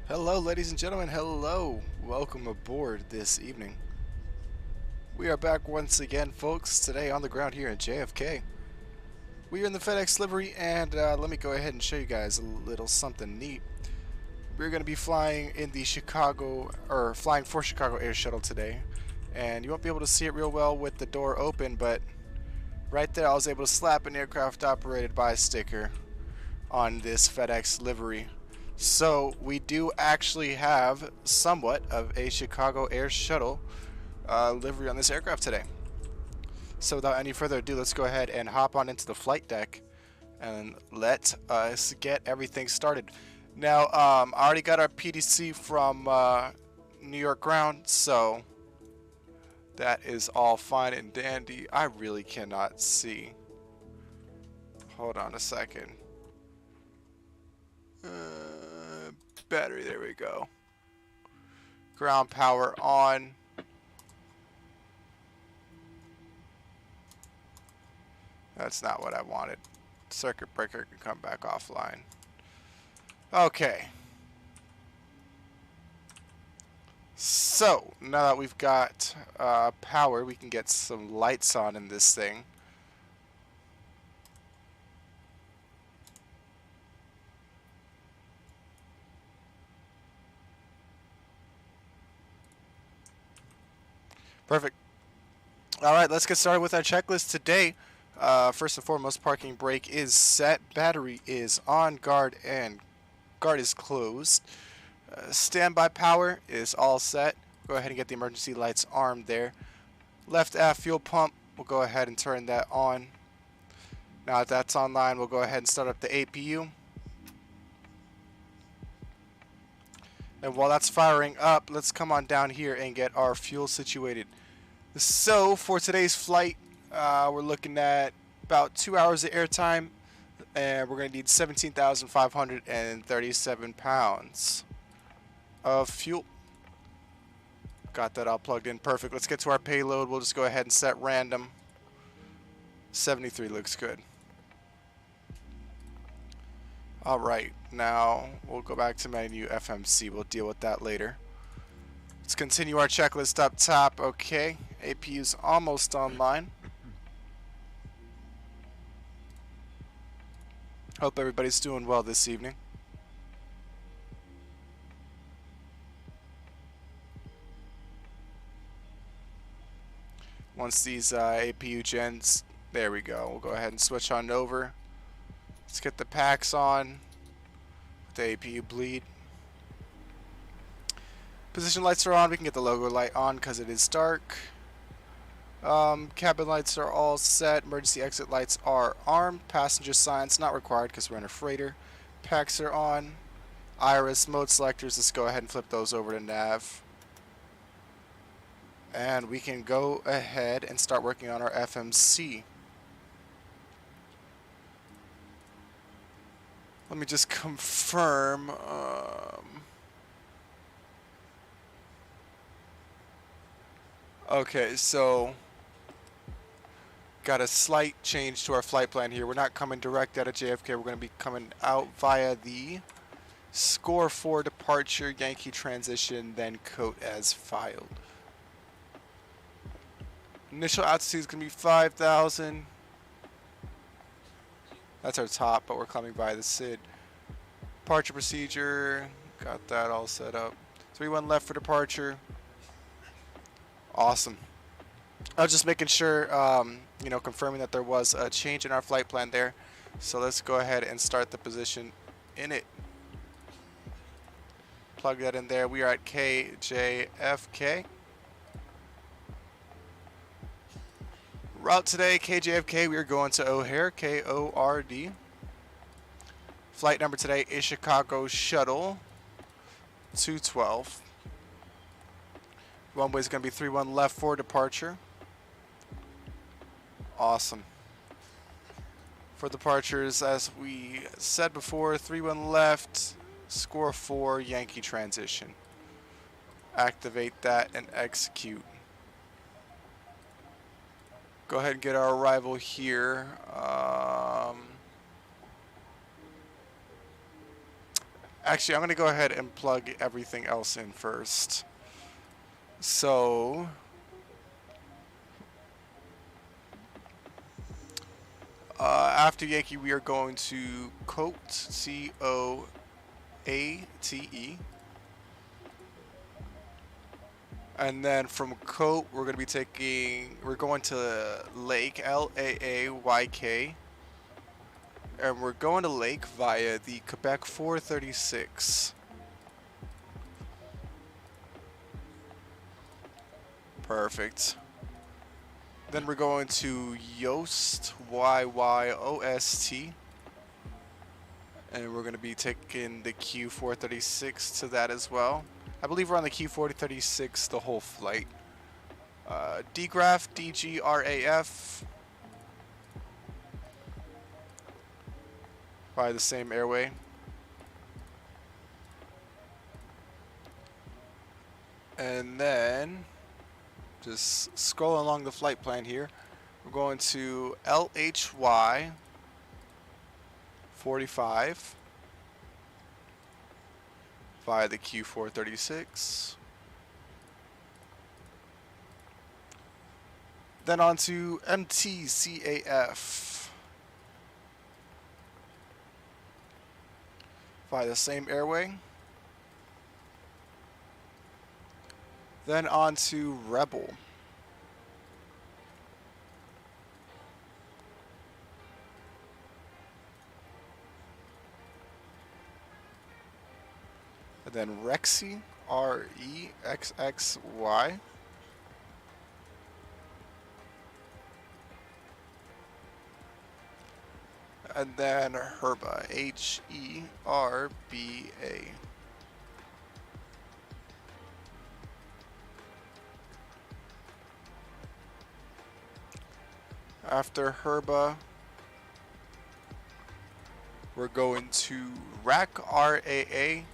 Hello, ladies and gentlemen. Hello. Welcome aboard this evening. We are back once again, folks, today on the ground here in JFK. We are in the FedEx livery, and let me go ahead and show you guys a little something neat. We're going to be flying in the flying for Chicago Air Shuttle today. And you won't be able to see it real well with the door open, but right there I was able to slap an aircraft operated by sticker on this FedEx livery. So we do actually have somewhat of a Chicago Air Shuttle livery on this aircraft today. So without any further ado, let's go ahead and hop on into the flight deck and let us get everything started. Now, I already got our PDC from New York ground, so that is all fine and dandy. I really cannot see. Hold on a second. Battery, there we go. Ground power on. That's not what I wanted. Circuit breaker can come back offline. Okay. So, now that we've got power, we can get some lights on in this thing. Perfect. Alright, let's get started with our checklist today. First and foremost, parking brake is set, battery is on, guard is closed. Standby power is all set. Go ahead and get the emergency lights armed there. Left aft fuel pump, we'll go ahead and turn that on. Now that that's online, we'll go ahead and start up the APU. And while that's firing up, let's come on down here and get our fuel situated. So for today's flight, we're looking at about 2 hours of airtime, and we're going to need 17,537 pounds of fuel. Got that all plugged in. Perfect. Let's get to our payload. We'll just go ahead and set random. 73 looks good. Alright, now we'll go back to menu FMC. We'll deal with that later. Let's continue our checklist up top. Okay, APU's almost online. Hope everybody's doing well this evening. Once these APU gens, there we go. We'll go ahead and switch on over. Let's get the packs on. The APU bleed. Position lights are on. We can get the logo light on because it is dark. Cabin lights are all set. Emergency exit lights are armed. Passenger signs not required because we're in a freighter. Packs are on. Iris mode selectors. Let's go ahead and flip those over to nav. And we can go ahead and start working on our FMC. Let me just confirm. Okay, so got a slight change to our flight plan here. We're not coming direct out of JFK. We're going to be coming out via the score 4 departure, Yankee transition, then code as filed. Initial altitude is going to be 5,000. That's our top, but we're coming by the SID. Departure procedure, got that all set up. 3-1 left for departure. Awesome. I was just making sure, you know, confirming that there was a change in our flight plan there. So let's go ahead and start the position in it. Plug that in there. We are at KJFK. Route today, KJFK, we are going to O'Hare, KORD. Flight number today is Chicago Shuttle 212. Runway is going to be 3-1 left for departure. Awesome. For departures, as we said before, 3-1 left, score 4, Yankee transition. Activate that and execute. Go ahead and get our arrival here. Actually, I'm going to go ahead and plug everything else in first. So, after Yankee, we are going to COATE, C-O-A-T-E. And then from COATE, we're going to be we're going to Lake, L-A-A-Y-K. And we're going to Lake via the Quebec 436. Perfect. Then we're going to Yost, Y-Y-O-S-T. And we're going to be taking the Q436 to that as well. I believe we're on the Q436 the whole flight. DGRAF, D-G-R-A-F. By the same airway. And then, just scroll along the flight plan here. We're going to LHY 45 via the Q436. Then on to MTCAF via the same airway. Then on to Rebel. And then Rexy, Rexxy. And then Herba, Herba. After Herba, we're going to Rack, RAA,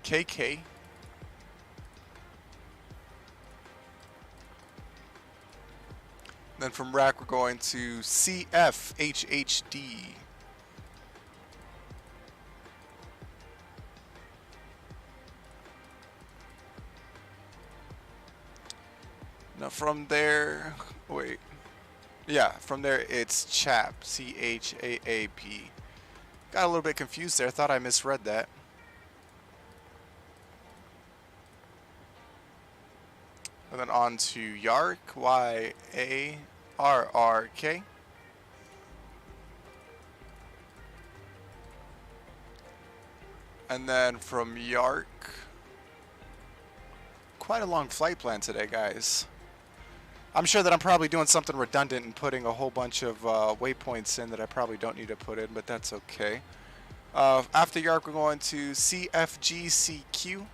KK, then from Rack we're going to CFHHD. Now from there, wait, yeah, from there it's CHAP, CHAAP. Got a little bit confused there, thought I misread that. And then on to Yark, YARRK. And then from Yark, quite a long flight plan today, guys. I'm sure that I'm probably doing something redundant and putting a whole bunch of waypoints in that I probably don't need to put in, but that's okay. After Yark, we're going to CFGCQ.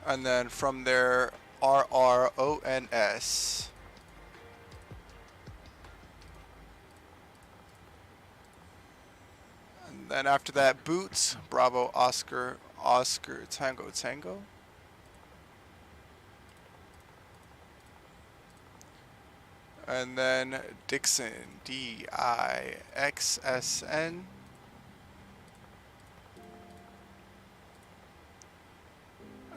And then from there, RRONS. And then after that, Boots, Bravo, Oscar, Tango, Tango. And then Dixon, DIXSN.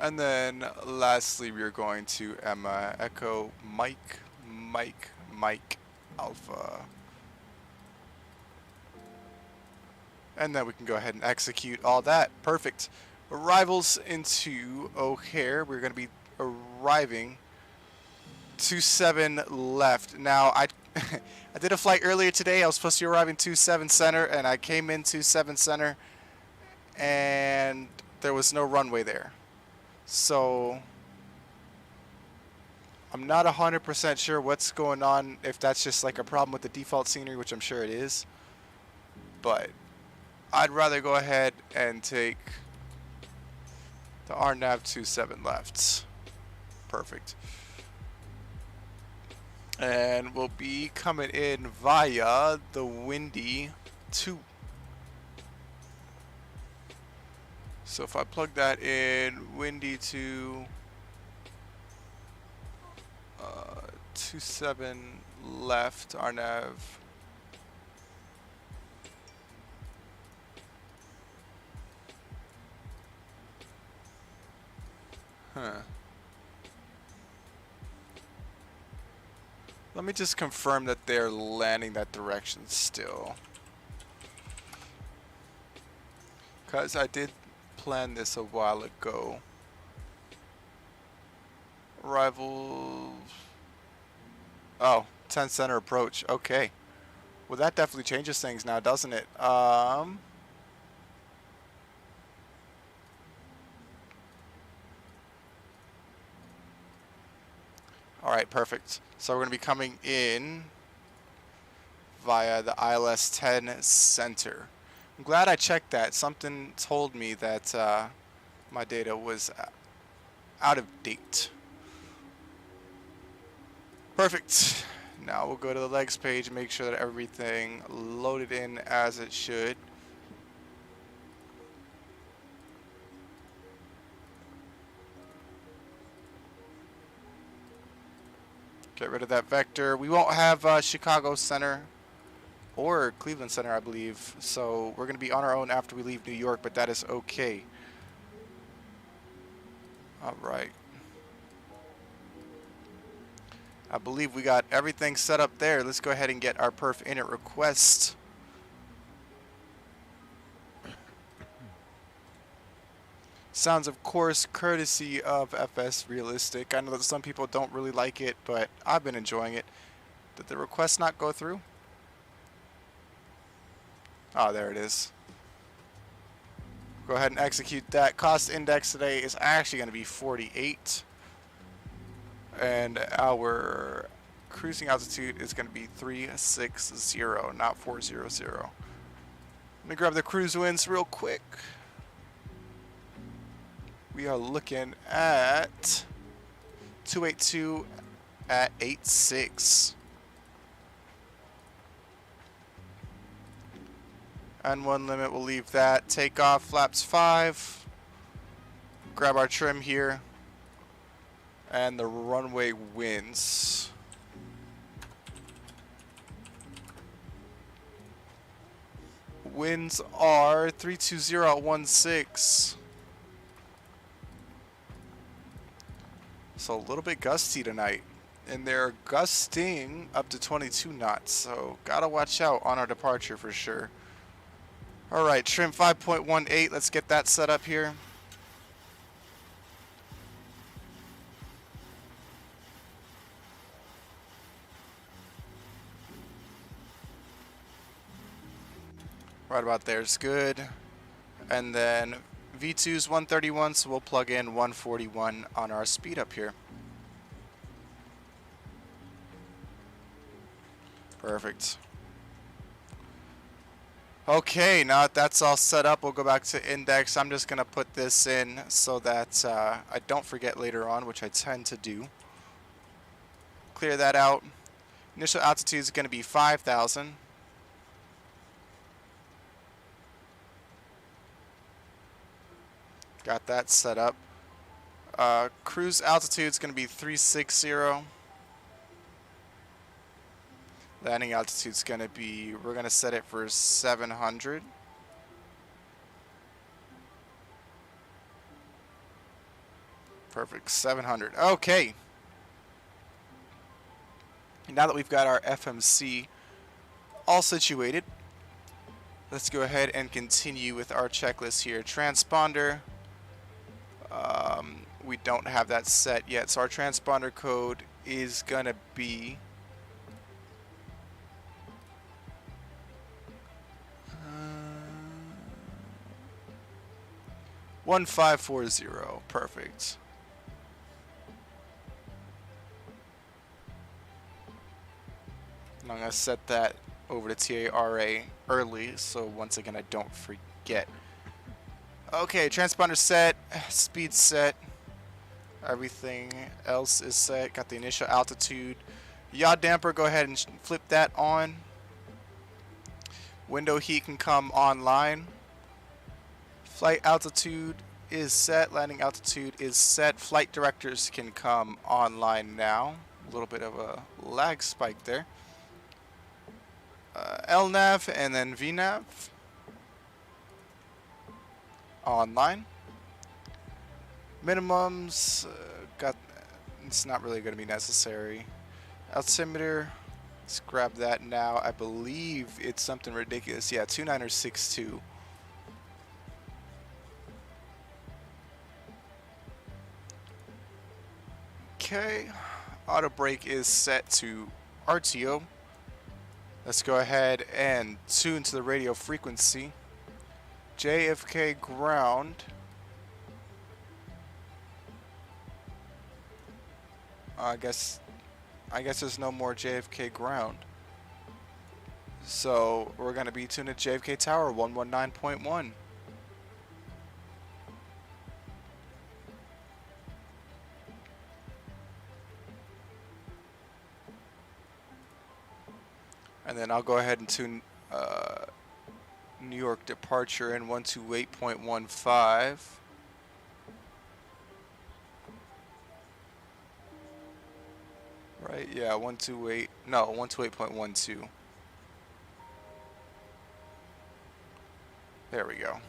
And then lastly, we are going to Emma, Echo, Mike, Alpha. And then we can go ahead and execute all that. Perfect. Arrivals into O'Hare. We're going to be arriving 27 left. Now, I did a flight earlier today. I was supposed to be arriving 27 center, and I came in 27 center, and there was no runway there. So I'm not 100% sure what's going on, if that's just like a problem with the default scenery, which I'm sure it is. But I'd rather go ahead and take the RNAV 27 left. Perfect. And we'll be coming in via the Windy 2. So if I plug that in, Windy 2, 27 left, RNAV. Let me just confirm that they're landing that direction still. Because I did plan this a while ago. Arrival. Oh, 10 center approach. Okay. Well, that definitely changes things now, doesn't it? Alright, perfect. So we're going to be coming in via the ILS 10 center. I'm glad I checked that. Something told me that my data was out of date. Perfect. Now we'll go to the legs page and make sure that everything loaded in as it should. Get rid of that vector. We won't have Chicago Center or Cleveland Center, I believe. So we're going to be on our own after we leave New York, but that is okay. All right. I believe we got everything set up there. Let's go ahead and get our perf init request. Sounds, of course, courtesy of FS Realistic. I know that some people don't really like it, but I've been enjoying it. Did the request not go through? Oh, there it is. Go ahead and execute that. Cost index today is actually going to be 48. And our cruising altitude is going to be 360, not 400. Let me grab the cruise winds real quick. We are looking at 282 at 86. And one limit, we'll leave that. Take off, flaps 5. Grab our trim here. And the runway winds. Winds are 320 at 16. So a little bit gusty tonight. And they're gusting up to 22 knots. So gotta watch out on our departure for sure. Alright, trim 5.18. Let's get that set up here. Right about there is good. And then V2's 131, so we'll plug in 141 on our speed up here. Perfect. Okay, now that that's all set up, we'll go back to index. I'm just going to put this in so that I don't forget later on, which I tend to do. Clear that out. Initial altitude is going to be 5,000. Got that set up. Cruise altitude is going to be 360. Landing altitude is going to be, we're going to set it for 700. Perfect, 700. Okay. Now that we've got our FMC all situated, let's go ahead and continue with our checklist here. Transponder. We don't have that set yet, so our transponder code is going to be 1540. Perfect. And I'm going to set that over to TARA early, so once again I don't forget. Okay, transponder set, speed set, everything else is set. Got the initial altitude. Yaw damper, go ahead and flip that on. Window heat can come online. Flight altitude is set, landing altitude is set. Flight directors can come online now. A little bit of a lag spike there. LNAV and then VNAV online. Minimums, it's not really going to be necessary. Altimeter, let's grab that now. I believe it's something ridiculous. Yeah, 2962. Okay, auto brake is set to RTO. Let's go ahead and tune to the radio frequency. JFK ground. I guess there's no more JFK ground. So we're going to be tuned at JFK Tower 119.1. And then I'll go ahead and tune New York departure in 128.15. Right, yeah, 128.12. There we go.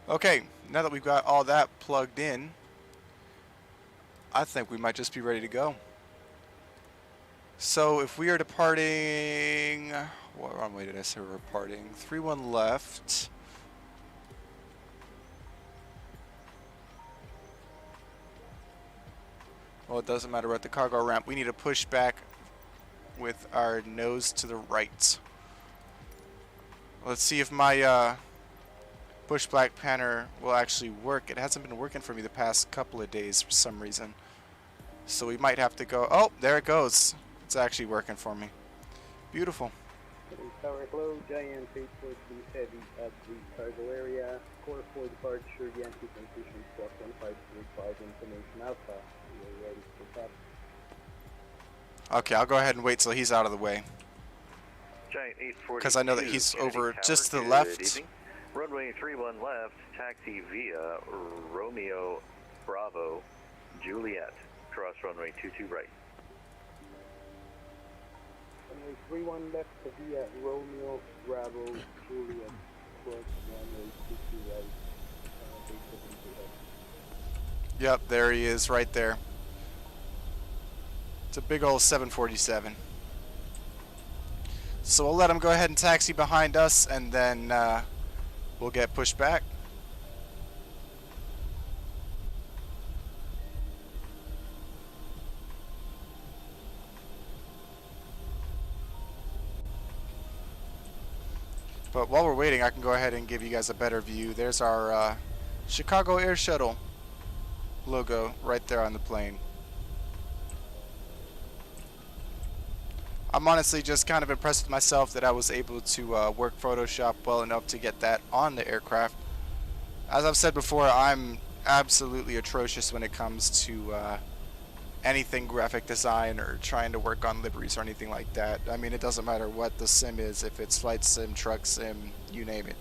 Okay, now that we've got all that plugged in, I think we might just be ready to go. So if we are departing, what runway did I say we're departing? 31 left. Well, it doesn't matter at the cargo ramp. We need to push back with our nose to the right. Let's see if my push black panner will actually work. It hasn't been working for me the past couple of days for some reason. So we might have to go... Oh, there it goes. It's actually working for me. Beautiful. Tower hello, Giant 8 be heavy at the cargo area. Core for departure, Yankee transition, squawk 1535, information Alpha. We are ready for that. Okay, I'll go ahead and wait till he's out of the way. Giant 842, because I know that he's Kennedy over Tower, just to the good left. evening. Runway 31 left, taxi via Romeo Bravo Juliet. Cross runway 22 right. Runway 31 left via Romeo Bravo Juliet. Cross runway 22 right. Yep, there he is right there. It's a big old 747. So we'll let him go ahead and taxi behind us, and then we'll get pushed back. But while we're waiting, I can go ahead and give you guys a better view. There's our Chicago Air Shuttle logo right there on the plane. I'm honestly just kind of impressed with myself that I was able to work Photoshop well enough to get that on the aircraft. As I've said before, I'm absolutely atrocious when it comes to anything graphic design or trying to work on liveries or anything like that. I mean, it doesn't matter what the sim is, if it's flight sim, truck sim, you name it.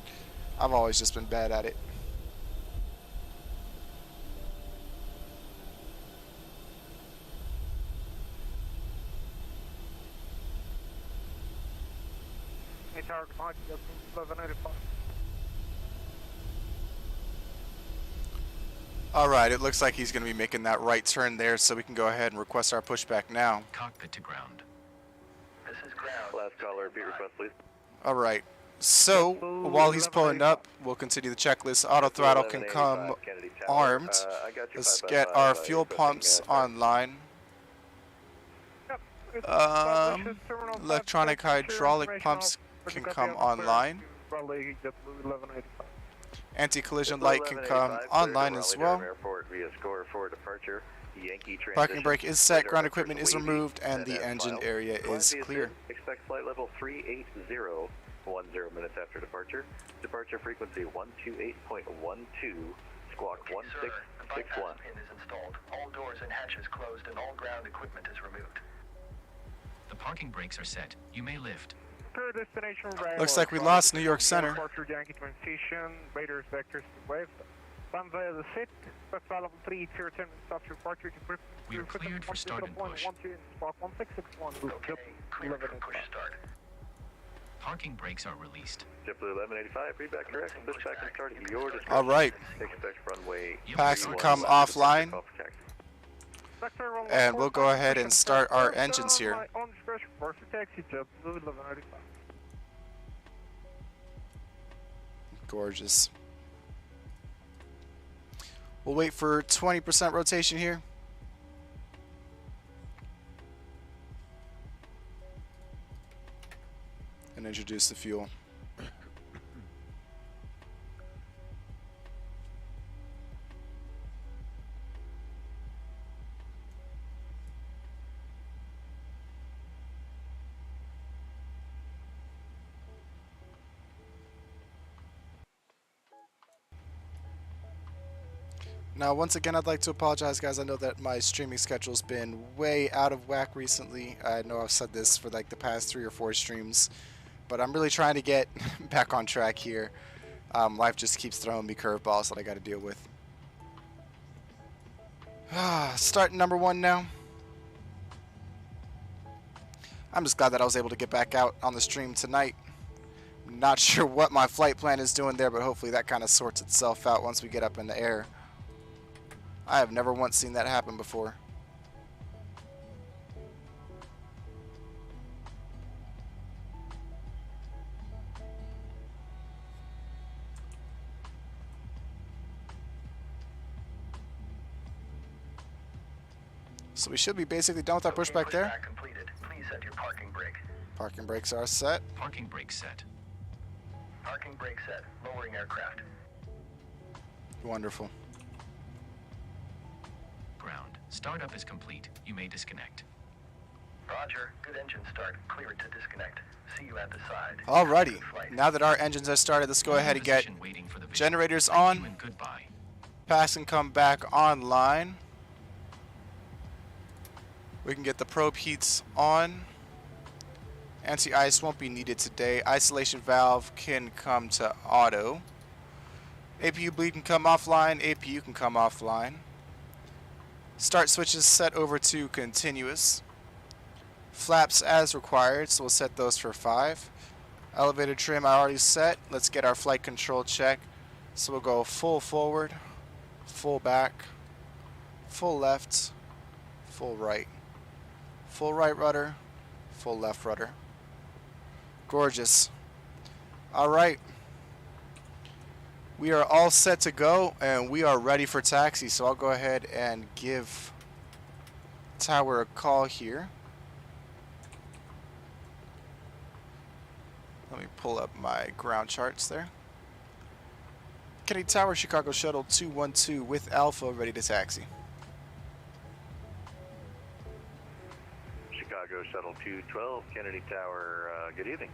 I've always just been bad at it. Alright, it looks like he's going to be making that right turn there, so we can go ahead and request our pushback now. Cockpit to ground. This is ground. Last caller, repeat request, please. Alright, so while he's pulling up, we'll continue the checklist. Auto throttle can come armed. Let's get our fuel pumps online. Electronic hydraulic pumps can come online. Anti-collision light can come online as well. Parking brake is set, ground equipment is removed, and the engine area is clear. Expect flight level 380, 10 minutes after departure. Departure frequency 128.12, squawk 1661. Pin is installed. All doors and hatches closed and all ground equipment is removed. The parking brakes are set. You may lift. Looks like we lost New York Center. Yankee transition, radars vectors to wave. Stand via the sit, expect flight level 380, 10 minutes after departure. We are cleared for start and push. Squawk 1661. Okay, cleared for push start. Parking brakes are released. JetBlue 1185, feedback correct. Pushback and start at your discretion. Alright. Expect runway. Packs can come offline. And we'll go ahead and start our engines here. Gorgeous. We'll wait for 20% rotation here. And introduce the fuel. Now, once again, I'd like to apologize, guys. I know that my streaming schedule's been way out of whack recently. I know I've said this for like the past 3 or 4 streams, but I'm really trying to get back on track here. Life just keeps throwing me curveballs that I got to deal with. Starting number 1 now. I'm just glad that I was able to get back out on the stream tonight. Not sure what my flight plan is doing there, but hopefully that kind of sorts itself out once we get up in the air. I have never once seen that happen before. So we should be basically done with our pushback there. Pushback completed. Please set your parking brake. Parking brakes are set. Parking brake set. Parking brake set. Lowering aircraft. Wonderful. Ground. Startup is complete. You may disconnect. Roger. Good engine start. Clear to disconnect. See you at the side. Alrighty. Good flight. Now that our engines are started, let's go ahead and get Position waiting for the visual. generators Thank on. you and goodbye. Pass and come back online. We can get the probe heats on. Anti-ice won't be needed today. Isolation valve can come to auto. APU bleed can come offline. APU can come offline. Start switches set over to continuous. Flaps as required, so we'll set those for 5. Elevator trim I already set. Let's get our flight control check. So we'll go full forward, full back, full left, full right. Full right rudder, full left rudder. Gorgeous. Alright. We are all set to go and we are ready for taxi. So I'll go ahead and give Tower a call here. Let me pull up my ground charts there. Kennedy Tower, Chicago Shuttle 212 with Alpha ready to taxi. Chicago Shuttle 212, Kennedy Tower, good evening.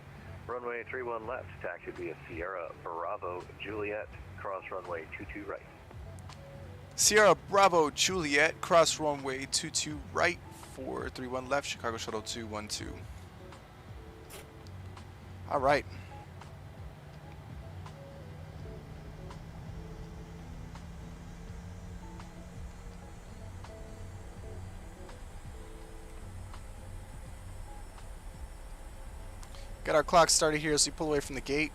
Runway 31 left, taxi via Sierra Bravo Juliet, cross runway 22 right. Sierra Bravo Juliet, cross runway 22 right, 431 left, Chicago Shuttle 212. All right. Got our clock started here as we pull away from the gate.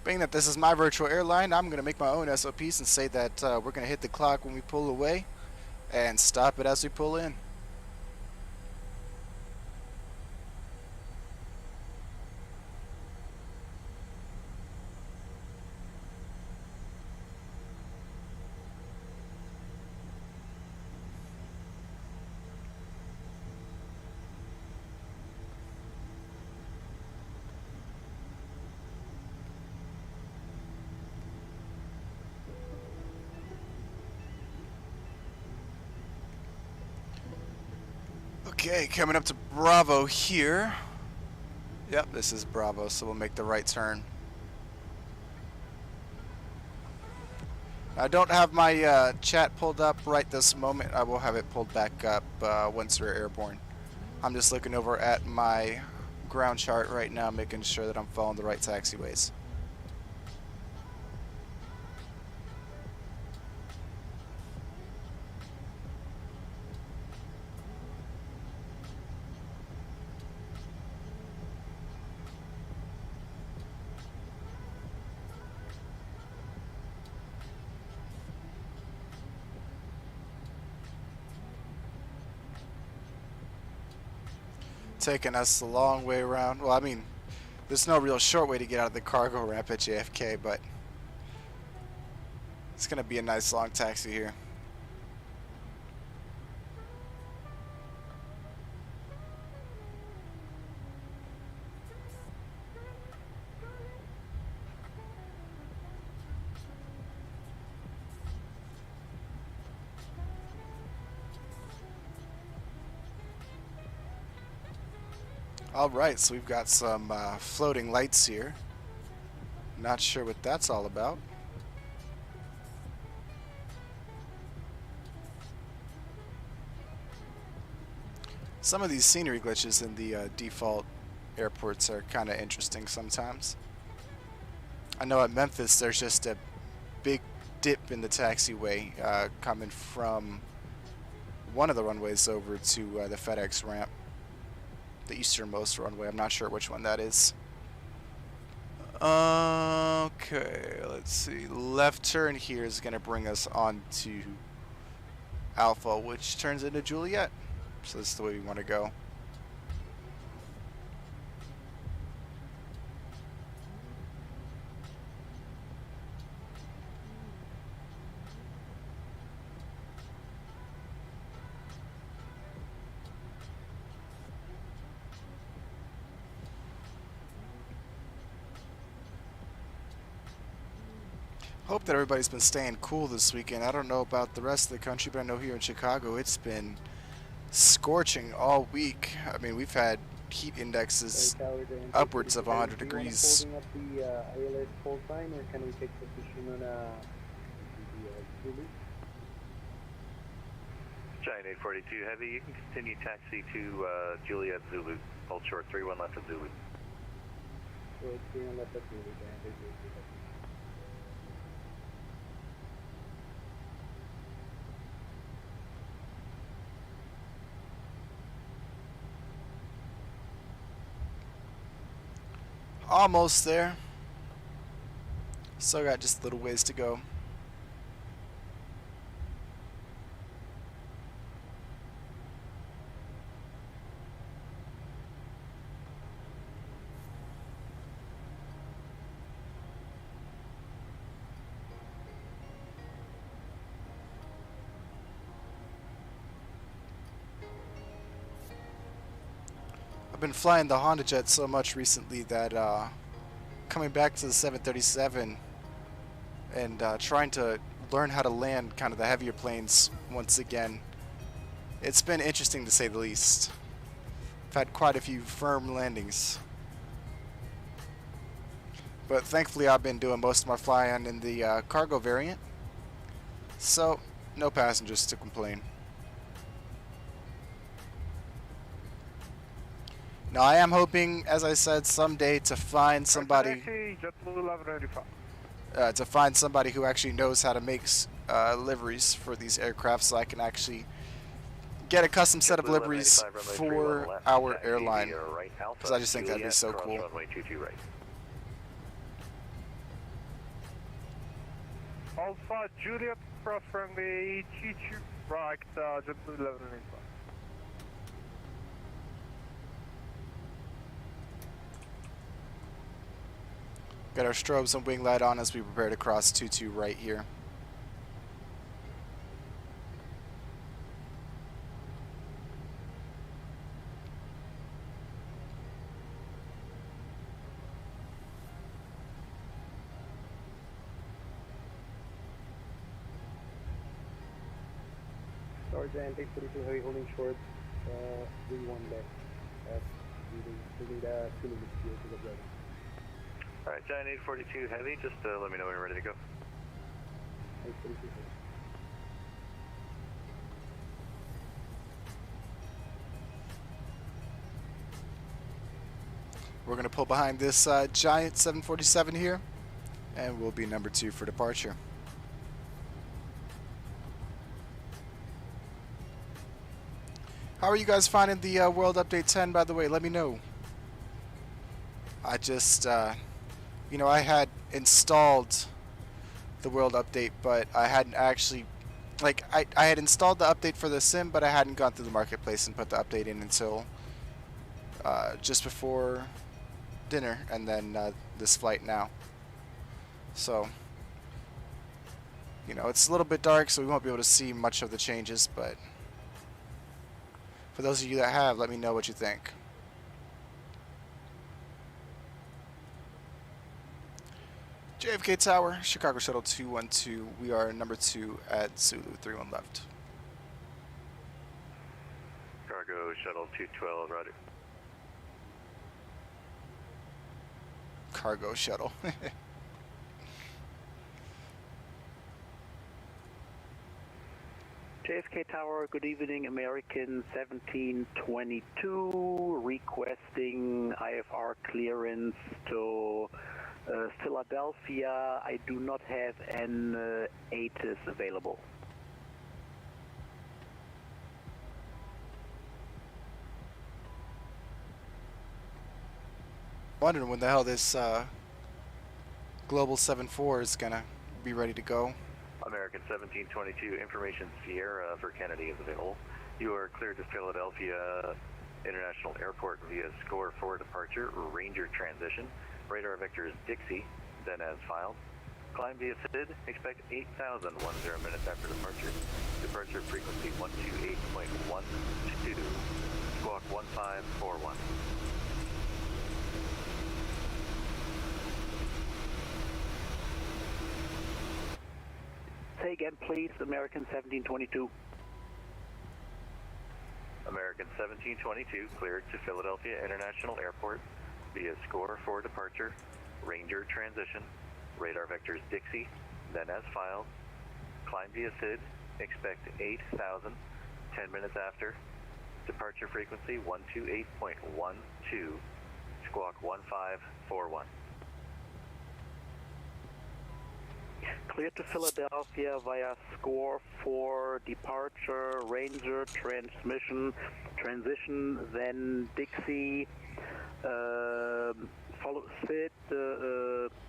Being that this is my virtual airline, I'm going to make my own SOPs and say that we're going to hit the clock when we pull away and stop it as we pull in. Okay, coming up to Bravo here. Yep, this is Bravo, so we'll make the right turn. I don't have my chat pulled up right this moment. I will have it pulled back up once we're airborne. I'm just looking over at my ground chart right now, making sure that I'm following the right taxiways. Taking us a long way around. Well, I mean, there's no real short way to get out of the cargo ramp at JFK, but it's going to be a nice long taxi here. Alright, so we've got some floating lights here. Not sure what that's all about. Some of these scenery glitches in the default airports are kind of interesting sometimes. I know at Memphis there's just a big dip in the taxiway coming from one of the runways over to the FedEx ramp. The easternmost runway. I'm not sure which one that is. Okay, let's see. Left turn here is going to bring us on to Alpha, which turns into Juliet. So this is the way we want to go. Hope that everybody's been staying cool this weekend. I don't know about the rest of the country, but I know here in Chicago it's been scorching all week. I mean, we've had heat indexes upwards of 100 degrees. Holding up the ILS full time, or can we take position on the Zulu? Giant 842 Heavy, you can continue taxi to Juliet Zulu. Hold short 31 left of Zulu. So it's 3 left of Zulu, Giant 842 Heavy. Almost there. Still got just a little ways to go. I've been flying the Honda Jet so much recently that coming back to the 737 and trying to learn how to land kind of the heavier planes once again, it's been interesting to say the least. I've had quite a few firm landings. But thankfully I've been doing most of my flying in the cargo variant, so no passengers to complain. Now I am hoping, as I said, someday to find somebody who actually knows how to make liveries for these aircraft, so I can actually get a custom set of liveries for our airline, because I just think that'd be so cool. Alpha Juliet, cross runway 22 right, JetBlue 1195. Got our strobes and wing light on as we prepare to cross 22 right here. Sorry, Giant 842 Heavy, holding short, 31 left. We need 2 minutes here to get ready. Alright, Giant 842 Heavy, just let me know when you're ready to go. 842 Heavy. We're going to pull behind this giant 747 here, and we'll be number 2 for departure. How are you guys finding the World Update 10, by the way? Let me know. I just, you know, I had installed the World Update, but I hadn't actually, like, I had installed the update for the sim, but I hadn't gone through the marketplace and put the update in until just before dinner, and then this flight now. So, you know, it's a little bit dark, so we won't be able to see much of the changes, but for those of you that have, let me know what you think. JFK Tower, Chicago Shuttle 212. We are number 2 at Zulu 31 left. Cargo Shuttle 212, roger. Cargo Shuttle. JFK Tower, good evening, American 1722, requesting IFR clearance to Philadelphia. I do not have an ATIS available. Wondering when the hell this Global 74 is gonna be ready to go. American 1722, information Sierra for Kennedy is available. You are cleared to Philadelphia International Airport via score for departure, Ranger transition. Radar vector is Dixie, then as filed. Climb via SID, expect 8,010 minutes after departure. Departure frequency 128.12, squawk 1541. Say again, please, American 1722. American 1722 cleared to Philadelphia International Airport via score for departure, Ranger transition, radar vectors Dixie, then as filed, climb via SID, expect 8,000, 10 minutes after, departure frequency 128.12, squawk 1541. Cleared to Philadelphia via score for departure, Ranger transmission, transition, then Dixie, follow SID,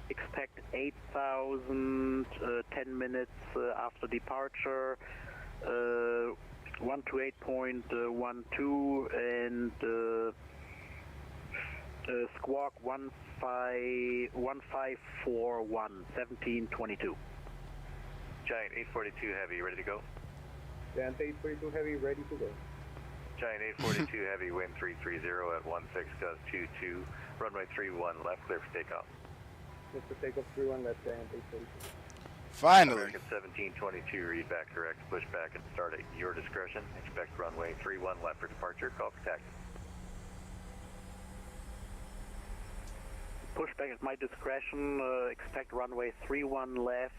expect 8,000, 10 minutes after departure, 128.12 and squawk 1541, 1722. Giant 842 Heavy, ready to go? Giant 842 Heavy, ready to go. Giant 842 Heavy, wind 330 at 16 gust 22, runway 31 left, clear for takeoff. Mr. Takeoff 31 left, Giant 842. Finally. American 1722, read back correct, push back and start at your discretion. Expect runway 31 left for departure, call for taxi. Pushback at my discretion, expect runway 31 left,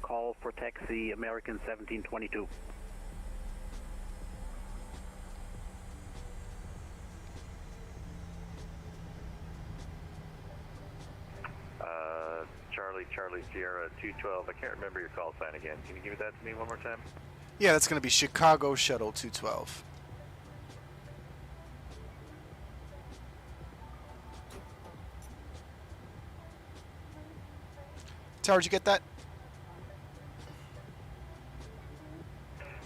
call for taxi, American 1722. Charlie Sierra 212, I can't remember your call sign again. Can you give that to me one more time? Yeah, that's going to be Chicago Shuttle 212. Tower, did you get that?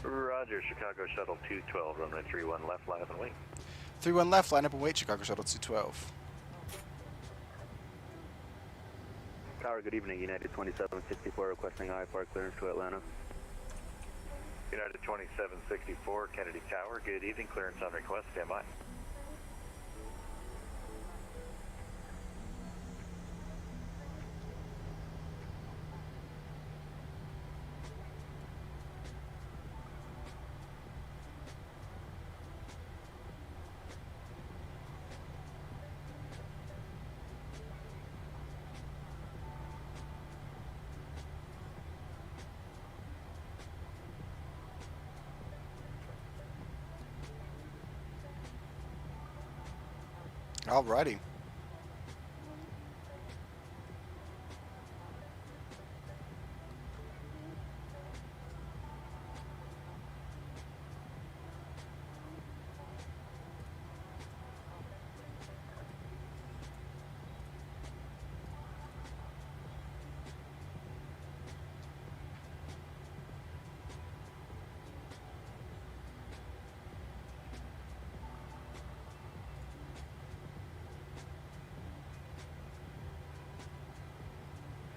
Roger, Chicago Shuttle 212, runway 31 left, line up and wait. 31 left, line up and wait, Chicago Shuttle 212. Tower, good evening. United 2764 requesting IFR clearance to Atlanta. United 2764, Kennedy Tower, good evening, clearance on request, stand by. Alrighty.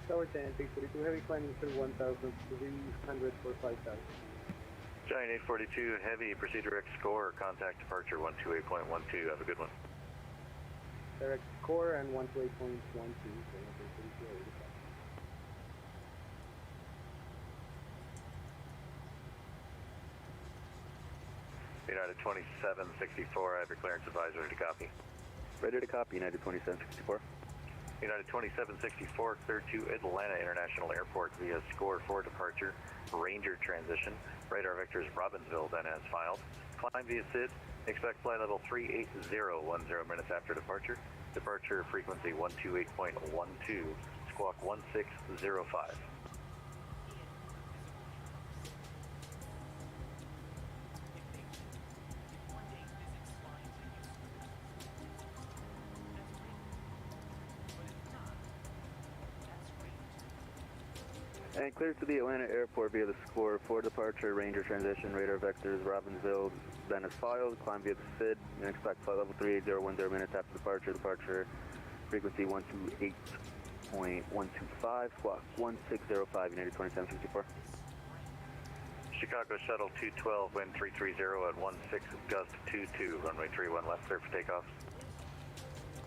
Tower Giant 842 Heavy, climbing through 1,300 for 5,000. Giant 842 Heavy, proceed direct score, contact departure 128.12, have a good one. Direct score and 128.12. United 2764, I have your clearance advisor to copy. Ready to copy, United 2764. United 2764, clear to Atlanta International Airport via score for departure, Ranger transition, radar vectors Robbinsville, then as filed. Climb via SID, expect flight level 38010 minutes after departure. Departure frequency 128.12, squawk 1605. And clear to the Atlanta Airport via the score for departure, Ranger transition, radar vectors, Robbinsville, then as filed, climb via the SID, and expect flight level 38010 minutes after departure, departure frequency 128.125, squawk 1605, United 2764. Chicago Shuttle 212, wind 330 at 16 gust 22, runway 31 left, clear for takeoff.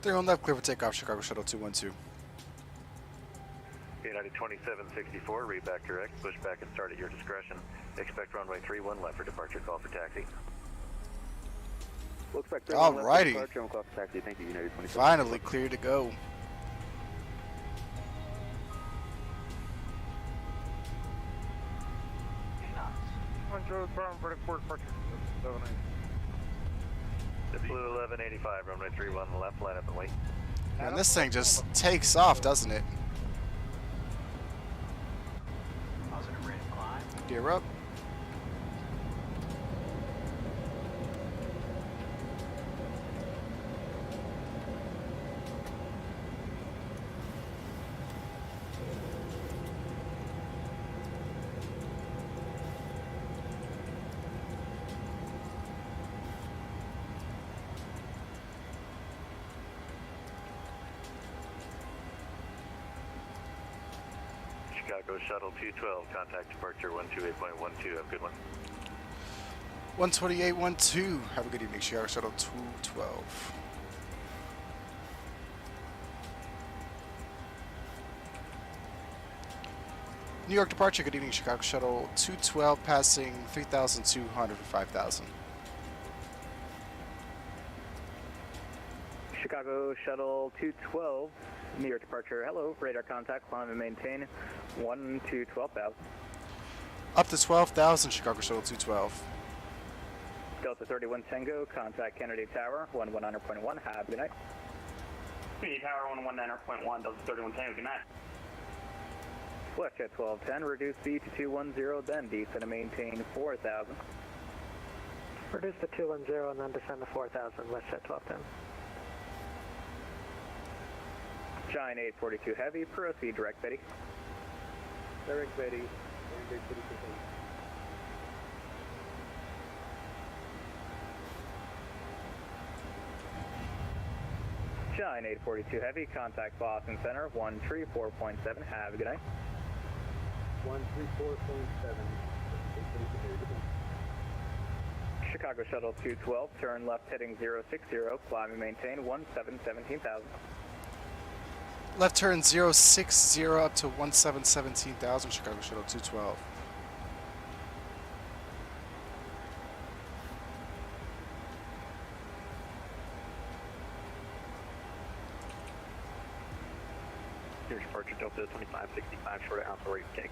31 left, clear for takeoff, Chicago Shuttle 212. United 2764, read back direct, push back and start at your discretion. Expect runway 31 left for departure, call for taxi. We'll expect 31 left for Alrighty. departure and we'll call for taxi. Thank you, United 27. Finally clear to go. Control firm for the port departure. 79. The Blue 1185, runway 31 left, line up and wait. Man, this thing just takes off, doesn't it? Positive rate of climb. Gear up. Chicago Shuttle 212, contact departure 128.12, have a good one. 128.12. Have a good evening, Chicago Shuttle 212. New York departure, good evening, Chicago Shuttle 212, passing 3,200 for 5,000. Chicago Shuttle 212, New York departure. Hello, radar contact, climb and maintain 1 to 12,000. Up to 12,000, Chicago Shuttle 212. Delta 31 Tango, contact Kennedy Tower 119.1. Have a good night. Kennedy Tower 119.1, Delta 31 Tango, good night. WestJet 1210, reduce speed to 210, then descend and maintain 4,000. Reduce to 210 and then descend to 4,000, WestJet 1210. Giant 842 Heavy, proceed direct Betty. Direct Betty, Giant 842 Heavy, contact Boston Center 134.7. Have a good night. 134.7. Chicago Shuttle 212, turn left heading 060, climb and maintain 17,000. Left turn 060 up to 17,000, Chicago Shuttle 212. Here's departure Delta 2565, short of Alpha rate taxi.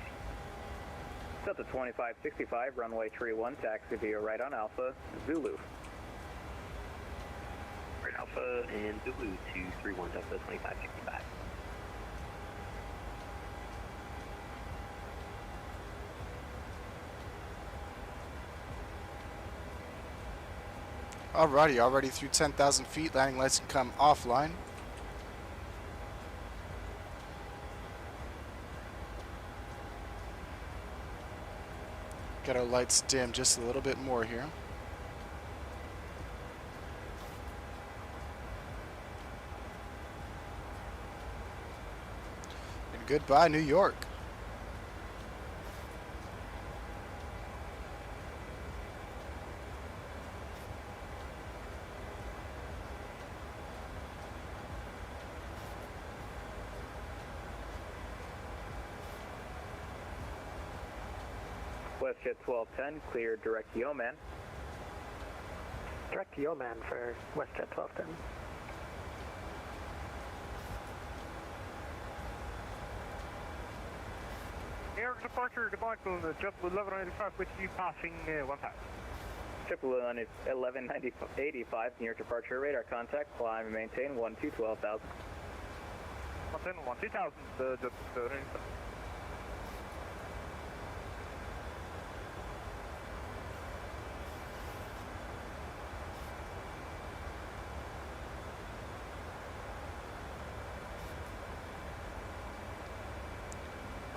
Delta 2565, runway 31, taxi via right on Alpha, Zulu. Right Alpha and Zulu 231, Delta 2565. Alrighty, already through 10,000 feet. Landing lights can come offline. Get our lights dim just a little bit more here. And goodbye, New York. WestJet 1210, clear direct Yeoman. Direct Yeoman for WestJet 1210. New York departure, departure, JetBlue 1185 with you passing 1,000. JetBlue 1185, near departure radar contact, climb and maintain 1 to 12,000. 1,000, just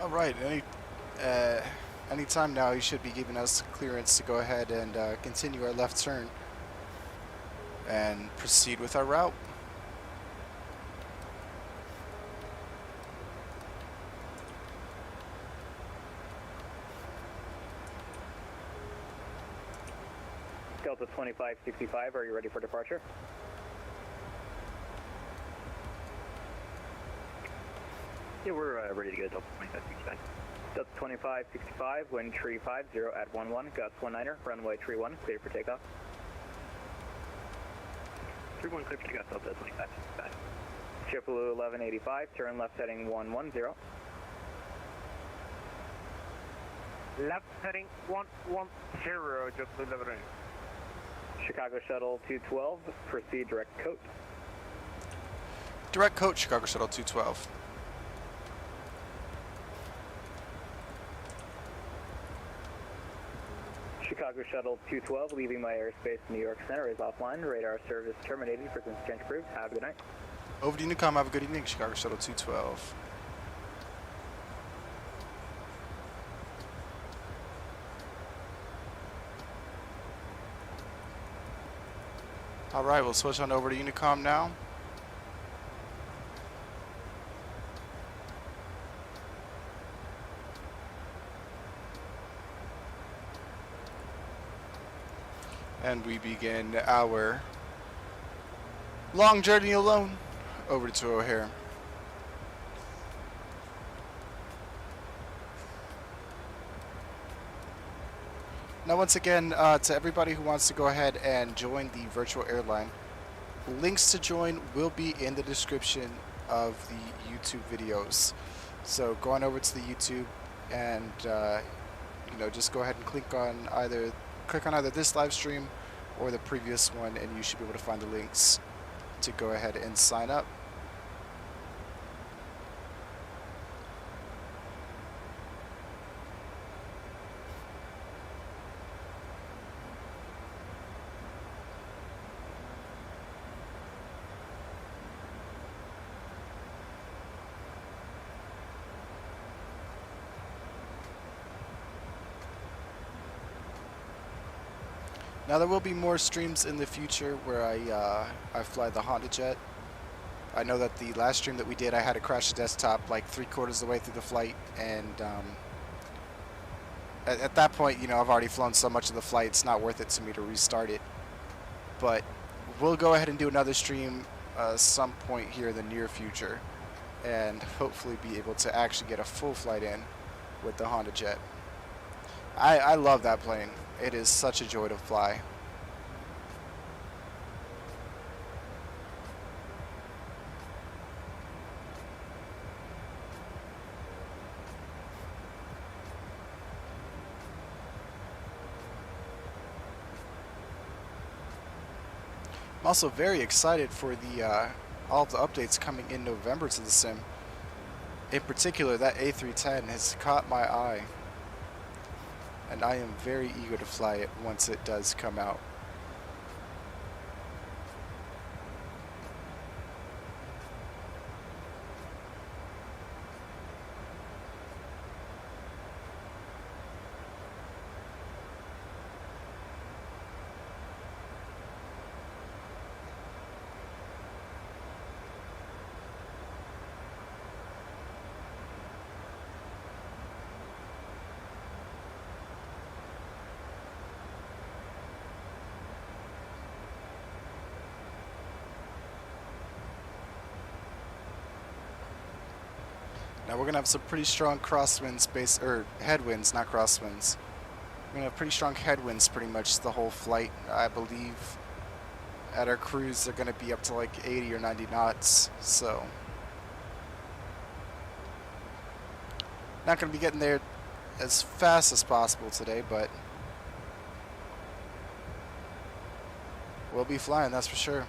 All right, anytime now you should be giving us clearance to go ahead and continue our left turn and proceed with our route. Delta 2565, are you ready for departure? Yeah, we're ready to go Delta 2565. Delta 2565, wind tree 50 at 11, gusts 19er, runway tree 1, clear for takeoff. 31 clear for takeoff, Delta 2565. JetBlue 1185, turn left heading 110. Left heading 110, just delivering. Chicago Shuttle 212, proceed direct coat. Direct coach, Chicago Shuttle 212. Chicago Shuttle 212, leaving my airspace New York Center is offline. Radar service terminated. Frequency change approved. Have a good night. Over to Unicom, have a good evening, Chicago Shuttle 212. Alright, we'll switch on over to Unicom now. And we begin our long journey alone over to O'Hare. Now once again, to everybody who wants to go ahead and join the virtual airline, links to join will be in the description of the YouTube videos. So go on over to the YouTube and just go ahead and click on either this live stream or the previous one, and you should be able to find the links to go ahead and sign up. Now there will be more streams in the future where I fly the Honda Jet. I know that the last stream that we did, I had to crash the desktop like 3/4 of the way through the flight, and at that point, I've already flown so much of the flight, it's not worth it to me to restart it. But we'll go ahead and do another stream some point here in the near future, and hopefully be able to actually get a full flight in with the Honda Jet. I love that plane. It is such a joy to fly. I'm also very excited for the all of the updates coming in November to the sim. In particular, that A310 has caught my eye, and I am very eager to fly it once it does come out. Now we're gonna have some pretty strong crosswinds, headwinds, not crosswinds. We're gonna have pretty strong headwinds pretty much the whole flight. I believe at our cruise they're gonna be up to like 80 or 90 knots. So not gonna be getting there as fast as possible today, but we'll be flying, that's for sure.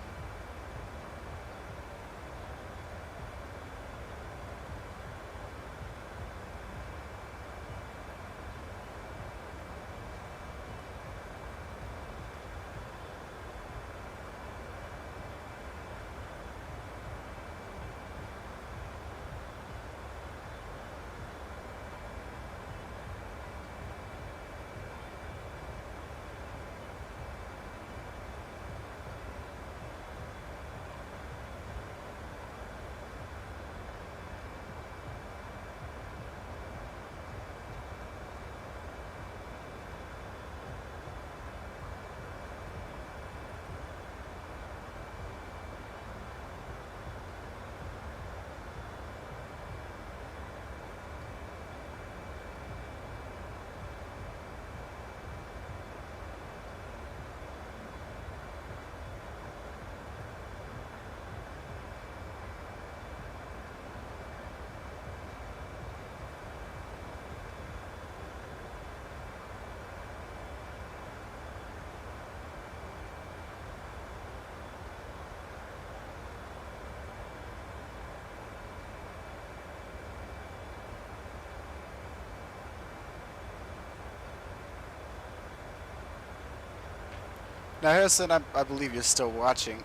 Now, Harrison, I believe you're still watching.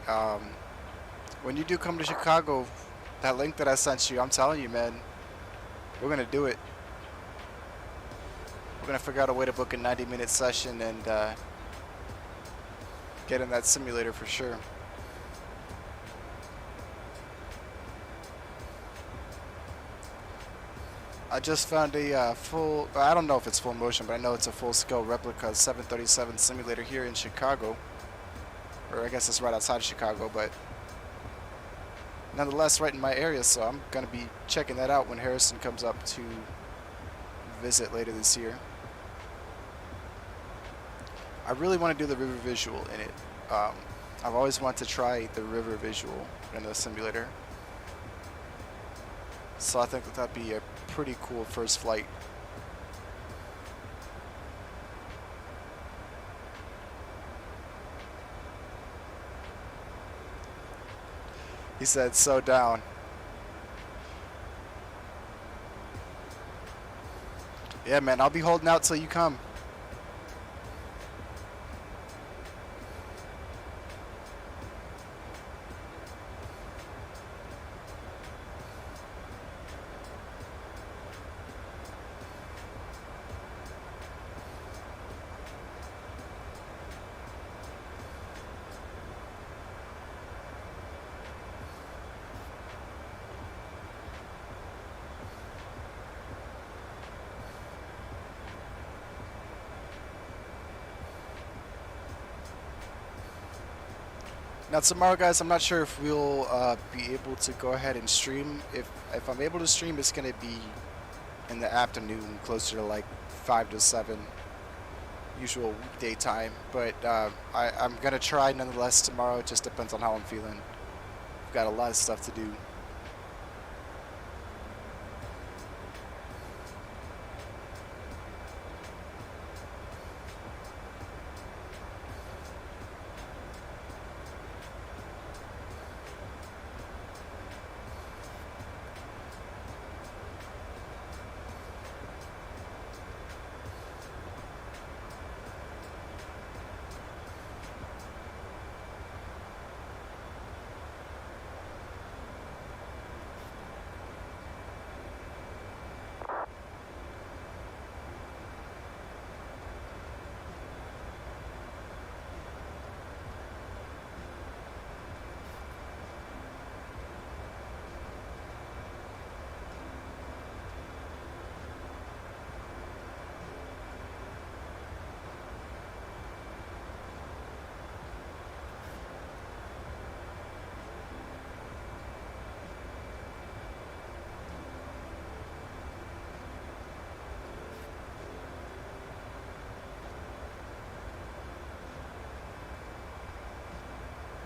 When you do come to Chicago, that link that I sent you, I'm telling you, man, we're going to do it. We're going to figure out a way to book a 90-minute session and get in that simulator for sure. I just found a full, I don't know if it's full motion, but I know it's a full-scale replica 737 simulator here in Chicago. Or I guess it's right outside of Chicago, but nonetheless right in my area, so I'm going to be checking that out when Harrison comes up to visit later this year. I really want to do the river visual in it. I've always wanted to try the river visual in a simulator. So I think that that'd be a pretty cool first flight. He said, so down. Yeah, man, I'll be holding out till you come. Now tomorrow, guys, I'm not sure if we'll be able to go ahead and stream. If I'm able to stream, it's going to be in the afternoon, closer to like 5 to 7, usual weekday time. But I'm going to try nonetheless tomorrow. It just depends on how I'm feeling. I've got a lot of stuff to do.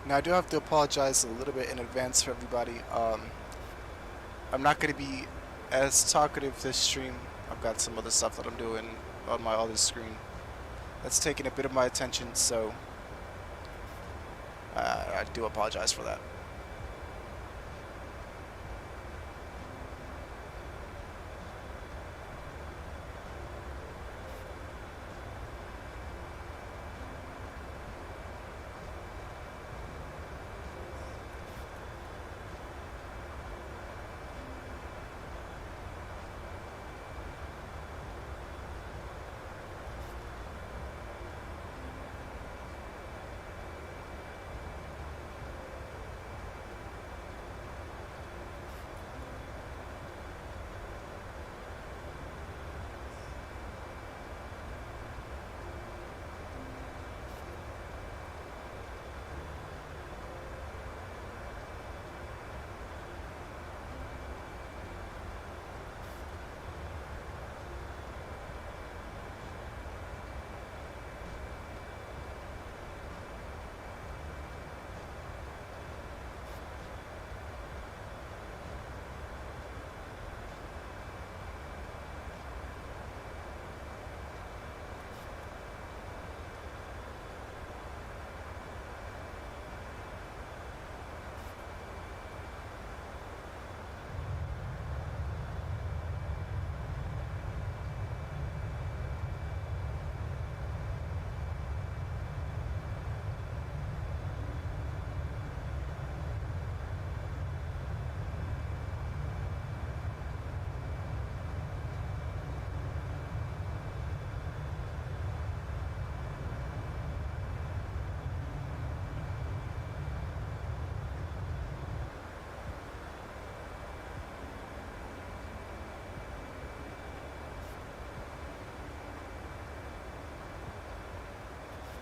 Now I do have to apologize a little bit in advance for everybody. I'm not going to be as talkative this stream. I've got some other stuff that I'm doing on my other screen that's taking a bit of my attention, so I do apologize for that.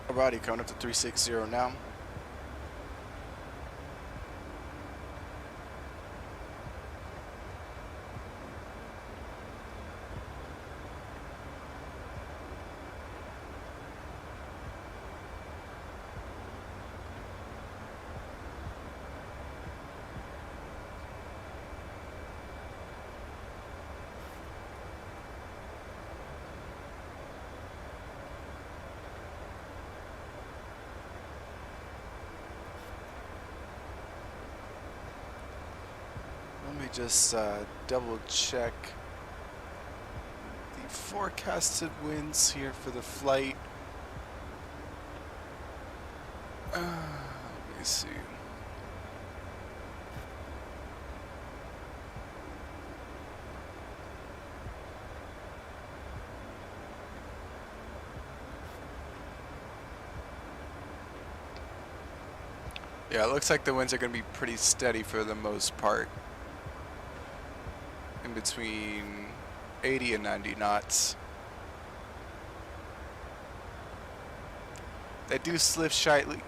Alrighty, coming up to 360 now. Let me just double check the forecasted winds here for the flight. Let me see. Yeah, it looks like the winds are going to be pretty steady for the most part. In between 80 and 90 knots. They do shift slightly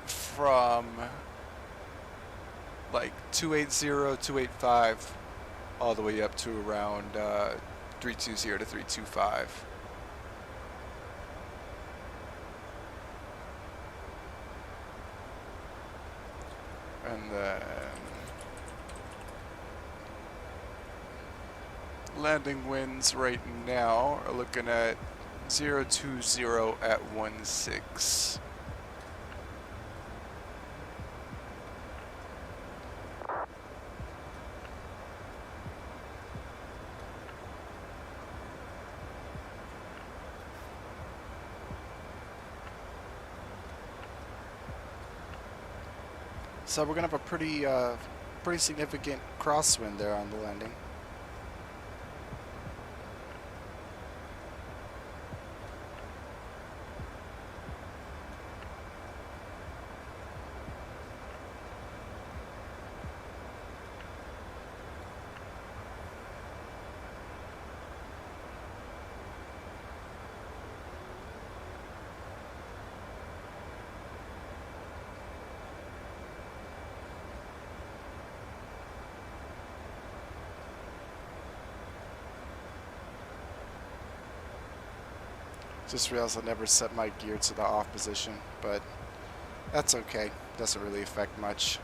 from like 280, 285 all the way up to around 320 to 325. And then landing winds right now are looking at 020 at 16. So we're gonna have a pretty significant crosswind there on the landing. Just realized I never set my gear to the off position, but that's okay. Doesn't really affect much.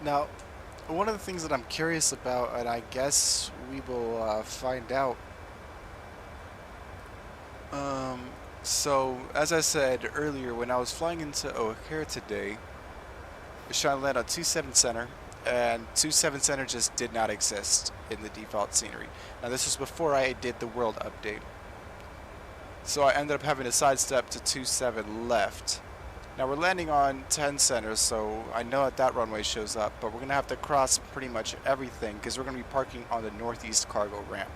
Now, one of the things that I'm curious about, and I guess we will find out. So, as I said earlier, when I was flying into O'Hare today, I was trying to land on 27 Center, and 27 Center just did not exist in the default scenery. Now, this was before I did the world update. So I ended up having to sidestep to 27 left. Now we're landing on 10 Center, so I know that runway shows up, but we're going to have to cross pretty much everything because we're going to be parking on the northeast cargo ramp.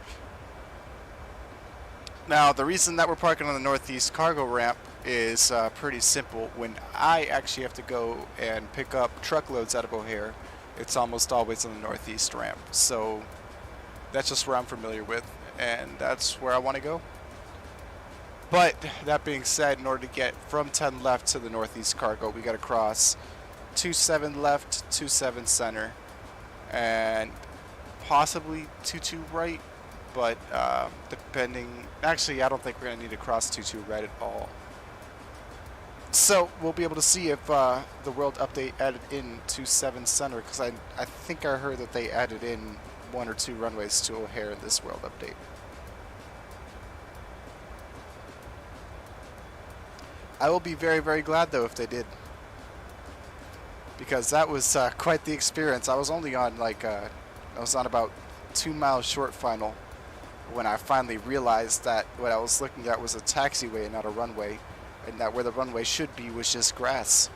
Now the reason that we're parking on the northeast cargo ramp is pretty simple. When I actually have to go and pick up truckloads out of O'Hare, it's almost always on the northeast ramp. So that's just where I'm familiar with, and that's where I want to go. But that being said, in order to get from 10 left to the northeast cargo, we got to cross 27 left, 27 center, and possibly 22 right. But depending, actually, I don't think we're gonna need to cross 22 right at all. So we'll be able to see if the world update added in 27 center, because I think I heard that they added in 1 or 2 runways to O'Hare in this world update. I will be very, very glad though if they did, because that was quite the experience. I was only on like I was on about 2 miles short final when I finally realized that what I was looking at was a taxiway and not a runway, and that where the runway should be was just grass.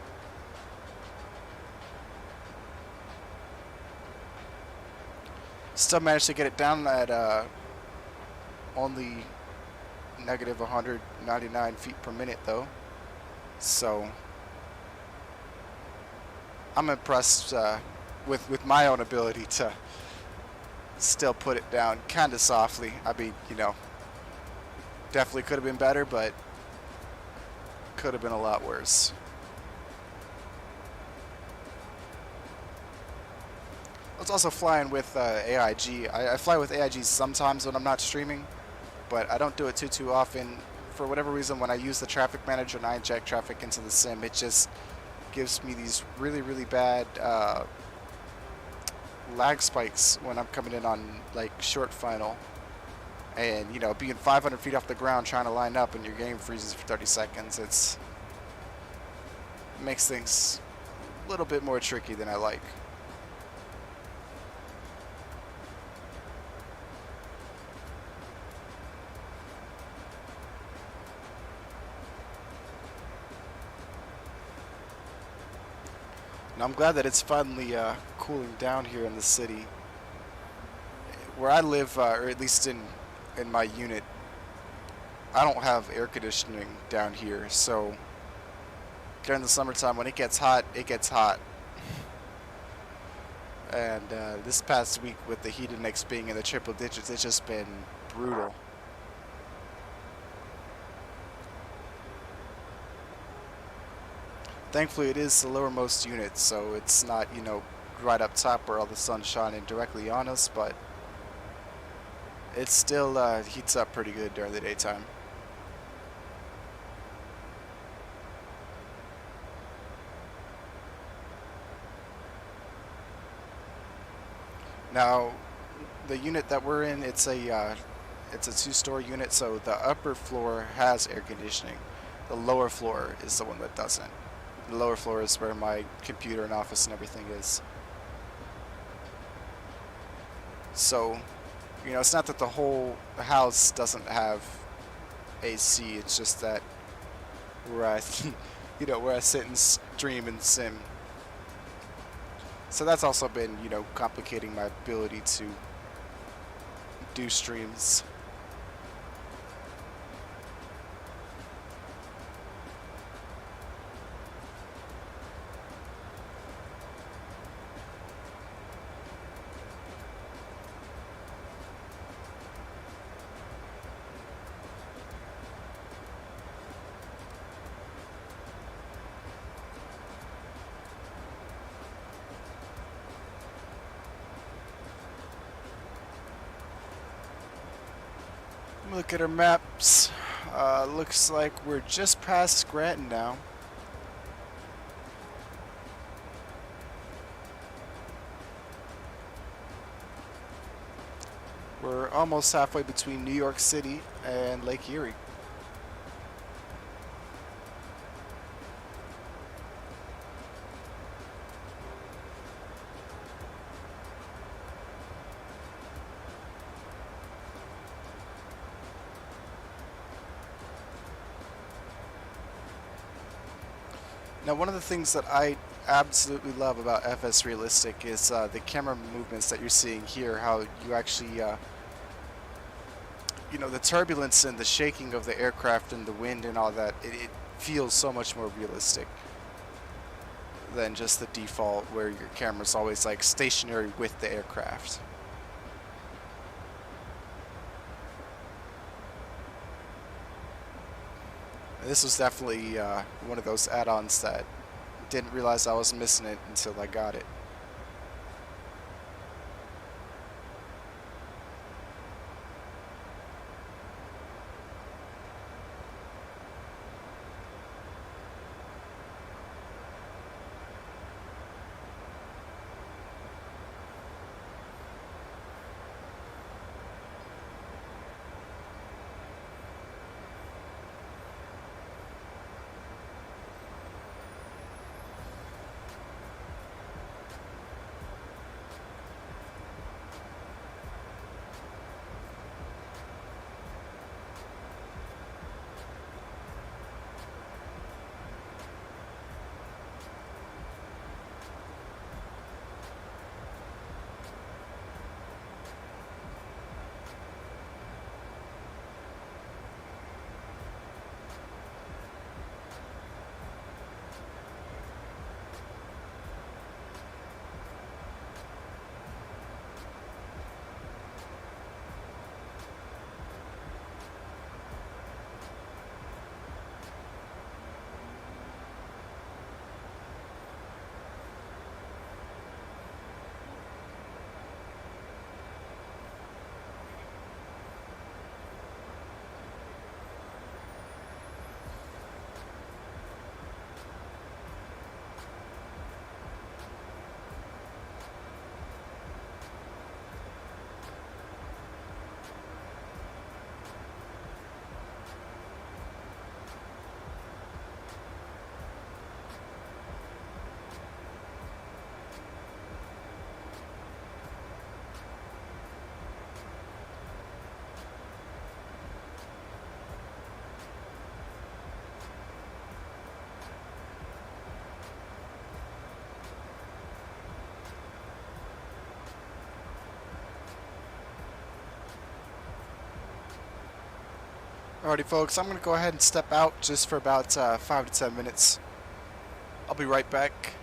Still managed to get it down at only negative 199 feet per minute though. So I'm impressed with my own ability to still put it down kind of softly. I mean, you know, definitely could have been better, but could have been a lot worse. I was also flying with AIG. I fly with AIG sometimes when I'm not streaming, but I don't do it too often. For whatever reason, when I use the traffic manager and I inject traffic into the sim, it just gives me these really, really bad lag spikes when I'm coming in on like short final. And you know, being 500 feet off the ground trying to line up and your game freezes for 30 seconds, it makes things a little bit more tricky than I like. And I'm glad that it's finally cooling down here in the city. Where I live, or at least in my unit, I don't have air conditioning down here, so during the summertime when it gets hot, it gets hot. And this past week with the heat index being in the triple digits, it's just been brutal. Thankfully, it is the lowermost unit, so it's not, you know, right up top where all the sun's shining directly on us, but it still heats up pretty good during the daytime. Now, the unit that we're in, it's a 2-story unit, so the upper floor has air conditioning. The lower floor is the one that doesn't. The lower floor is where my computer and office and everything is. So, you know, it's not that the whole house doesn't have AC. It's just that where I, you know, where I sit and stream and sim. So that's also been, you know, complicating my ability to do streams. Look at our maps. Looks like we're just past Scranton now. We're almost halfway between New York City and Lake Erie. Now, one of the things that I absolutely love about FS Realistic is the camera movements that you're seeing here, how you actually, you know, the turbulence and the shaking of the aircraft and the wind and all that, it feels so much more realistic than just the default where your camera's always like stationary with the aircraft. This was definitely one of those add-ons that didn't realize I was missing it until I got it. Alrighty folks, I'm going to go ahead and step out just for about 5 to 10 minutes. I'll be right back.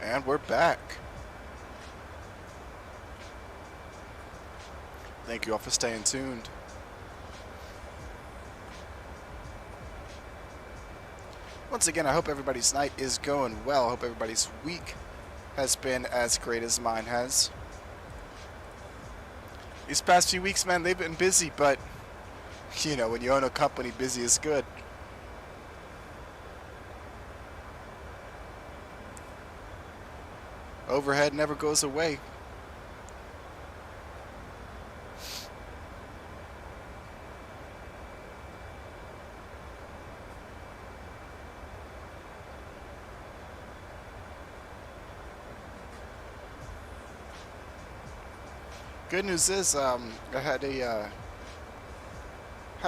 And we're back. Thank you all for staying tuned. Once again, I hope everybody's night is going well. I hope everybody's week has been as great as mine has. These past few weeks, man, they've been busy, but, you know, when you own a company, busy is good. Overhead never goes away. Good news is, I had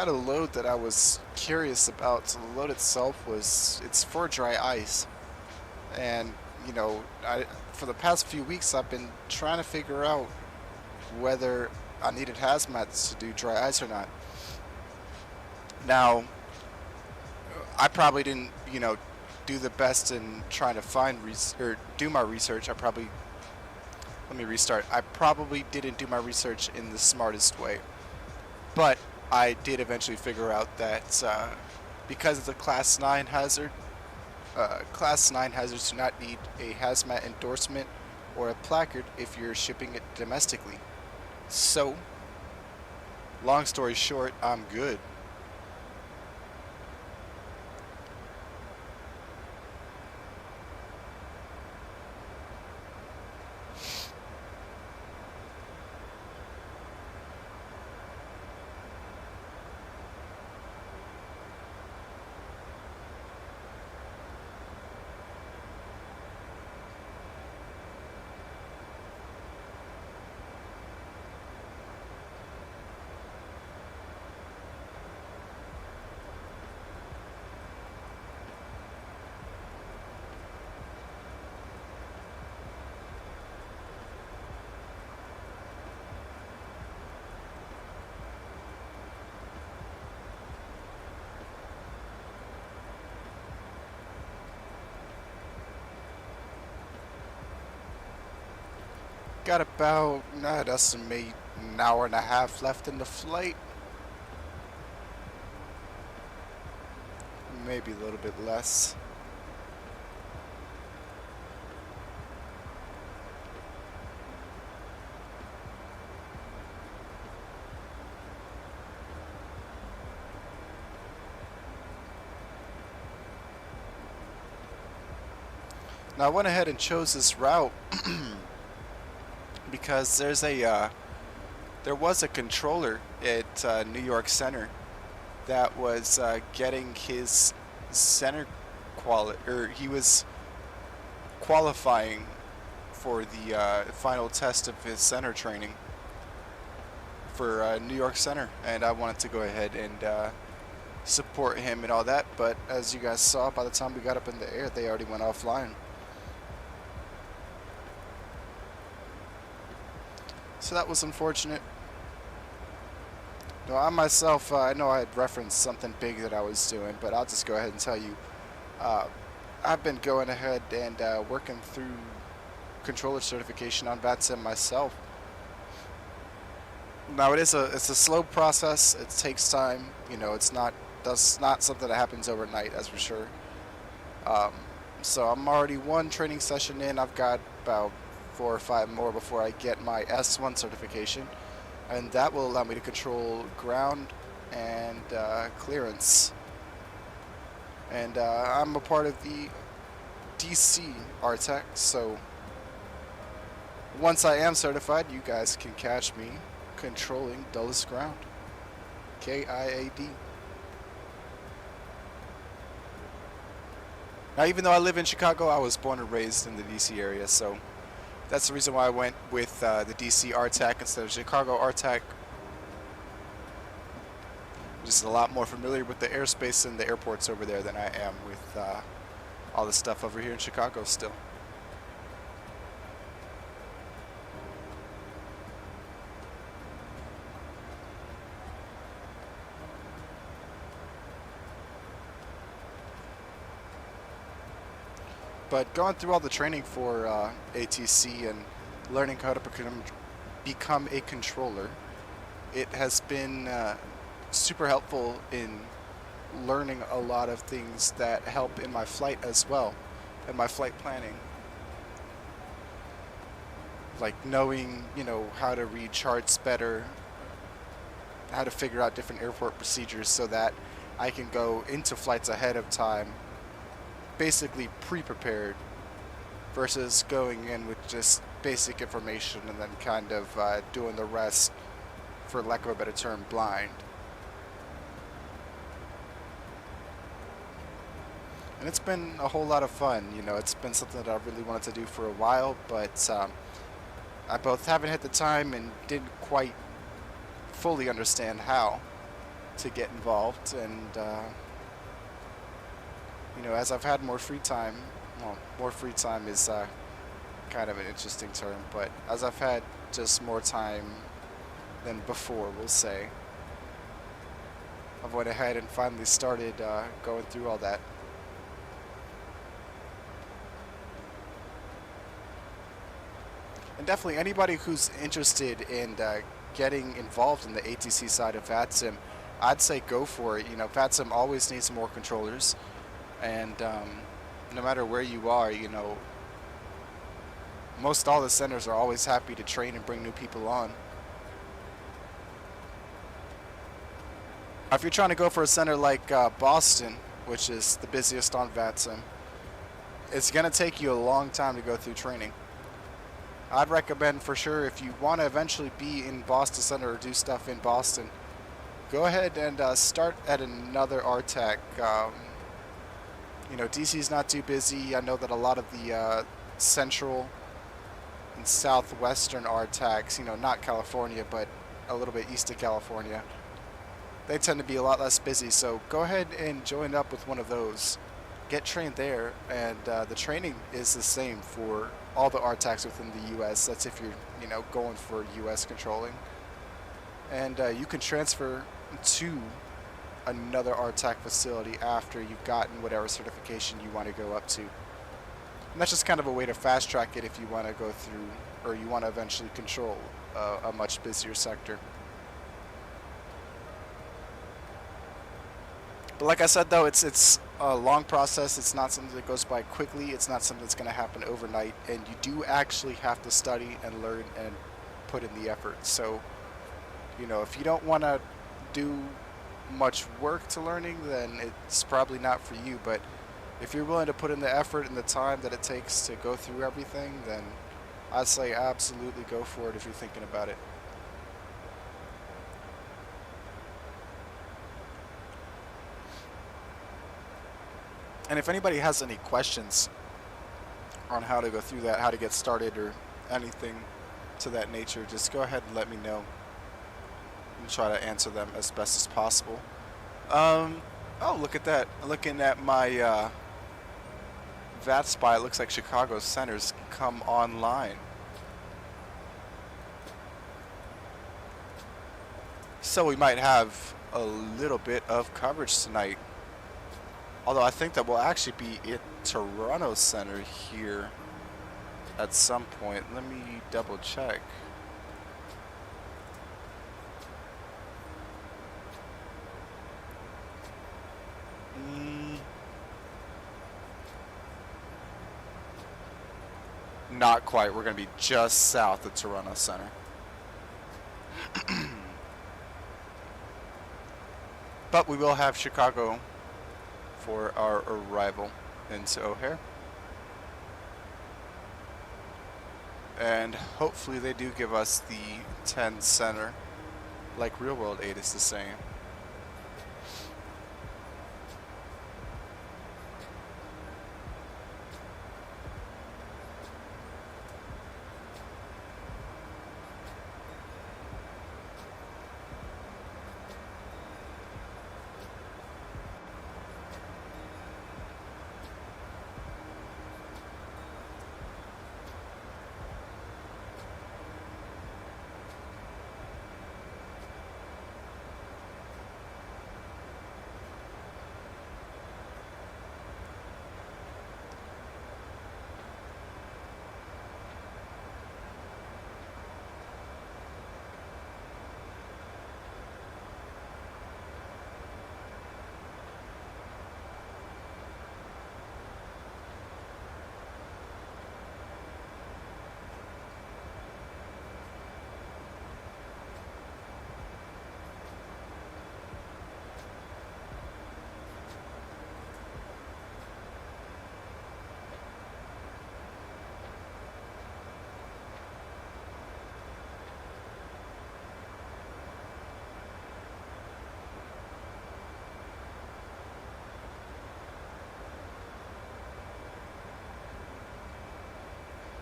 a load that I was curious about. So the load itself it's for dry ice, and you know, for the past few weeks I've been trying to figure out whether I needed hazmats to do dry ice or not. Now, I probably didn't, you know, do the best in trying to find or do my research. Let me restart. I probably didn't do my research in the smartest way, but I did eventually figure out that because it's a Class 9 hazard, Class 9 hazards do not need a hazmat endorsement or a placard if you're shipping it domestically. So, long story short, I'm good. Got about, I'd estimate, an hour and a half left in the flight. Maybe a little bit less. Now I went ahead and chose this route because there was a controller at New York Center that was getting his center he was qualifying for the final test of his center training for New York Center, and I wanted to go ahead and support him and all that, but as you guys saw, by the time we got up in the air, they already went offline. So that was unfortunate. No, I myself, I know I had referenced something big that I was doing, but I'll just go ahead and tell you, I've been going ahead and working through controller certification on Vatsim myself. Now it's a slow process. It takes time. You know, that's not something that happens overnight, that's for sure. So I'm already one training session in. I've got about 4 or 5 more before I get my S1 certification, and that will allow me to control ground and clearance. And I'm a part of the DC RTEC, so once I am certified, you guys can catch me controlling Dulles ground. KIAD. Now, even though I live in Chicago, I was born and raised in the DC area, so that's the reason why I went with the DC RTAC instead of Chicago RTAC. I'm just a lot more familiar with the airspace and the airports over there than I am with all the stuff over here in Chicago still. But going through all the training for ATC and learning how to become a controller, it has been super helpful in learning a lot of things that help in my flight as well, and my flight planning. Like knowing, you know, how to read charts better, how to figure out different airport procedures so that I can go into flights ahead of time, basically pre-prepared, versus going in with just basic information and then kind of doing the rest, for lack of a better term, blind. And it's been a whole lot of fun. You know, it's been something that I really wanted to do for a while, but I both haven't had the time and didn't quite fully understand how to get involved. And you know, as I've had more free time, well, more free time is kind of an interesting term, but as I've had just more time than before, we'll say, I've went ahead and finally started going through all that. And definitely anybody who's interested in getting involved in the ATC side of Vatsim, I'd say go for it. You know, Vatsim always needs more controllers, and no matter where you are, you know, most all the centers are always happy to train and bring new people on. If you're trying to go for a center like Boston, which is the busiest on Vatsim, it's going to take you a long time to go through training. I'd recommend for sure, if you want to eventually be in Boston Center or do stuff in Boston, go ahead and start at another RTAC. You know, DC's not too busy. I know that a lot of the central and southwestern RTACs, you know, not California, but a little bit east of California, they tend to be a lot less busy. So go ahead and join up with one of those. Get trained there, and the training is the same for all the RTACs within the U.S. That's if you're, you know, going for U.S. controlling. And you can transfer to another RTAC facility after you've gotten whatever certification you want to go up to. And that's just kind of a way to fast track it if you want to go through, or you want to eventually control a much busier sector. But like I said, though, it's a long process. It's not something that goes by quickly. It's not something that's going to happen overnight. And you do actually have to study and learn and put in the effort. So, you know, if you don't want to do much work to learning, then it's probably not for you. But if you're willing to put in the effort and the time that it takes to go through everything, then I'd say absolutely go for it if you're thinking about it. And if anybody has any questions on how to go through that, how to get started, or anything to that nature, just go ahead and let me know. And try to answer them as best as possible. Oh, look at that. Looking at my VAT spy, it looks like Chicago Center's come online. So we might have a little bit of coverage tonight. Although I think that we'll actually be at Toronto Center here at some point. Let me double check. Not quite. We're going to be just south of Toronto Center. But we will have Chicago for our arrival into O'Hare. And hopefully they do give us the 10 center like Real World 8 is the same.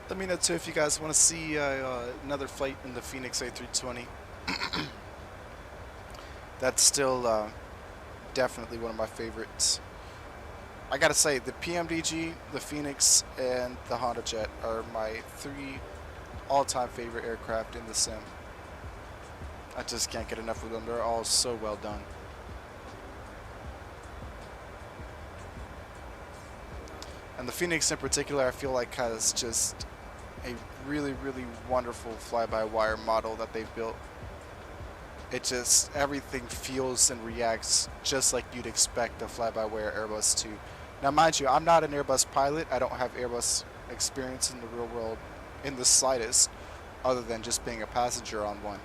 Let me know too if you guys want to see another flight in the Phoenix A320. That's still definitely one of my favorites. I gotta say, the PMDG, the Phoenix, and the Honda Jet are my 3 all-time favorite aircraft in the sim. I just can't get enough of them. They're all so well done. And the Phoenix in particular, I feel like has just a really, really wonderful fly-by-wire model that they've built. It just, everything feels and reacts just like you'd expect a fly-by-wire Airbus to. Now mind you, I'm not an Airbus pilot. I don't have Airbus experience in the real world in the slightest, other than just being a passenger on one.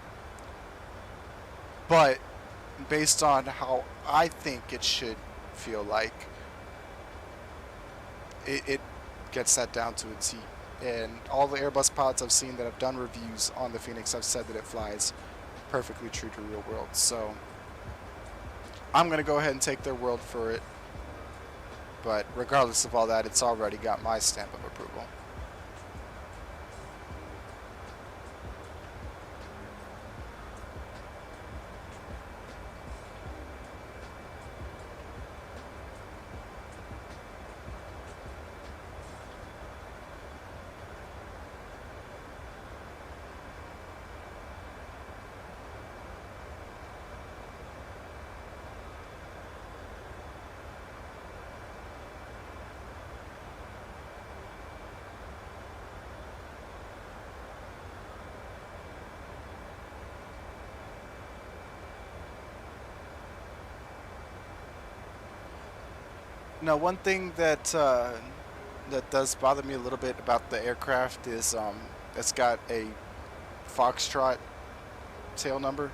But based on how I think it should feel like, it gets that down to a T. And all the Airbus pilots I've seen that have done reviews on the Phoenix have said that it flies perfectly true to real world. So I'm going to go ahead and take their word for it. But regardless of all that, it's already got my stamp of approval. Now, one thing that that does bother me a little bit about the aircraft is it's got a Foxtrot tail number.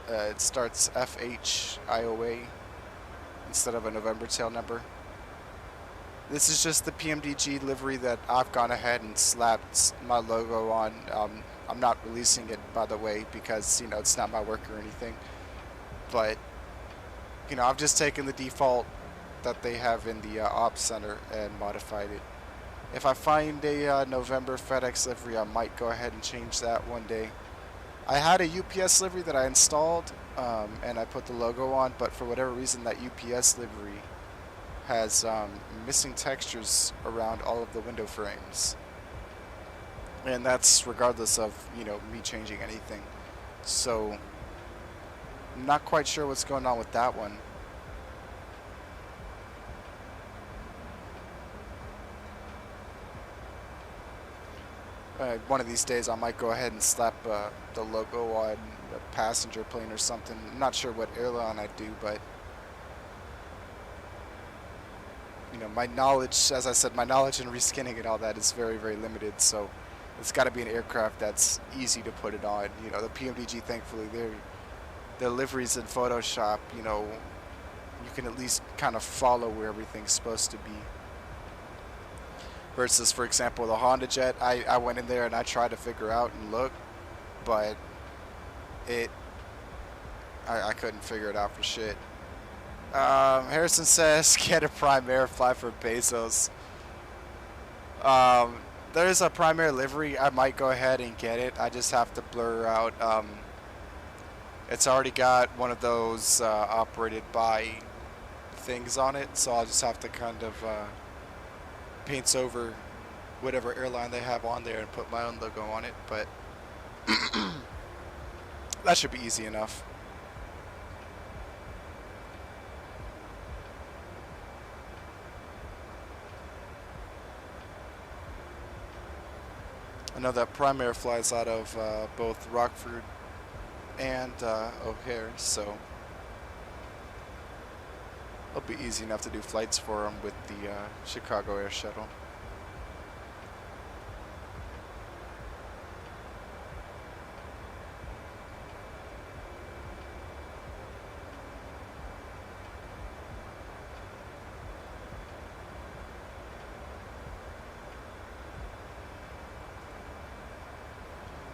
It starts FHIOA instead of a November tail number. This is just the PMDG livery that I've gone ahead and slapped my logo on. I'm not releasing it, by the way, because, you know, it's not my work or anything. But, you know, I've just taken the default that they have in the ops center and modified it. If I find a November FedEx livery, I might go ahead and change that one day. I had a UPS livery that I installed and I put the logo on, but for whatever reason that UPS livery has missing textures around all of the window frames. And that's regardless of, you know, me changing anything. So I'm not quite sure what's going on with that one. One of these days I might go ahead and slap the logo on a passenger plane or something. I'm not sure what airline I'd do, but you know, my knowledge, as I said, my knowledge in reskinning and all that is very, very limited, so it's got to be an aircraft that's easy to put it on. You know, the PMDG, thankfully, their liveries in Photoshop, you know, you can at least kind of follow where everything's supposed to be. Versus, for example, the Honda Jet, I went in there and I tried to figure out and look, but I couldn't figure it out for shit. Harrison says, get a Prime Air, fly for Bezos. There's a Prime Air livery. I might go ahead and get it. I just have to blur out. It's already got one of those operated by things on it, so I'll just have to kind of paints over whatever airline they have on there and put my own logo on it, but that should be easy enough. I know that Prime Air flies out of both Rockford and O'Hare, so it'll be easy enough to do flights for them with the Chicago Air Shuttle.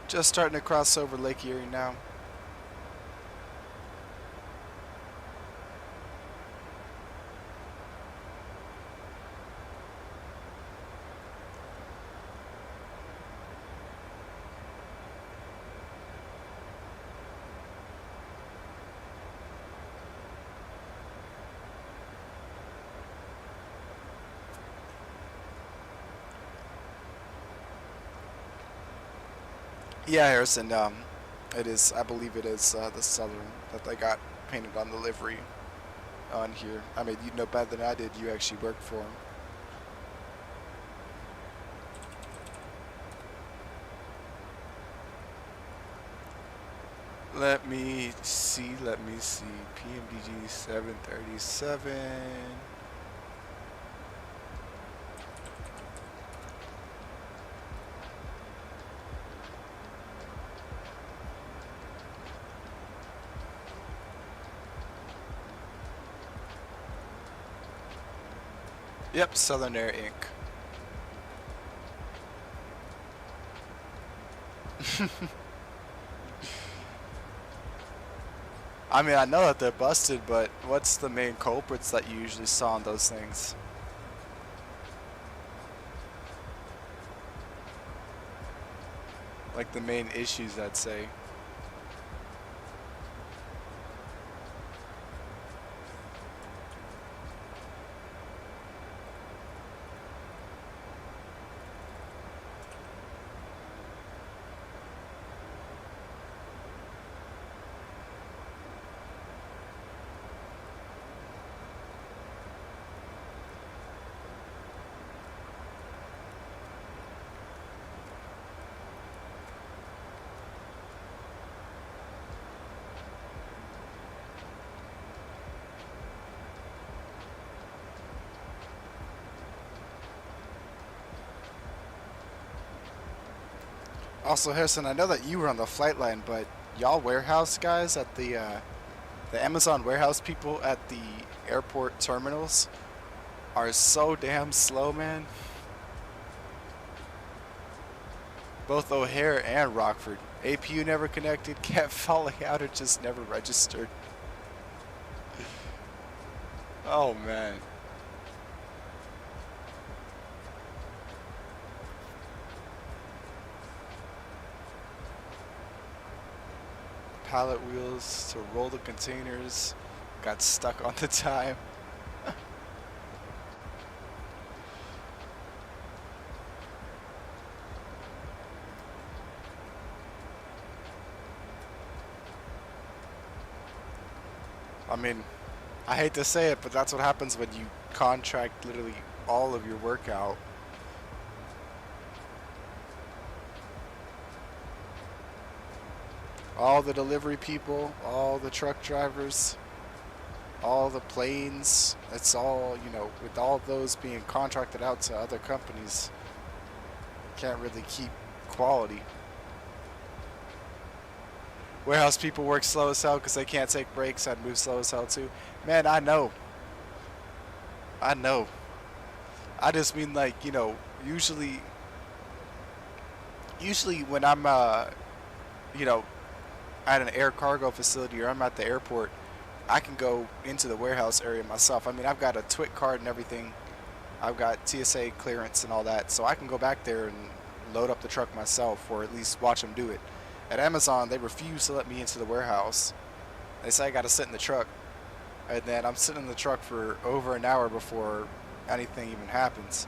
Just starting to cross over Lake Erie now. Yeah, Harrison. It is. I believe it is the Southern that they got painted on the livery on here. I mean, you know better than I did. You actually worked for them. Let me see. PMDG 737. Yep, Southern Air Inc. I mean, I know that they're busted, but what's the main culprits that you usually saw on those things? Like the main issues, I'd say. Also, Harrison, I know that you were on the flight line, but y'all warehouse guys at the Amazon warehouse people at the airport terminals are so damn slow, man. Both O'Hare and Rockford. APU never connected, kept falling out, or just never registered. Oh, man. Pallet wheels to roll the containers got stuck on the time. I mean, I hate to say it, but that's what happens when you contract literally all of your work out. All the delivery people, all the truck drivers, all the planes, it's all, you know, with all of those being contracted out to other companies, can't really keep quality. Warehouse people work slow as hell because they can't take breaks. I'd move slow as hell too. Man, I know. I just mean, like, you know, usually when I'm, you know, at an air cargo facility or I'm at the airport, I can go into the warehouse area myself. I mean, I've got a TWIC card and everything. I've got TSA clearance and all that, so I can go back there and load up the truck myself, or at least watch them do it. At Amazon, they refuse to let me into the warehouse. They say I got to sit in the truck, and then I'm sitting in the truck for over an hour before anything even happens.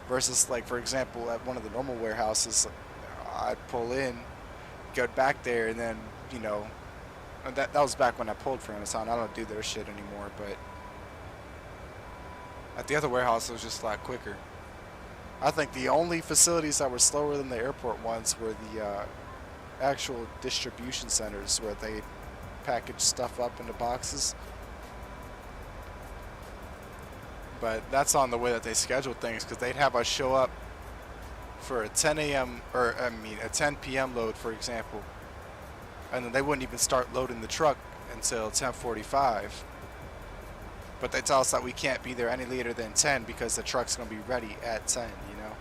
Versus, like, for example, at one of the normal warehouses, I'd pull in, go back there, and then, you know, that was back when I pulled for Amazon. I don't do their shit anymore, but at the other warehouse, it was just a lot quicker. I think the only facilities that were slower than the airport ones were the actual distribution centers where they package stuff up into boxes. But that's on the way that they schedule things, because they'd have us show up for a 10 a.m. or I mean a 10 p.m. load, for example, and then they wouldn't even start loading the truck until 10:45. But they tell us that we can't be there any later than 10 because the truck's going to be ready at 10, you know.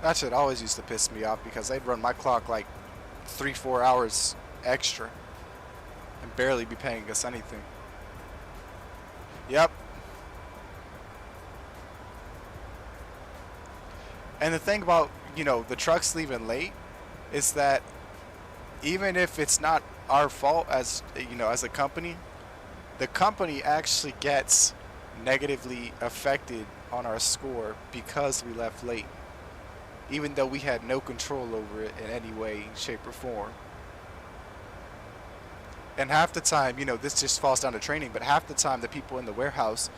That shit always used to piss me off because they'd run my clock like 3-4 hours extra and barely be paying us anything. Yep. And the thing about, you know, the trucks leaving late is that even if it's not our fault as, you know, as a company, the company actually gets negatively affected on our score because we left late, even though we had no control over it in any way, shape, or form. And half the time, you know, this just falls down to training, but half the time the people in the warehouse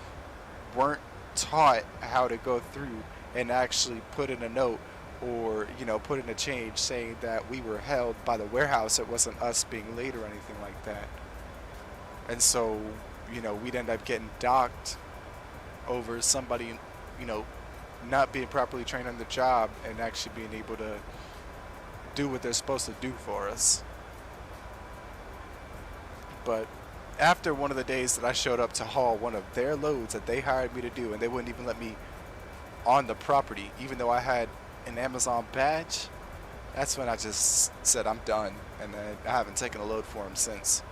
weren't taught how to go through and actually put in a note or, you know, put in a change saying that we were held by the warehouse. It wasn't us being late or anything like that. And so, you know, we'd end up getting docked over somebody, you know, not being properly trained on the job and actually being able to do what they're supposed to do for us. But after one of the days that I showed up to haul one of their loads that they hired me to do, and they wouldn't even let me on the property, even though I had an Amazon badge, that's when I just said I'm done, and then I haven't taken a load for them since.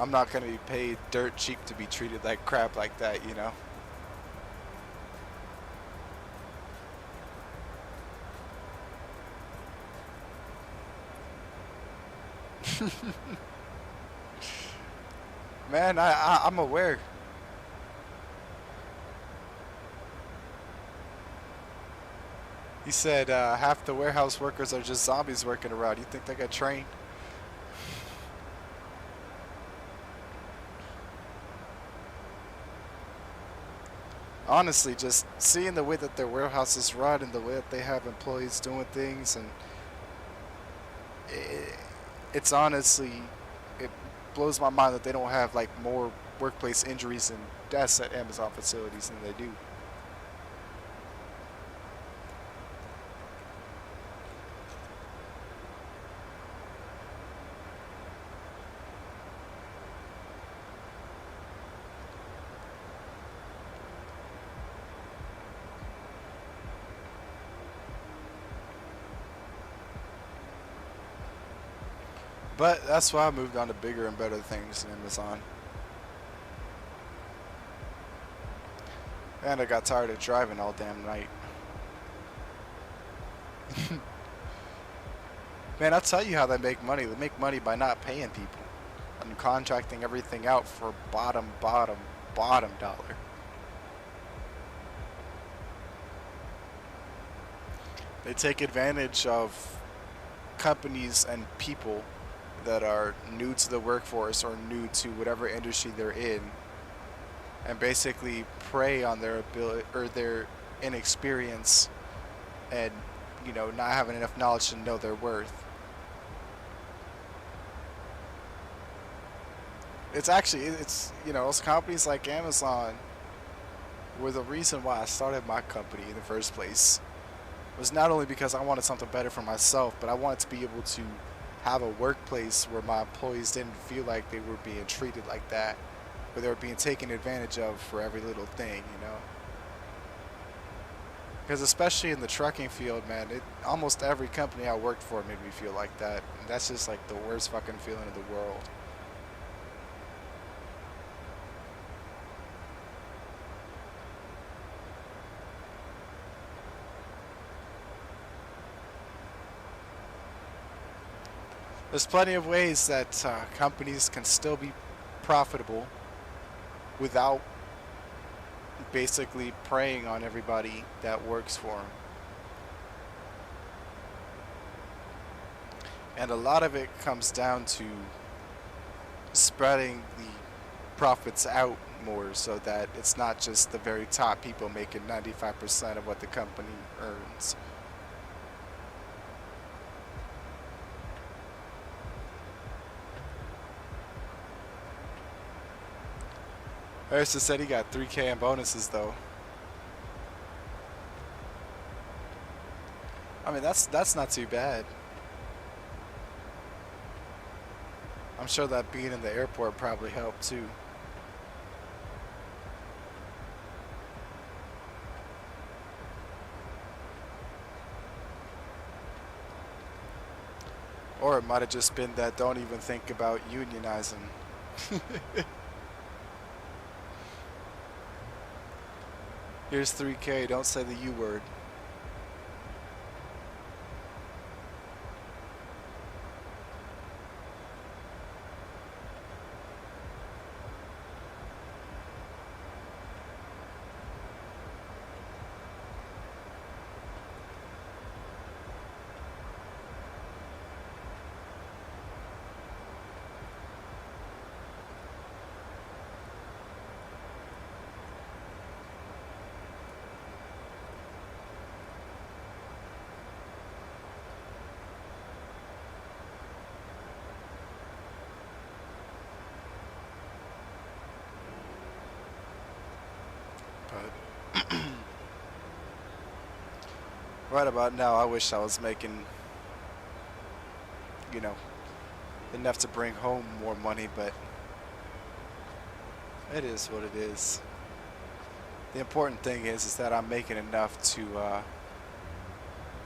I'm not going to be paid dirt cheap to be treated like crap like that, you know? Man, I'm aware. He said half the warehouse workers are just zombies working around. You think they got trained? Honestly, just seeing the way that their warehouses run and the way that they have employees doing things, and it's honestly, it blows my mind that they don't have like more workplace injuries and deaths at Amazon facilities than they do. But that's why I moved on to bigger and better things than Amazon. And I got tired of driving all damn night. Man, I'll tell you how they make money. They make money by not paying people and contracting everything out for bottom dollar. They take advantage of companies and people that are new to the workforce or new to whatever industry they're in, and basically prey on their ability or their inexperience and, you know, not having enough knowledge to know their worth. It's you know, those companies like Amazon were the reason why I started my company in the first place. It was not only because I wanted something better for myself, but I wanted to be able to have a workplace where my employees didn't feel like they were being treated like that, where they were being taken advantage of for every little thing, you know? Because especially in the trucking field, man, almost every company I worked for made me feel like that. And that's just like the worst fucking feeling in the world. There's plenty of ways that companies can still be profitable without basically preying on everybody that works for them. And a lot of it comes down to spreading the profits out more so that it's not just the very top people making 95% of what the company earns. Ursa said he got 3K in bonuses though. I mean, that's not too bad. I'm sure that being in the airport probably helped too. Or it might have just been that don't even think about unionizing. Here's 3K, don't say the U word. right about now, I wish I was making, you know, enough to bring home more money, but it is what it is. The important thing is that I'm making enough to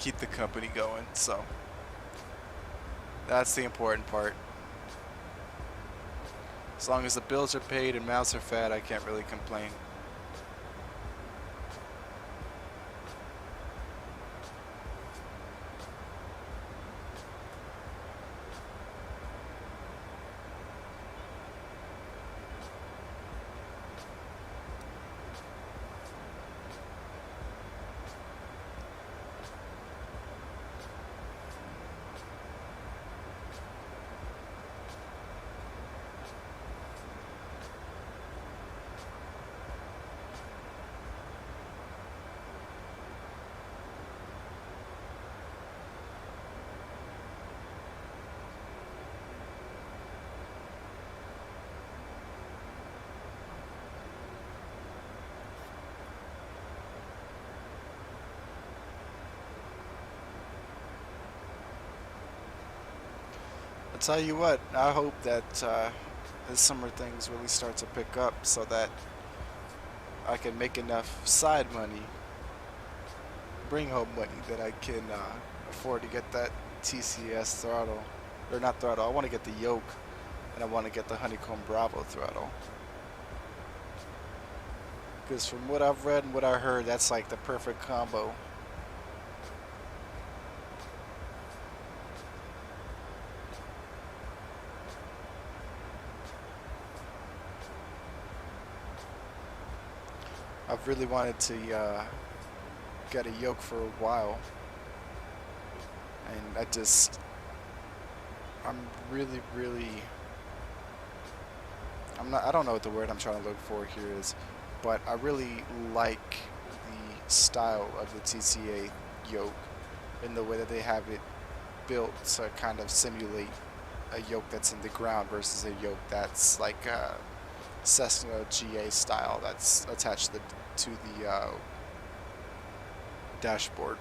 keep the company going, so that's the important part. As long as the bills are paid and mouths are fed, I can't really complain. I'll tell you what, I hope that this summer things really start to pick up so that I can make enough side money, bring home money, that I can afford to get that TCS throttle, or not throttle, I want to get the yoke, and I want to get the Honeycomb Bravo throttle. Because from what I've read and what I heard, that's like the perfect combo. I've really wanted to get a yoke for a while, and I'm really, I don't know what the word I'm trying to look for here is, but I really like the style of the TCA yoke in the way that they have it built to kind of simulate a yoke that's in the ground versus a yoke that's like a Cessna GA style that's attached to the dashboard.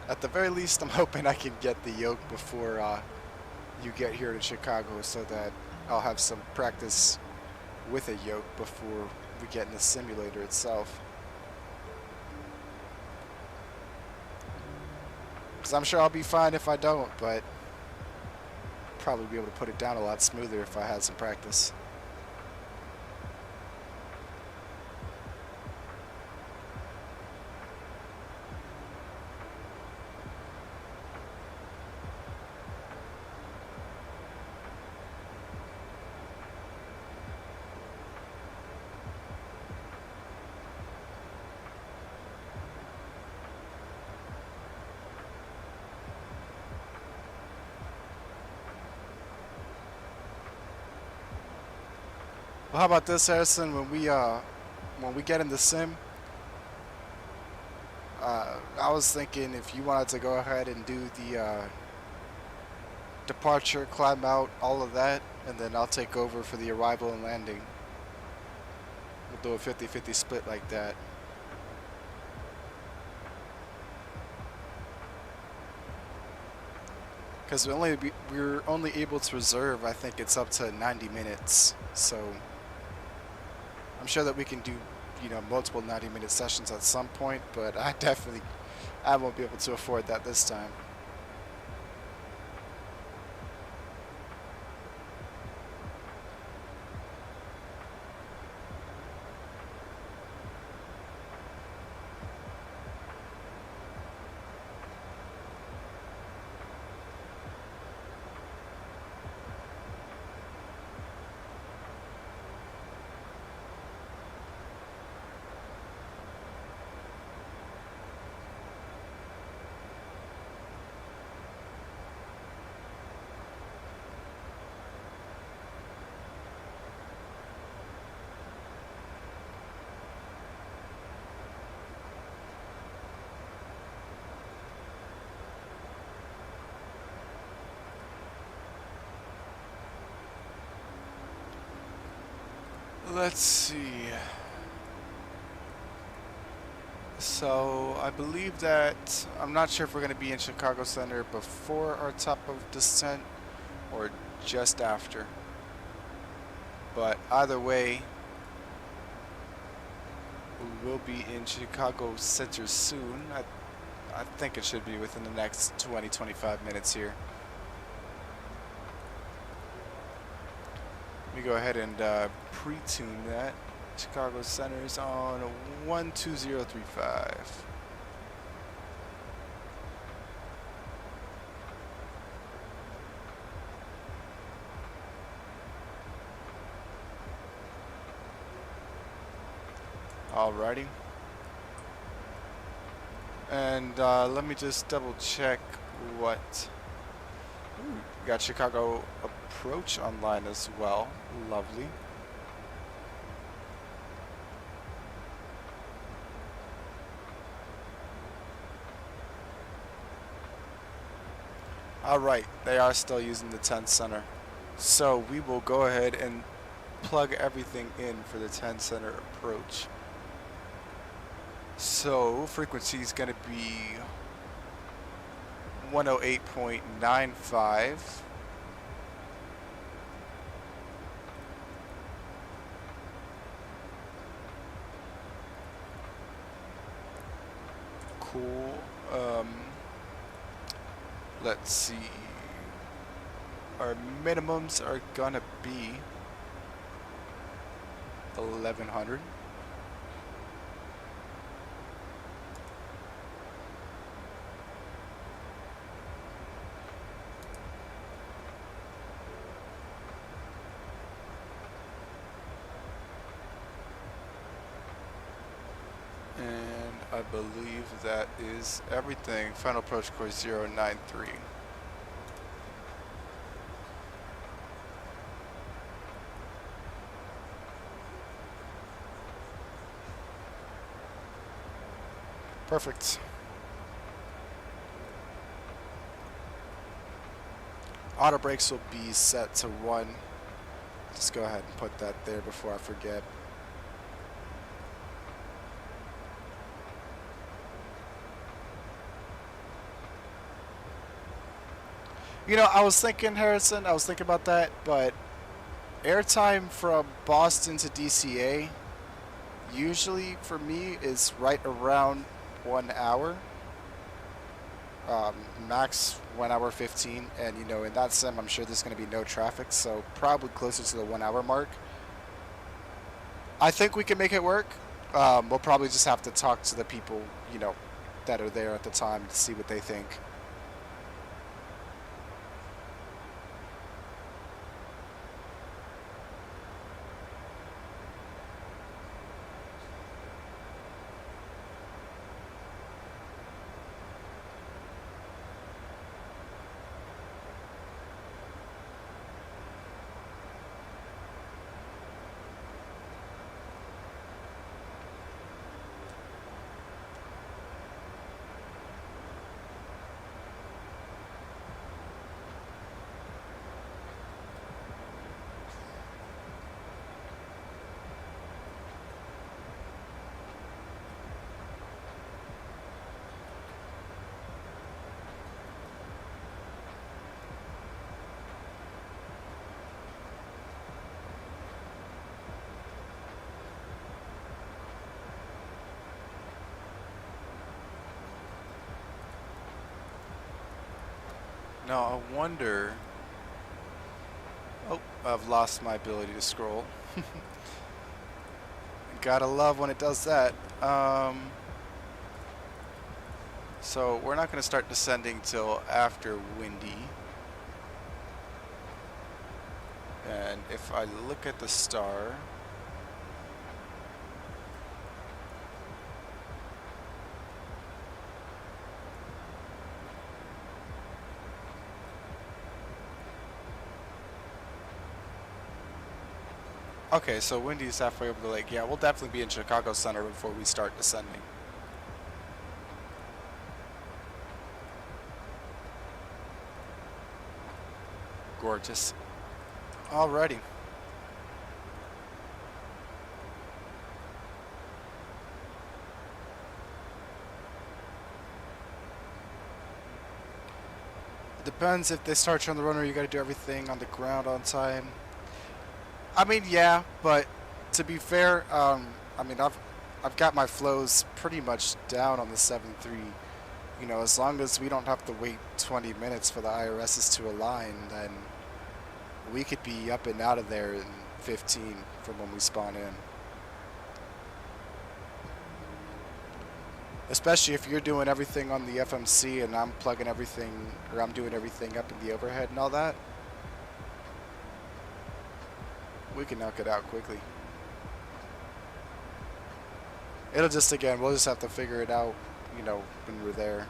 At the very least, I'm hoping I can get the yoke before you get here to Chicago so that I'll have some practice with a yoke before we get in the simulator itself. Because I'm sure I'll be fine if I don't, but probably be able to put it down a lot smoother if I had some practice. Well, how about this, Harrison? When we get in the sim, I was thinking if you wanted to go ahead and do the departure, climb out, all of that, and then I'll take over for the arrival and landing. We'll do a 50-50 split like that. Because we're only able to reserve, I think it's up to 90 minutes. So I'm sure that we can do, you know, multiple 90-minute sessions at some point, but I won't be able to afford that this time. Let's see. So I believe that I'm not sure if we're going to be in Chicago Center before our top of descent or just after. But either way, we will be in Chicago Center soon. I think it should be within the next 20-25 minutes here. Let me go ahead and pre-tune that. Chicago Center is on 12035. Alrighty. And let me just double check what... Ooh, we got Chicago Approach online as well. Lovely. Alright, they are still using the 10 center. So we will go ahead and plug everything in for the 10 center approach. So frequency is going to be 108.95. Cool. Let's see. Our minimums are gonna be 1100. I believe that is everything. Final approach course 093. Perfect. Auto brakes will be set to 1. Just go ahead and put that there before I forget. You know, I was thinking, Harrison, I was thinking about that, but airtime from Boston to DCA usually for me is right around 1 hour. Max 1 hour 15, and you know, in that sim I'm sure there's going to be no traffic, so probably closer to the 1 hour mark. I think we can make it work. We'll probably just have to talk to the people, you know, that are there at the time to see what they think. Now I wonder... Oh, I've lost my ability to scroll. Gotta love when it does that. So we're not going to start descending till after windy. And if I look at the star... Okay, so windy's halfway over the lake. Yeah, we'll definitely be in Chicago Center before we start descending. Gorgeous. Alrighty. Depends if they start you on the runway, you gotta do everything on the ground on time. I mean, yeah, but to be fair, I mean, I've got my flows pretty much down on the 7-3. You know, as long as we don't have to wait 20 minutes for the IRSs to align, then we could be up and out of there in 15 from when we spawn in. Especially if you're doing everything on the FMC and I'm plugging everything, or I'm doing everything up in the overhead and all that. We can knock it out quickly. It'll just, again, we'll just have to figure it out, you know, when we're there.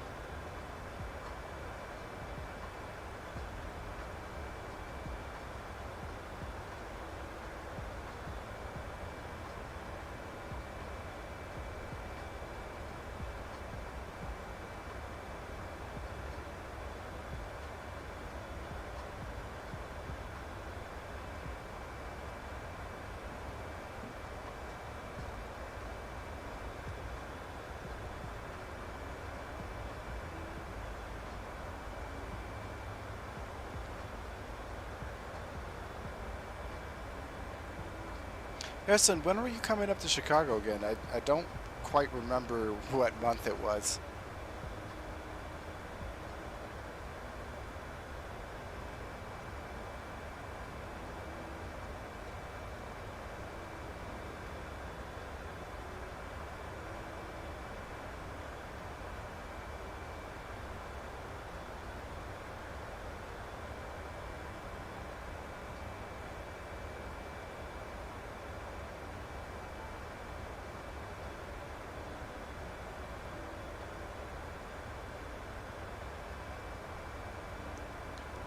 Harrison, when were you coming up to Chicago again? I don't quite remember what month it was.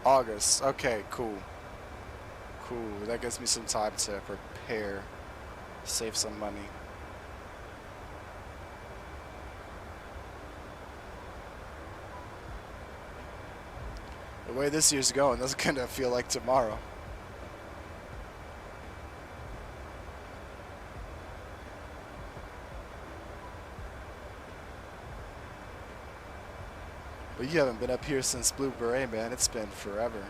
August. Okay, cool. Cool. That gives me some time to prepare. Save some money. The way this year's going, that's gonna feel like tomorrow. But you haven't been up here since Blue Beret, man. It's been forever.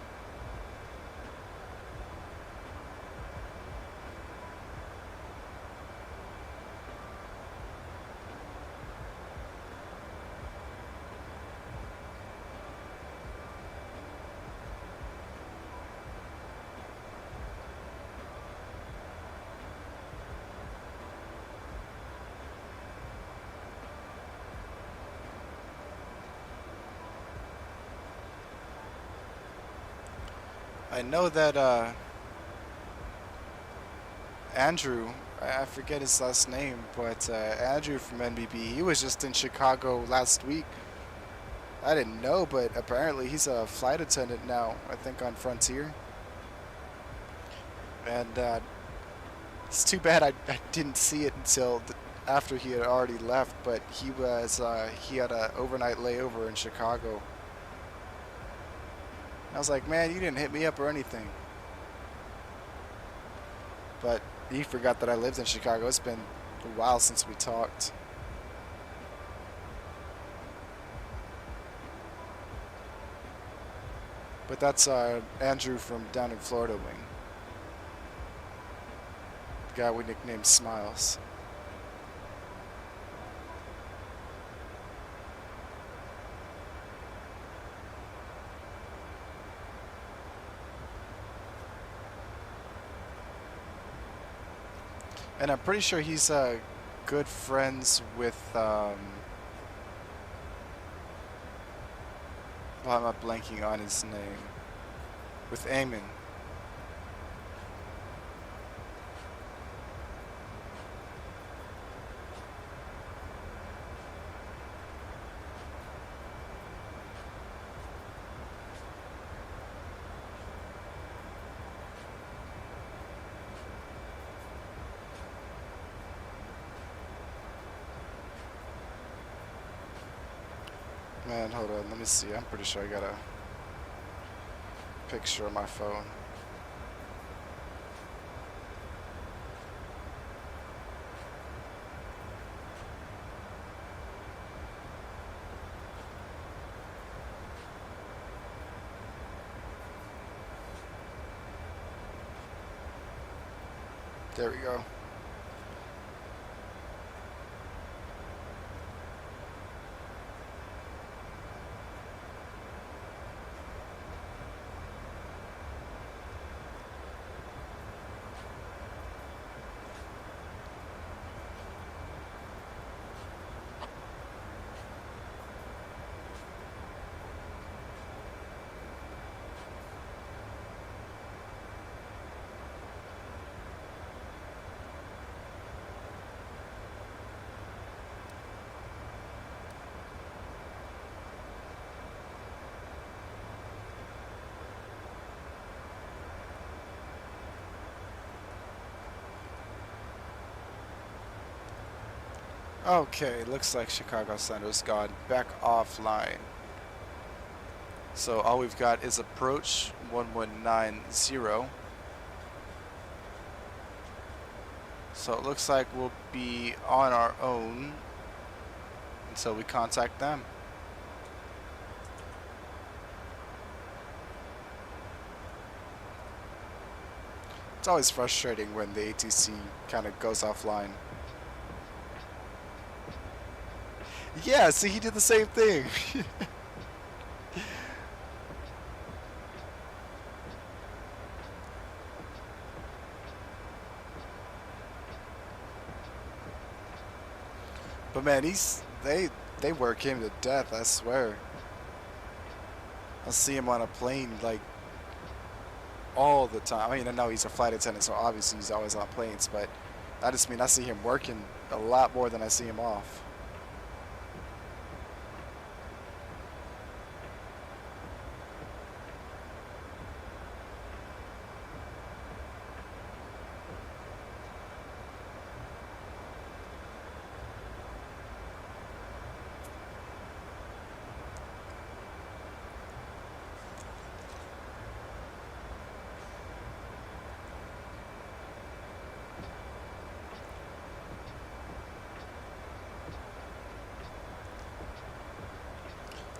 I know that Andrew, I forget his last name, but Andrew from NBB, he was just in Chicago last week. I didn't know, but apparently he's a flight attendant now, I think on Frontier. And it's too bad I didn't see it until after he had already left, but he was he had an overnight layover in Chicago. I was like, man, you didn't hit me up or anything. But he forgot that I lived in Chicago. It's been a while since we talked. But that's Andrew from down in Florida Wing. The guy we nicknamed Smiles. And I'm pretty sure he's good friends with, why am I blanking on his name? With Eamon. Man, hold on, let me see. I'm pretty sure I got a picture on my phone. There we go. Okay, looks like Chicago Center's gone back offline. So all we've got is approach 1190. So it looks like we'll be on our own until we contact them. It's always frustrating when the ATC kind of goes offline. Yeah, see, he did the same thing. But man, they work him to death, I swear. I see him on a plane like all the time. I mean, I know he's a flight attendant, so obviously he's always on planes, but I just mean I see him working a lot more than I see him off.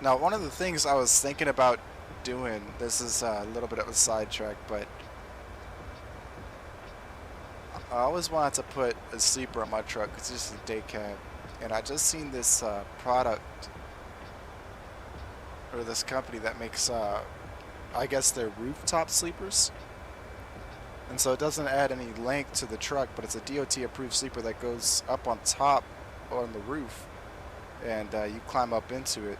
Now, one of the things I was thinking about doing, this is a little bit of a sidetrack, but I always wanted to put a sleeper on my truck. It's just a day cab. And I just seen this product, or this company that makes, I guess they're rooftop sleepers. And so it doesn't add any length to the truck, but it's a DOT approved sleeper that goes up on top on the roof. And you climb up into it.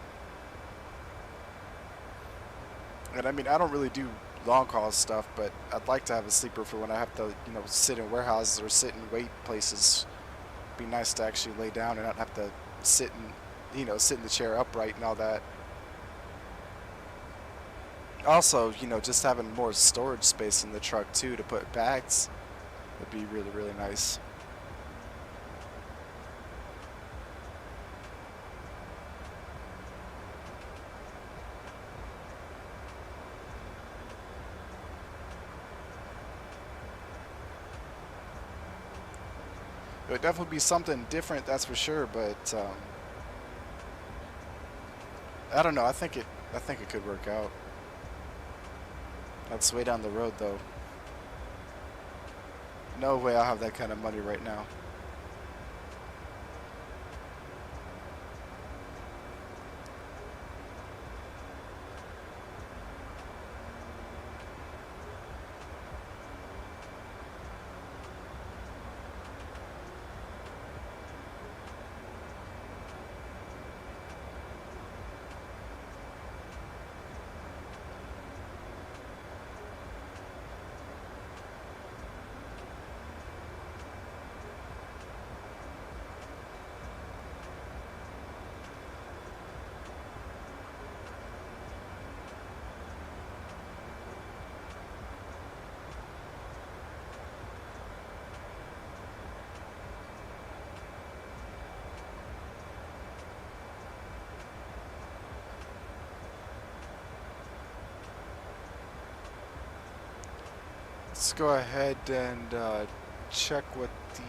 And I mean, I don't really do long haul stuff, but I'd like to have a sleeper for when I have to, you know, sit in warehouses or sit in wait places. It'd be nice to actually lay down and not have to sit in, you know, sit in the chair upright and all that. Also, you know, just having more storage space in the truck too to put bags would be really, really nice. It would definitely be something different, that's for sure, but I don't know. I think it could work out. That's way down the road, though. No way I'll have that kind of money right now. Let's go ahead and check what the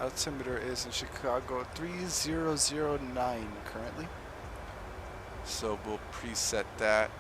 altimeter is in Chicago. 3009 currently. So we'll preset that.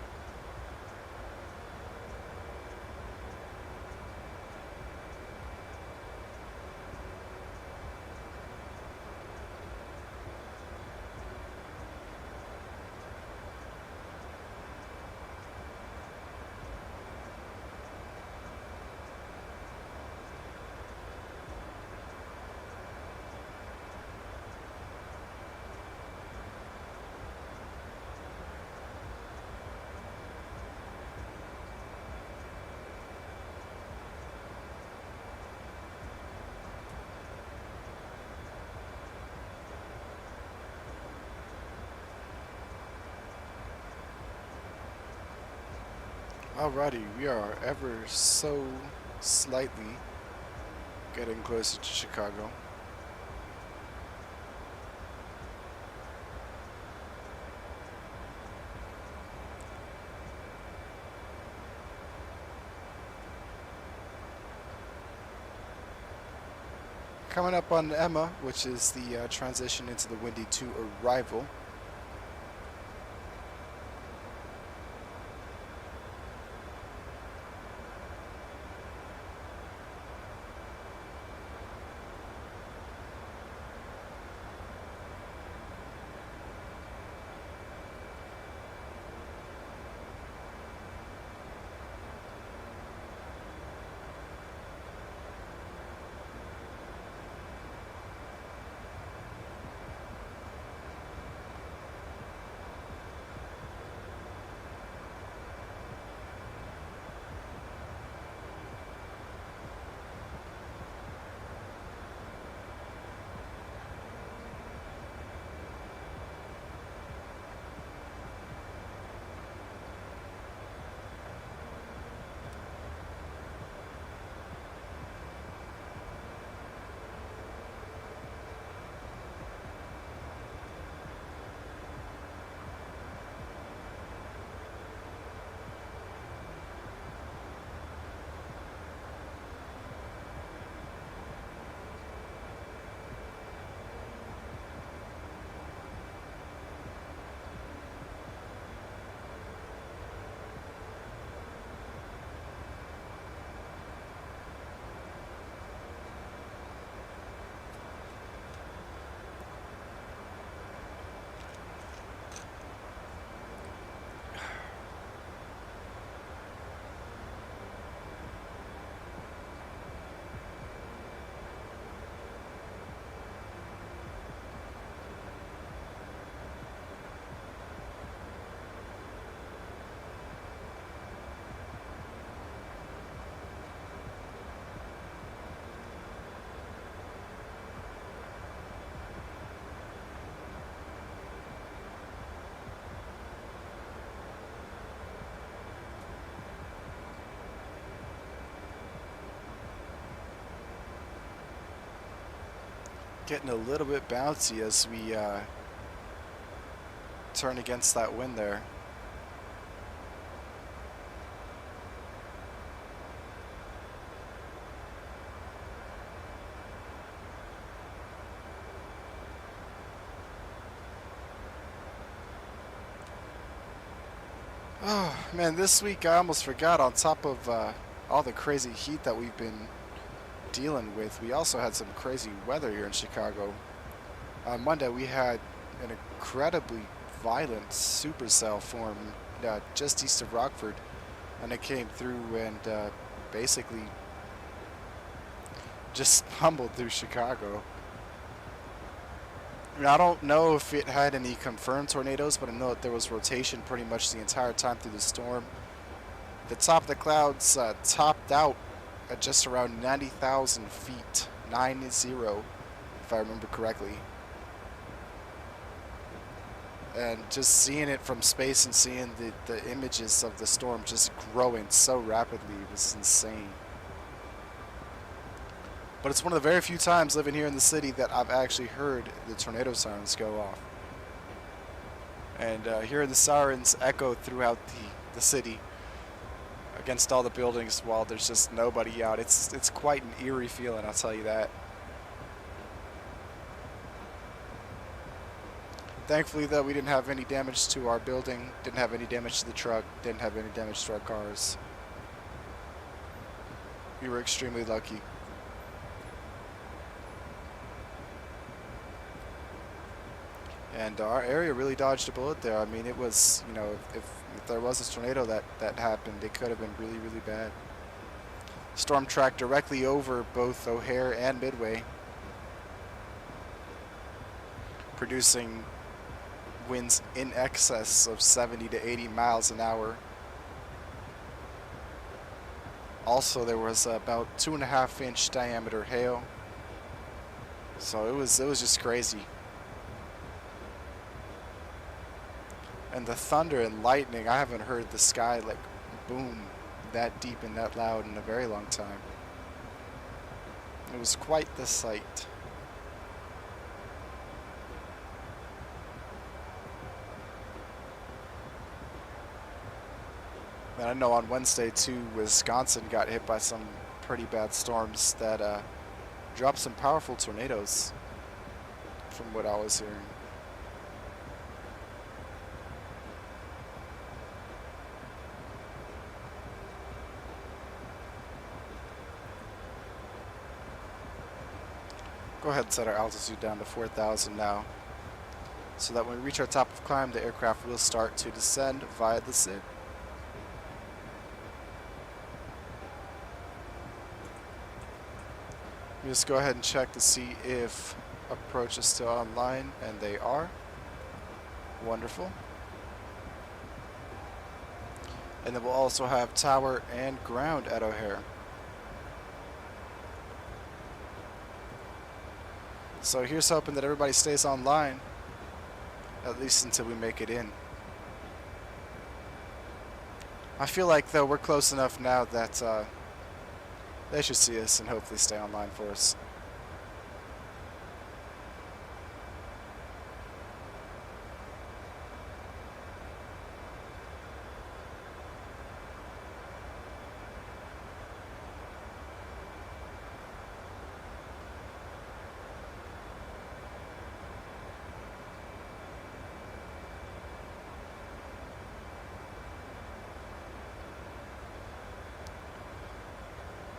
Alrighty, we are ever so slightly getting closer to Chicago. Coming up on Emma, which is the transition into the Windy 2 arrival. Getting a little bit bouncy as we turn against that wind there. Oh man, this week I almost forgot, on top of all the crazy heat that we've been dealing with, we also had some crazy weather here in Chicago. On Monday we had an incredibly violent supercell form just east of Rockford, and it came through and basically just pummeled through Chicago. I don't know if it had any confirmed tornadoes, but I know that there was rotation pretty much the entire time through the storm. The top of the clouds topped out at just around 90,000 feet, 90, if I remember correctly. And just seeing it from space and seeing the images of the storm just growing so rapidly was insane. But it's one of the very few times living here in the city that I've actually heard the tornado sirens go off. And hearing the sirens echo throughout the city against all the buildings while there's just nobody out. It's quite an eerie feeling, I'll tell you that. Thankfully though, we didn't have any damage to our building, didn't have any damage to the truck, didn't have any damage to our cars. We were extremely lucky. And our area really dodged a bullet there. I mean, it was, you know, if there was a tornado that happened, it could have been really, really bad. Storm tracked directly over both O'Hare and Midway, producing winds in excess of 70 to 80 miles an hour. Also, there was about 2.5-inch diameter hail. So it was just crazy. And the thunder and lightning, I haven't heard the sky like boom that deep and that loud in a very long time. It was quite the sight. And I know on Wednesday too, Wisconsin got hit by some pretty bad storms that dropped some powerful tornadoes, from what I was hearing. Go ahead and set our altitude down to 4,000 now, so that when we reach our top of climb, the aircraft will start to descend via the SID. Just go ahead and check to see if approach is still online, and they are. Wonderful. And then we'll also have tower and ground at O'Hare. So here's hoping that everybody stays online, at least until we make it in. I feel like, though, we're close enough now that they should see us and hopefully stay online for us.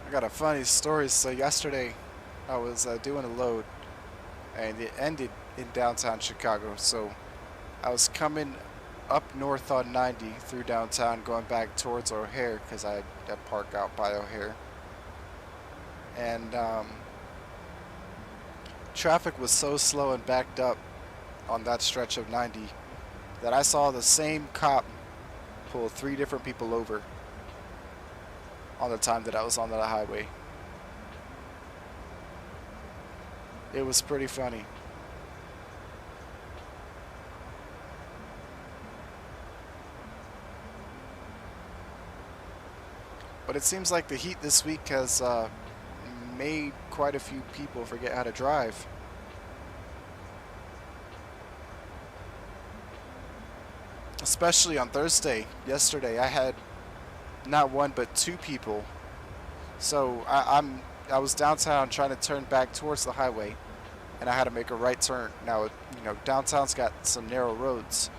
I got a funny story. So yesterday I was doing a load and it ended in downtown Chicago. So I was coming up north on 90 through downtown going back towards O'Hare because I had park out by O'Hare. And traffic was so slow and backed up on that stretch of 90 that I saw the same cop pull 3 different people over on the time that I was on the highway. It was pretty funny. But it seems like the heat this week has made quite a few people forget how to drive. Especially on Thursday. Yesterday I had not 1 but 2 people. So I was downtown trying to turn back towards the highway, and I had to make a right turn. Now, you know, downtown's got some narrow roads,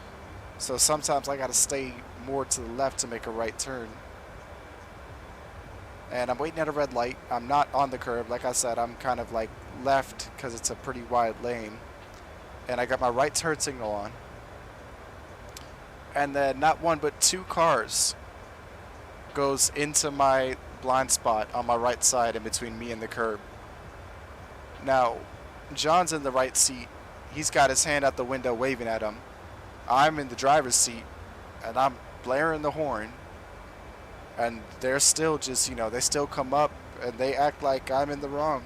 so sometimes I got to stay more to the left to make a right turn. And I'm waiting at a red light. I'm not on the curb. Like I said, I'm kind of like left because it's a pretty wide lane. And I got my right turn signal on. And then not 1 but 2 cars goes into my blind spot on my right side in between me and the curb. Now, John's in the right seat. He's got his hand out the window waving at him. I'm in the driver's seat and I'm blaring the horn. And they're still just, you know, they still come up and they act like I'm in the wrong.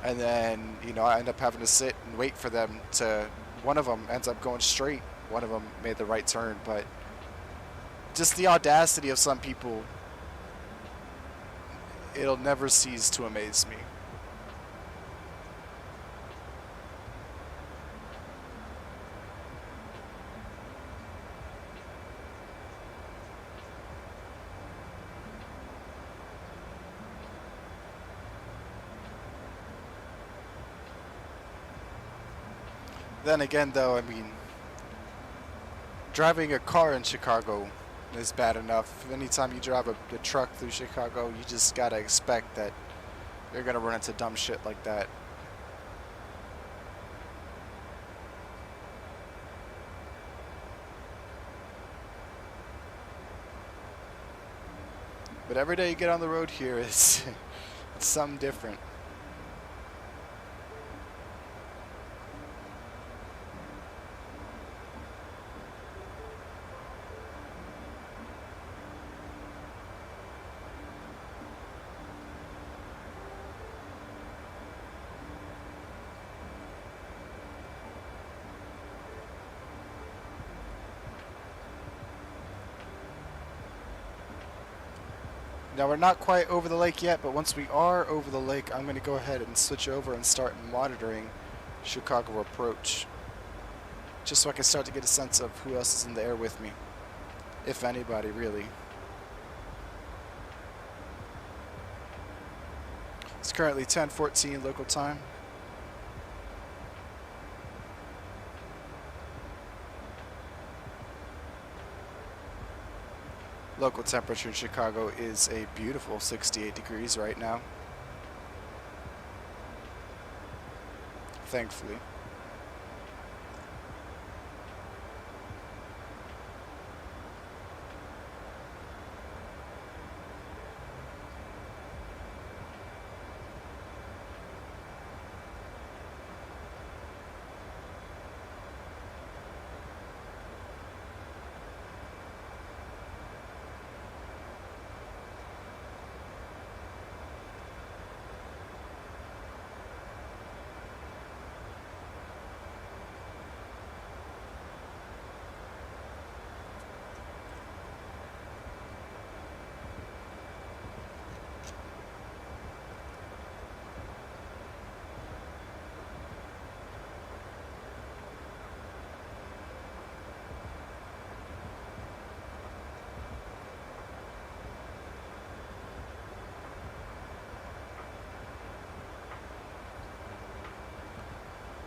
And then, you know, I end up having to sit and wait for them to, one of them ends up going straight. One of them made the right turn, but just the audacity of some people, it'll never cease to amaze me. Then again, though, I mean, driving a car in Chicago is bad enough. Anytime you drive a truck through Chicago, you just gotta expect that you're gonna run into dumb shit like that. But every day you get on the road here is it's something different. Now we're not quite over the lake yet, but once we are over the lake, I'm going to go ahead and switch over and start monitoring Chicago approach. Just so I can start to get a sense of who else is in the air with me. If anybody, really. It's currently 10:14 local time. Local temperature in Chicago is a beautiful 68 degrees right now. Thankfully.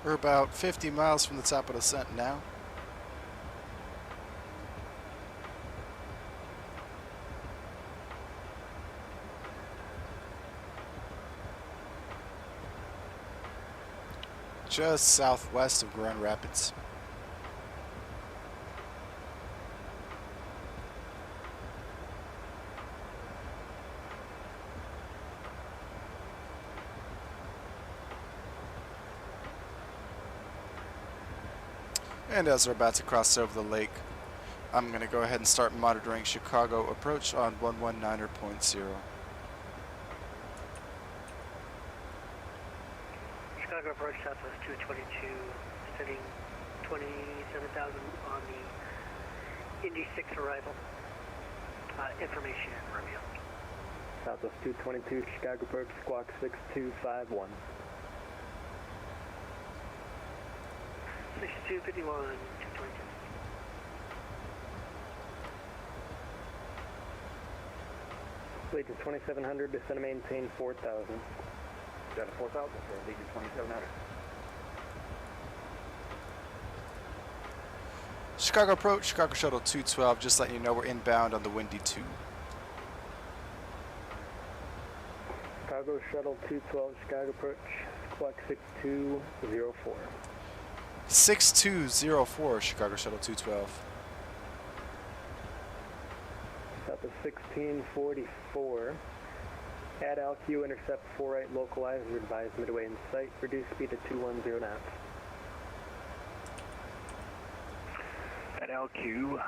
We're about 50 miles from the top of the descent now. Just southwest of Grand Rapids. And as we're about to cross over the lake, I'm going to go ahead and start monitoring Chicago approach on 119.0. Chicago approach southwest 222, sitting 27,000 on the Indy 6 arrival. Information, Romeo. Southwest 222, Chicago approach, squawk 6251. 6251, 222. Legion 2700, descend and maintain 4,000. Down to 4,000, Legion 2700. Chicago approach, Chicago Shuttle 212, just letting you know we're inbound on the Windy 2. Chicago Shuttle 212, Chicago approach, squawk 6204. 6204, Chicago Shuttle 212. South of 1644. Add LQ, intercept 48 localizer, advise midway in sight, reduce speed to 210 knots. At LQ,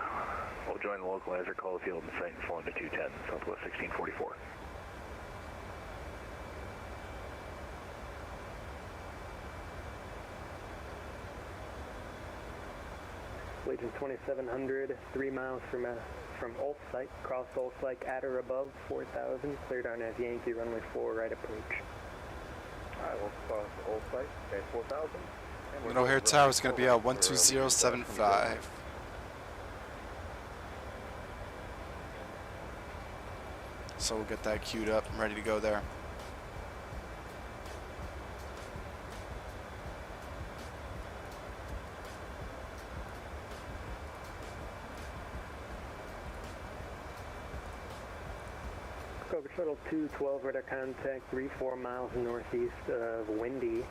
we'll join the localizer, call the field in sight and fall into 210, Southwest 1644. Legion 2700, 3 miles from Ulf site, cross Ulf site at or above 4,000, cleared on as Yankee runway 4 right approach. Alright, we'll cross Ulf site, okay, 4,000. And O'Hare Tower is going to be at 12075. So we'll get that queued up and ready to go there. Chicago Shuttle 212, radar contact 34 miles northeast of Windy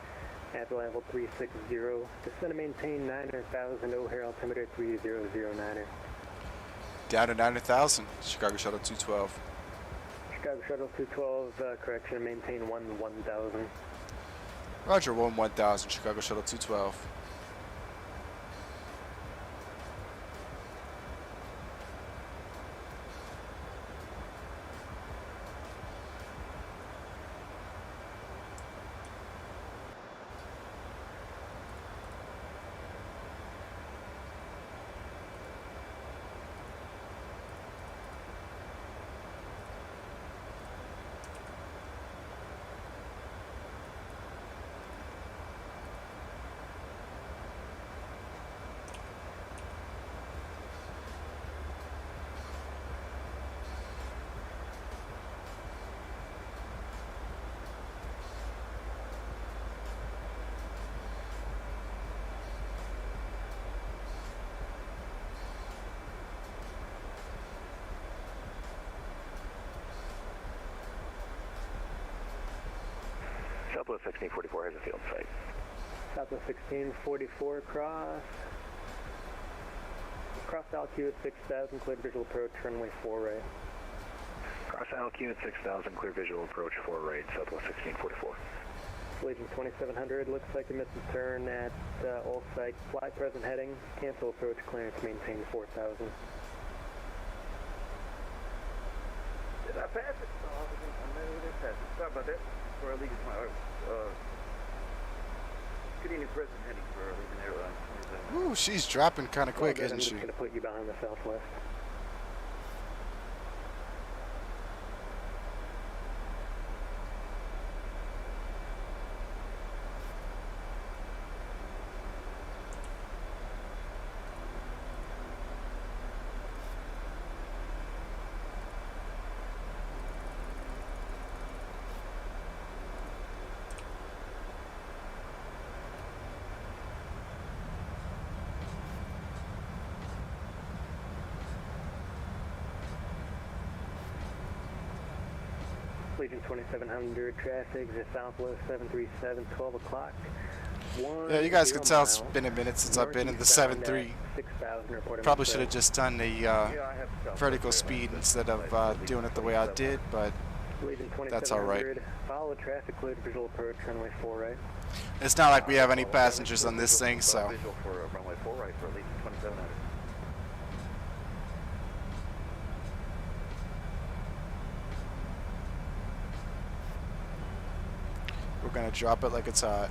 at level 360. Descend and maintain 9,000, O'Hare altimeter 3009er. Down to 9,000, Chicago Shuttle 212. Chicago Shuttle 212, correction, maintain 1,000. Roger, 1000, Chicago Shuttle 212. Southwest 1644 has a field site. Southwest 1644 cross. Cross altitude 6000, clear visual approach, runway 4 right. Cross altitude 6000, clear visual approach 4 right, Southwest 1644. Legion 2700, looks like you missed a turn at all site. Fly present heading, cancel approach clearance, maintain 4000. Did I pass it? Oh, I didn't pass it. Sorry about that. For Allegiant, Canadian present heading for Allegiant Airline. Ooh, she's dropping kind of quick, Well, isn't I'm she? just going to put you behind the southwest. Legion 2700 traffic, the southwest 737, 12 o'clock. Yeah, you guys can tell it's been a minute since I've been in the 7.3. Probably should have just done the vertical speed instead of doing it the way I did, but that's all right. Follow traffic, clear visual approach, runway 4 right. It's not like we have any passengers on this thing, so. Visual for runway 4 right for Allegiant 2700. We're gonna drop it like it's hot.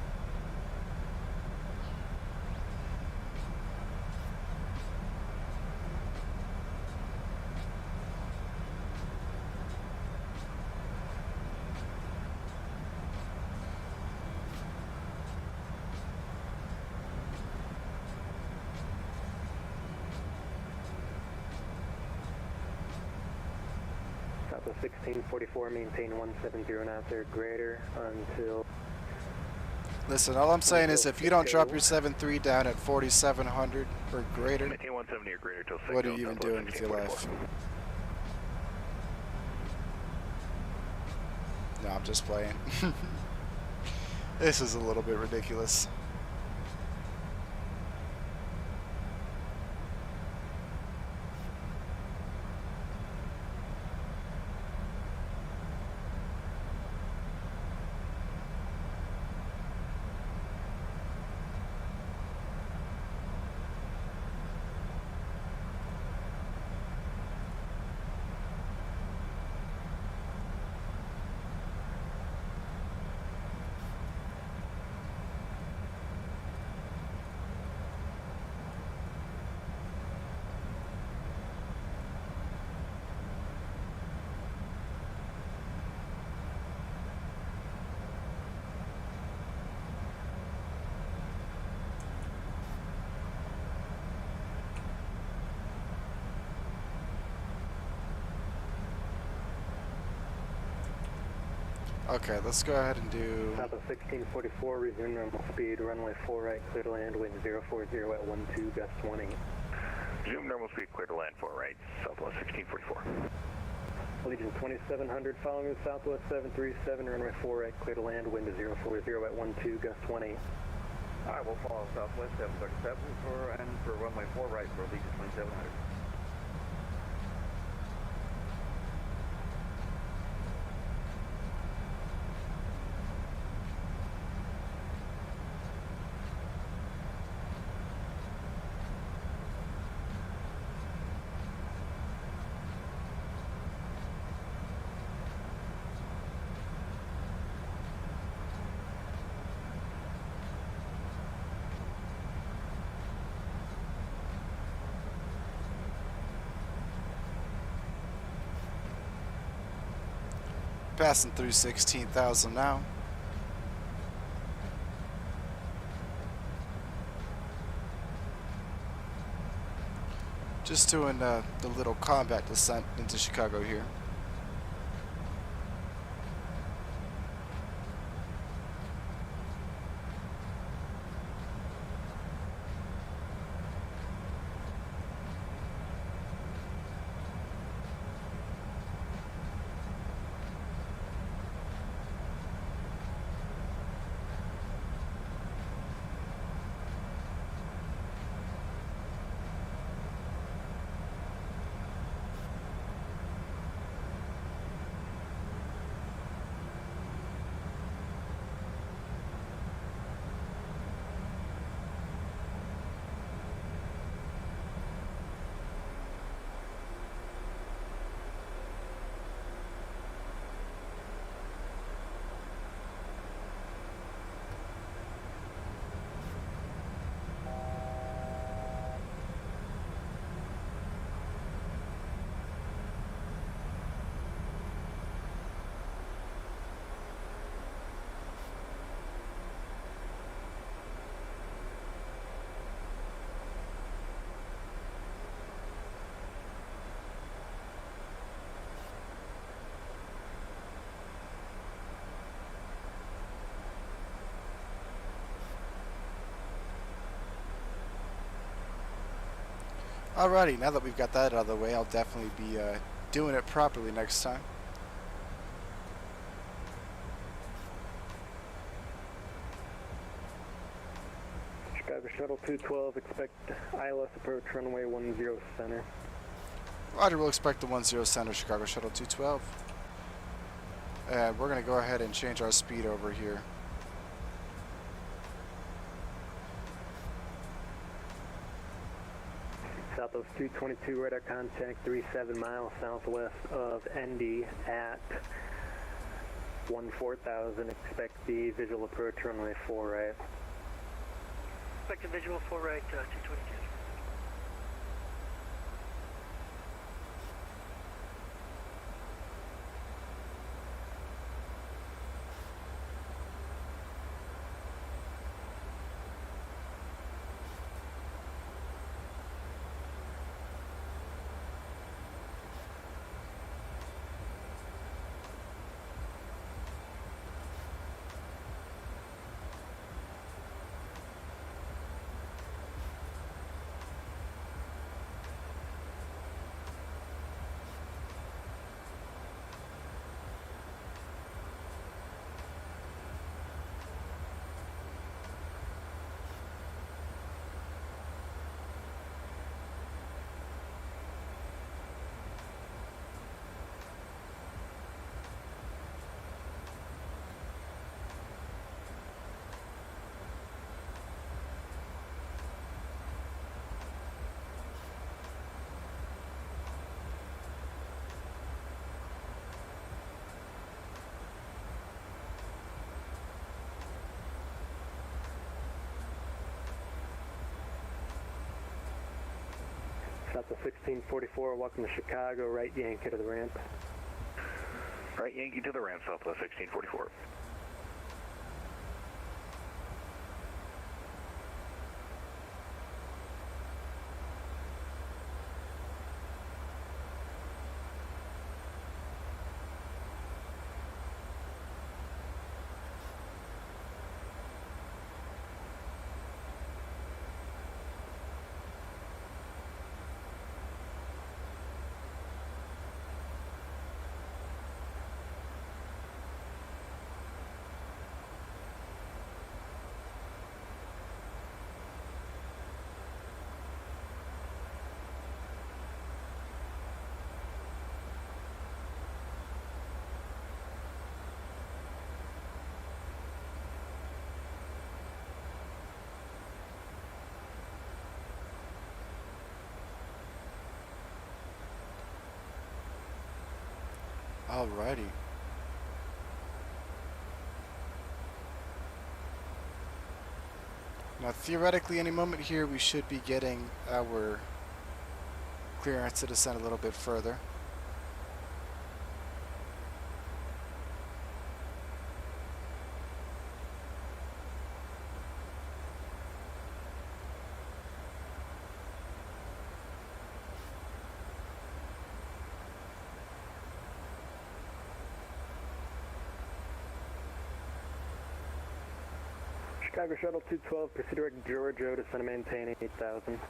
Southwest 1644, maintain 170 knots or greater until... Listen, all I'm saying is if you don't drop your 7.3 down at 4,700 or greater, Maintain 170 or greater till 6. what are you even doing with your life? No, I'm just playing. This is a little bit ridiculous. Okay, let's go ahead and do... Southwest 1644, resume normal speed, runway 4 right, clear to land, wind 040 at 12, gust 20. Resume normal speed, clear to land 4 right, Southwest 1644. Legion 2700, following the Southwest 737, runway 4 right, clear to land, wind 040 at 12, gust 20. Alright, we'll follow Southwest 737 for runway 4 right for Allegiant 2700. Passing through 16,000 now. Just doing the little combat descent into Chicago here. Alrighty, now that we've got that out of the way, I'll definitely be doing it properly next time. Chicago Shuttle 212, expect ILS approach runway 10 center. Roger, we'll expect the 10 center, Chicago Shuttle 212. And we're going to go ahead and change our speed over here. Southwest 222, radar contact 37 miles southwest of ND at 14,000. Expect the visual approach runway 4 right. Expect a visual 4 right, 222. Southwest 1644, welcome to Chicago, right Yankee to the ramp. Right Yankee to the ramp, Southwest 1644. Alrighty. Now theoretically any moment here we should be getting our clearance to descend a little bit further. Chicago Shuttle 212, proceed direct Giorgio, descend and maintain 8,000.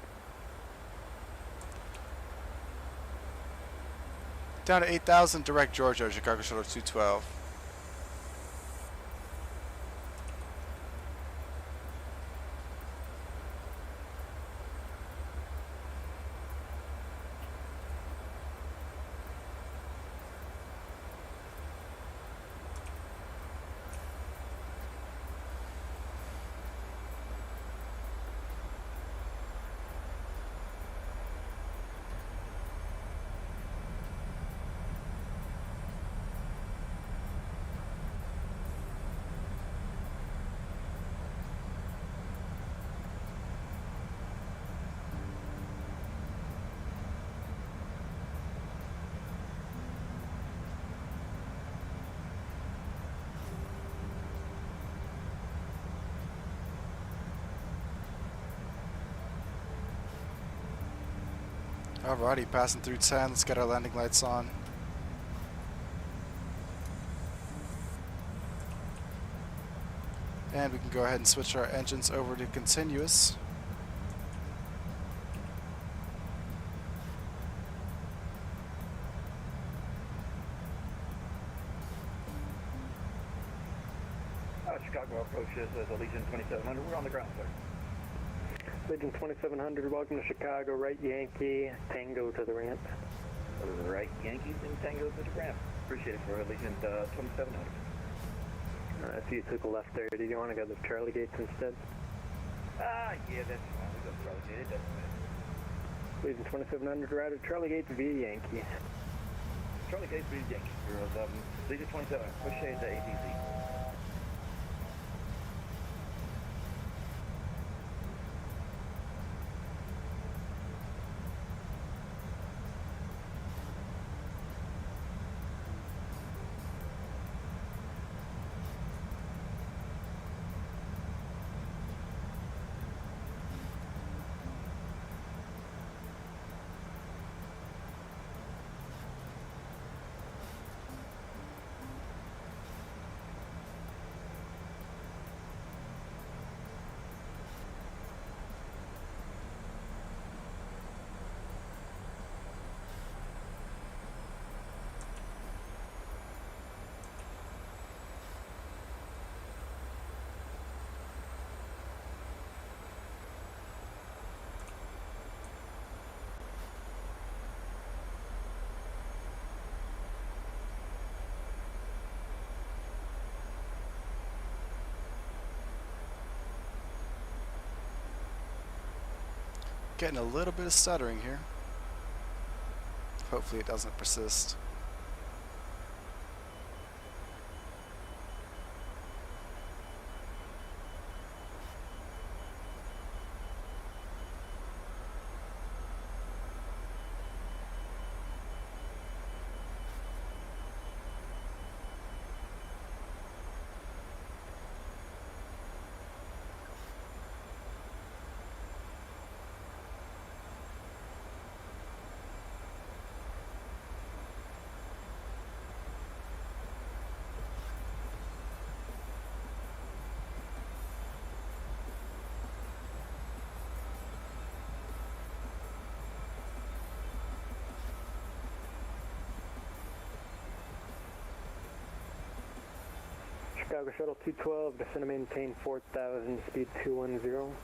Down to 8,000, direct Giorgio, Chicago Shuttle 212. Alrighty, passing through 10, let's get our landing lights on. And we can go ahead and switch our engines over to continuous. Chicago approaches as a Legion 2700. We're on the ground, sir. Legion 2700, welcome to Chicago, right Yankee, Tango to the ramp. To the right, Yankees and Tango to the ramp. Appreciate it for Legion 2700. If you took a left there, did you want to go to the Charlie Gates instead? Yeah, that's fine. We'll go to Charlie Gate. It doesn't matter. Legion 2700, right at Charlie Gates via Yankee. Charlie Gates via Yankee. Legion 27, push shade to ATC. Getting a little bit of stuttering here. Hopefully it doesn't persist. Chicago Shuttle 212, descend and maintain 4,000, speed 210.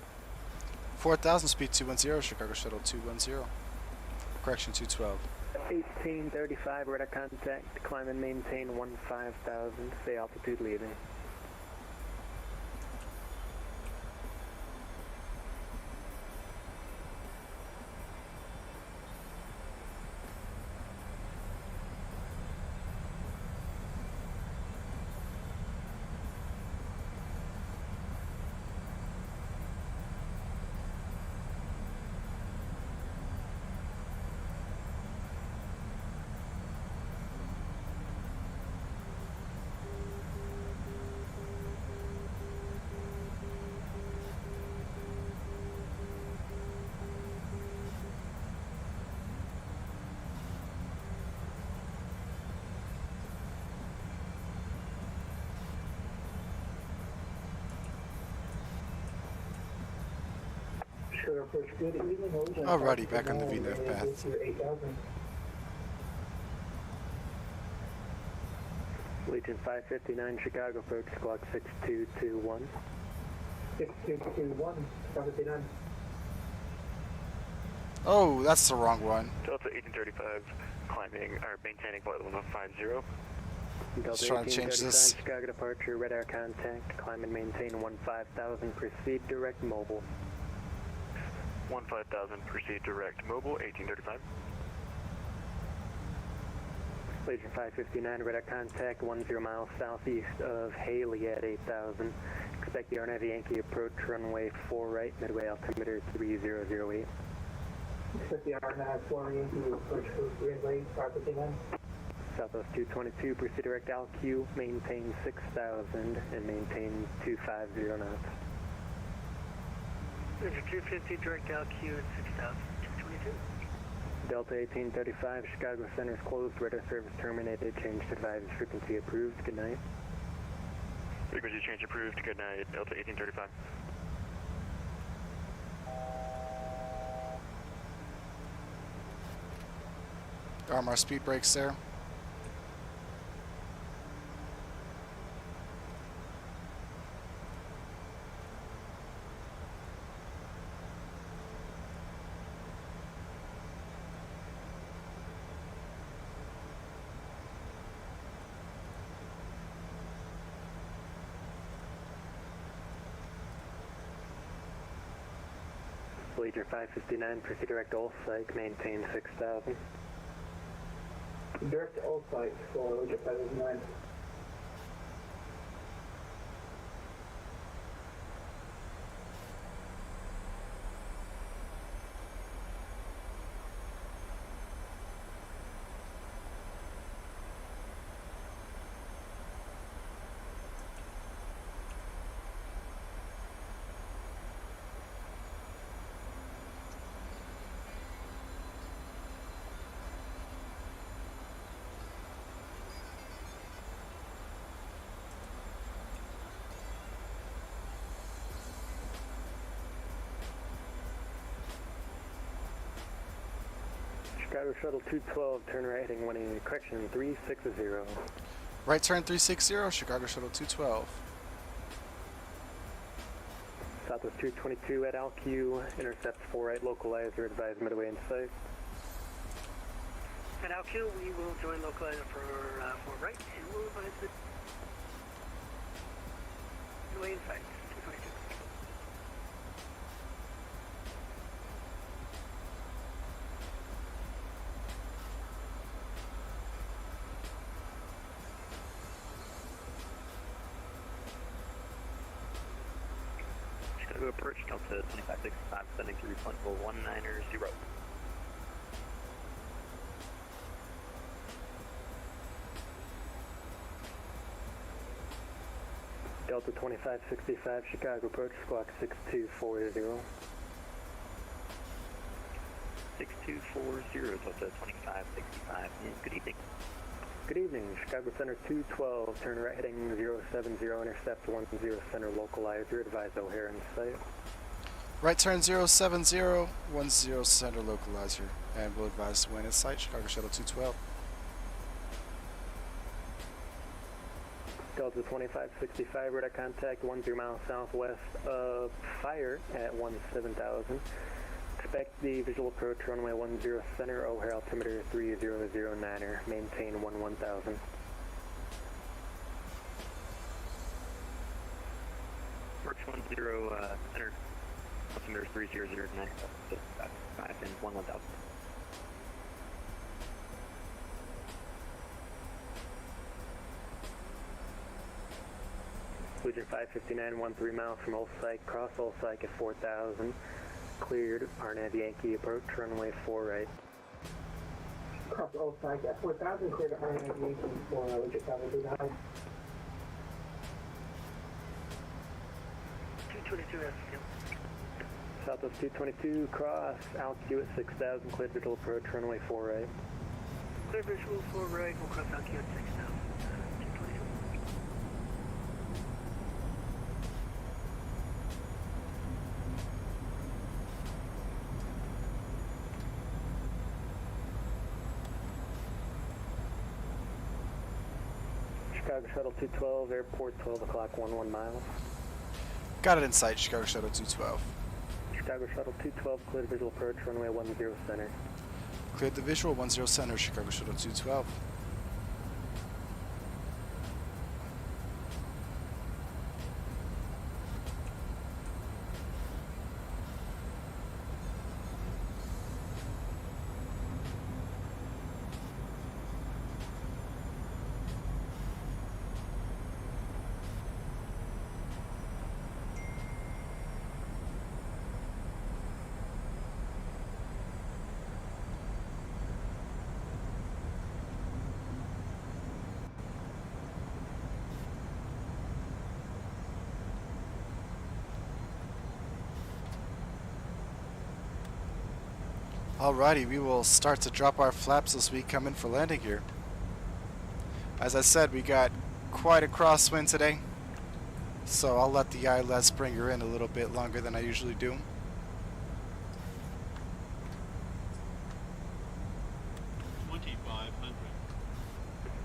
4,000, speed 210, Chicago Shuttle 210. Correction, 212. 1835, radar contact, climb and maintain 15,000, stay altitude leaving. Alrighty, back on the VNAV path. Legion 559, Chicago approach, clock 6221. 6221, 559. Oh, that's the wrong one. Delta 1835, climbing, or maintaining flight level 150. Just trying to change this. Chicago departure, radar contact, climb and maintain 15,000, proceed direct mobile. 15,000, proceed direct mobile, 1835. Legion 559, radar contact 10 miles southeast of Haley at 8,000. Expect the RNAV Yankee approach runway 4 right, midway altimeter 3008. Expect the RNAV 4 Yankee approach runway 559. Southwest 222, proceed direct LQ, maintain 6,000 and maintain 250 knots. Legion 250, direct LQ at 6,000, 222. Delta 1835, Chicago Center is closed, radar service terminated, change to advise frequency approved, good night. Frequency change approved, good night, Delta 1835. Arm our speed brakes there. Legion 559, proceed direct all site, maintain 6,000. Direct all sites for Legion 559. Chicago Shuttle 212, turn right heading 180, correction 360. Right turn 360, Chicago Shuttle 212. Southwest 222 at LQ, intercept 4 right, localizer, advise midway in sight. At LQ, we will join localizer for right, and we'll advise the midway in sight, 222. Chicago approach, Delta 2565, sending to refund level 190. Delta 2565, Chicago approach, squawk 6240. 6240, Delta 2565, and good evening. Good evening, Chicago Center 212, turn right heading 070, intercept 10 center, localizer, advise O'Hare in sight. Right turn 070, 10 center localizer, and we'll advise when in sight, Chicago Shuttle 212. Delta 2565, radar contact 10 miles southwest of fire at 17,000. Expect the visual approach runway 10 center, O'Hare altimeter 3009er, maintain 11,000. Approach 10 center, altimeter 3009, 5 and 11,000. Legion 559, 13 miles from Olsike, cross Olsike at 4,000. Cleared, RNAV Yankee approach, runway 4 right. Cross all sites at 4,000, clear to RNAV Yankee for Legion 559. 222 SQ. Southwest 222, cross, altitude at 6,000, cleared visual approach, runway 4 right. Clear visual 4 right, we'll cross LQ at 6,000. 222. Chicago Shuttle 212, airport 12 o'clock, 11 miles. Got it in sight, Chicago Shuttle 212. Chicago Shuttle 212, cleared visual approach, runway 10 center. Cleared the visual 10 center, Chicago Shuttle 212. Alrighty, we will start to drop our flaps as we come in for landing here. As I said, we got quite a crosswind today, so I'll let the ILS bring her in a little bit longer than I usually do.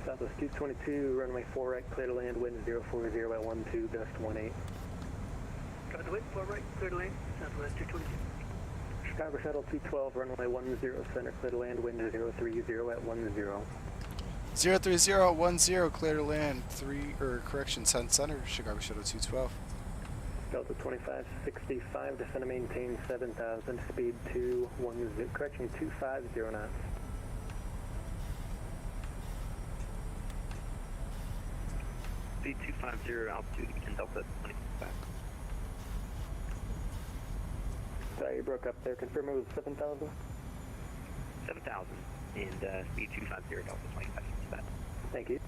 Southwest 222, runway 4 right, clear to land, wind 040 at 12, gust 18. Cover the wind, 4 right, clear to land, Southwest 222. Chicago Shuttle 212, runway 10 center, clear to land, wind 030 at 10. 03010, clear to land, 10 center, Chicago Shuttle 212. Delta 2565, descend and maintain 7,000, speed 210, correction 250 knots. Speed 250, altitude and Delta 25. Sorry, you broke up there. Confirm it was 7,000? 7,000 and speed 250, Delta 25. Thank you.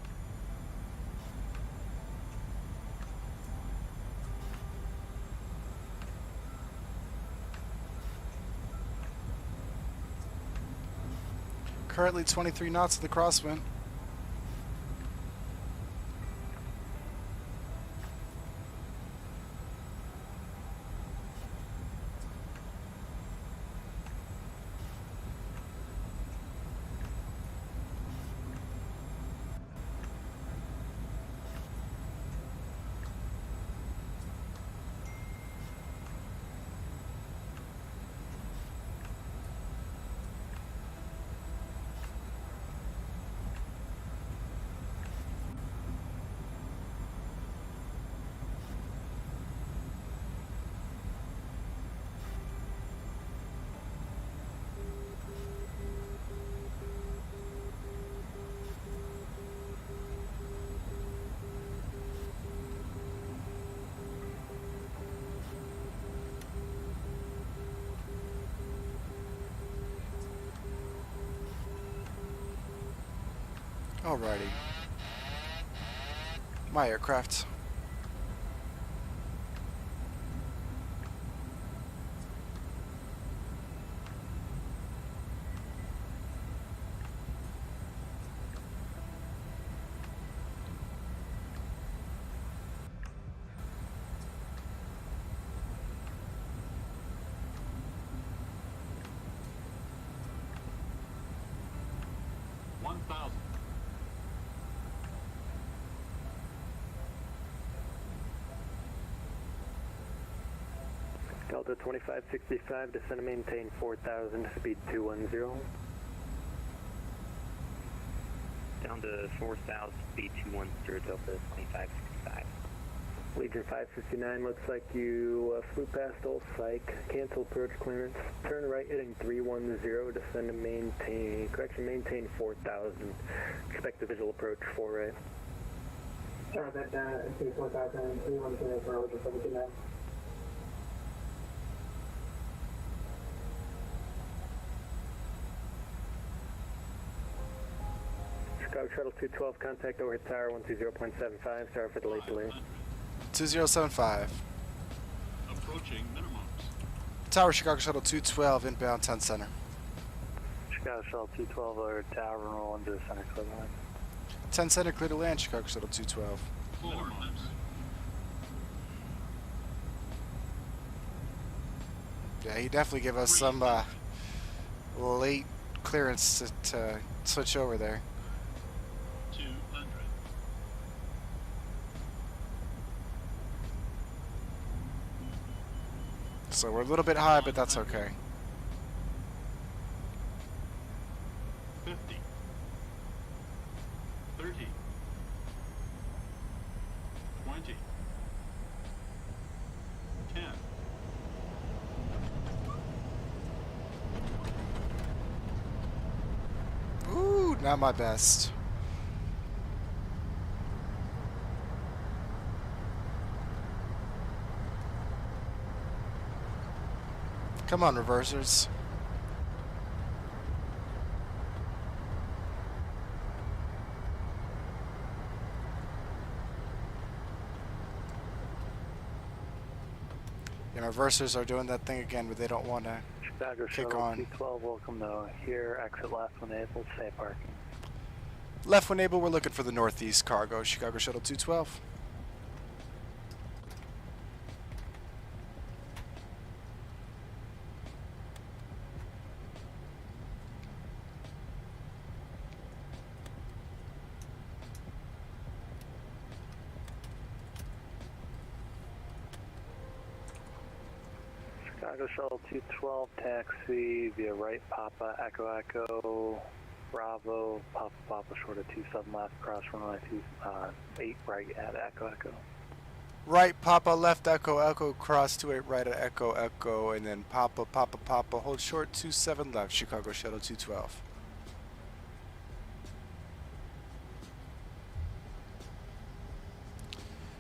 Currently 23 knots of the crosswind. Alrighty. My aircraft. Delta 2565, descend and maintain 4,000, speed 210. Down to 4,000, speed 210, Delta 2565. Legion 559, looks like you flew past Old Psych, cancel approach clearance, turn right heading 310, descend and maintain, correction, maintain 4,000, expect a visual approach 4 right. Sorry, that into 4,000, 310 for Legion 559. Chicago Shuttle 212, contact overhead tower 120.75, sorry for the late delay. 2075. Approaching minimums. Tower Chicago Shuttle 212, inbound 10 center. Chicago Shuttle 212, or tower, roll into the center clear line. 10 center, clear to land, Chicago Shuttle 212. Minimums. Yeah, he definitely gave us some late clearance to switch over there. 200. So we're a little bit high, but that's okay. 50. 30. 20. 10. Ooh, not my best. Come on, reversers. And reversers are doing that thing again, but they don't want to Chicago kick Shuttle on. 212, welcome to here, exit left when able, safe parking. Left when able, we're looking for the northeast cargo, Chicago Shuttle 212. Chicago Shuttle 212, taxi via right, Papa, Echo Echo, Bravo, Papa, short of 27 left, cross runway 8 right at Echo Echo. Right Papa, left Echo, Echo, cross 28 right at Echo, Echo, and then Papa, Papa, Papa, hold short 27 left, Chicago Shuttle 212.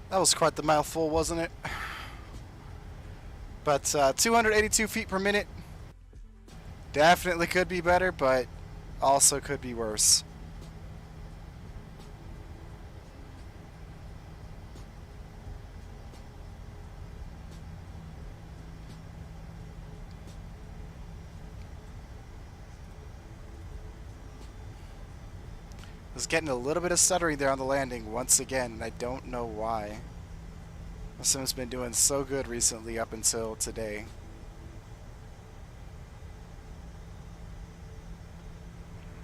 That was quite the mouthful, wasn't it? But 282 feet per minute. Definitely could be better, but also could be worse. I was getting a little bit of stuttering there on the landing once again, and I don't know why. My sim's been doing so good recently up until today.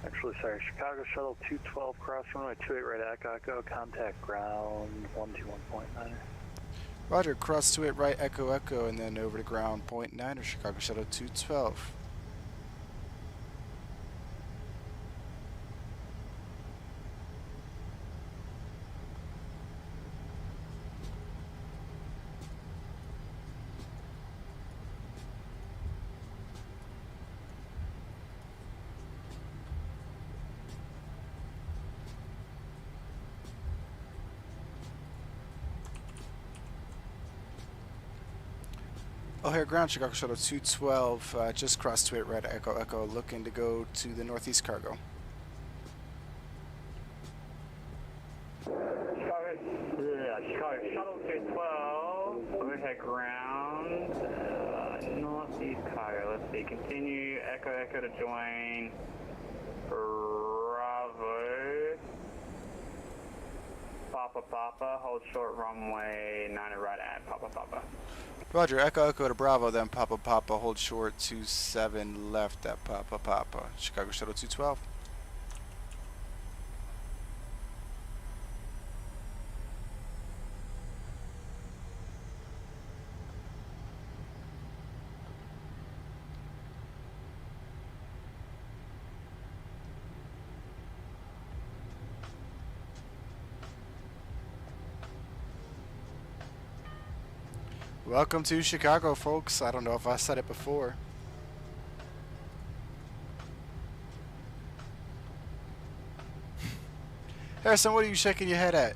Actually, sorry, Chicago Shuttle 212, cross runway 28 right at Echo, Echo, contact ground 121.9. Roger, cross 28 right, Echo, Echo, and then over to ground 0.9 or Chicago Shuttle 212. O'Hare ground, Chicago Shuttle 212, just crossed 28 right, Echo, Echo, looking to go to the Northeast Cargo. Chicago Shuttle 212, overhead ground, Northeast Cargo. Let's see, continue, Echo, Echo to join, Bravo, Papa, Papa, hold short runway 90 right at Papa, Papa. Roger, Echo, Echo to Bravo, then Papa, Papa, hold short 27 left at Papa, Papa, Chicago Shuttle 212. Welcome to Chicago, folks. I don't know if I said it before. Harrison, what are you shaking your head at?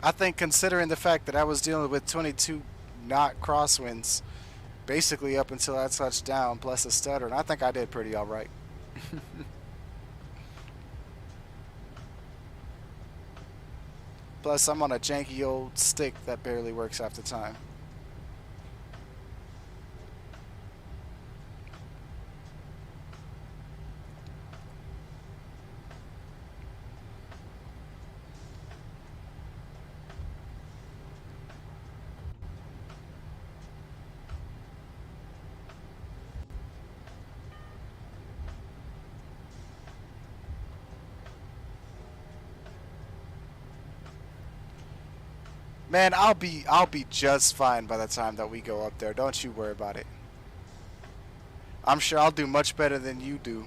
I think considering the fact that I was dealing with 22 knot crosswinds basically up until I touched down plus a stutter, and I think I did pretty all right. Plus, I'm on a janky old stick that barely works half the time. Man, I'll be just fine by the time that we go up there. Don't you worry about it. I'm sure I'll do much better than you do.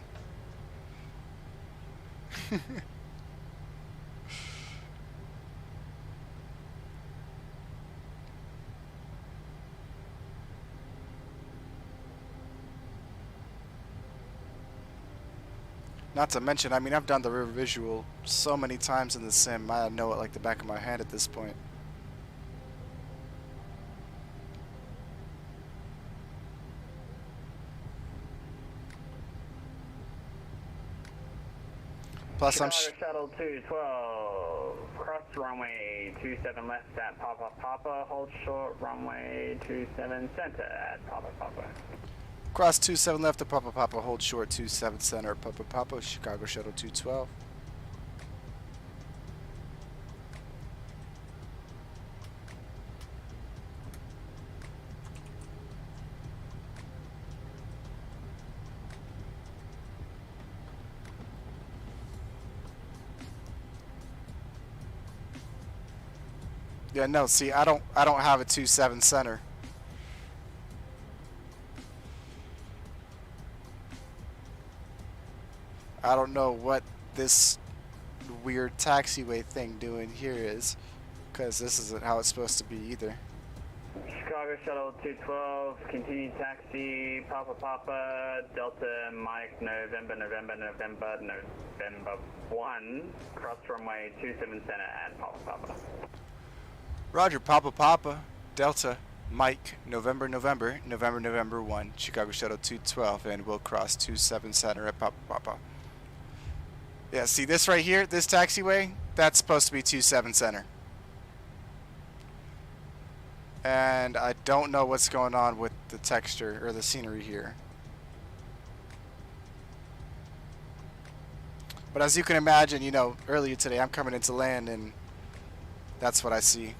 Not to mention, I mean, I've done the river visual so many times in the sim, I know it like the back of my hand at this point. Plus, Chicago Shuttle 212, cross runway 27 left at Papa Papa, hold short runway 27 center at Papa Papa. Cross 27 left to Papa Papa, hold short 27 center at Papa Papa, Chicago Shuttle 212. Yeah, no, see, I don't have a 27 center. I don't know what this weird taxiway thing doing here is, because this isn't how it's supposed to be either. Chicago Shuttle 212, continue taxi, Papa, Delta, Mike, November 1, cross runway 27 center at Papa. Roger, Papa, Delta, Mike, November 1, Chicago Shuttle 212, and we'll cross 27 center at Papa. Yeah, see this right here, this taxiway, that's supposed to be 27 center. And I don't know what's going on with the texture or the scenery here. But as you can imagine, you know, earlier today I'm coming into land and that's what I see.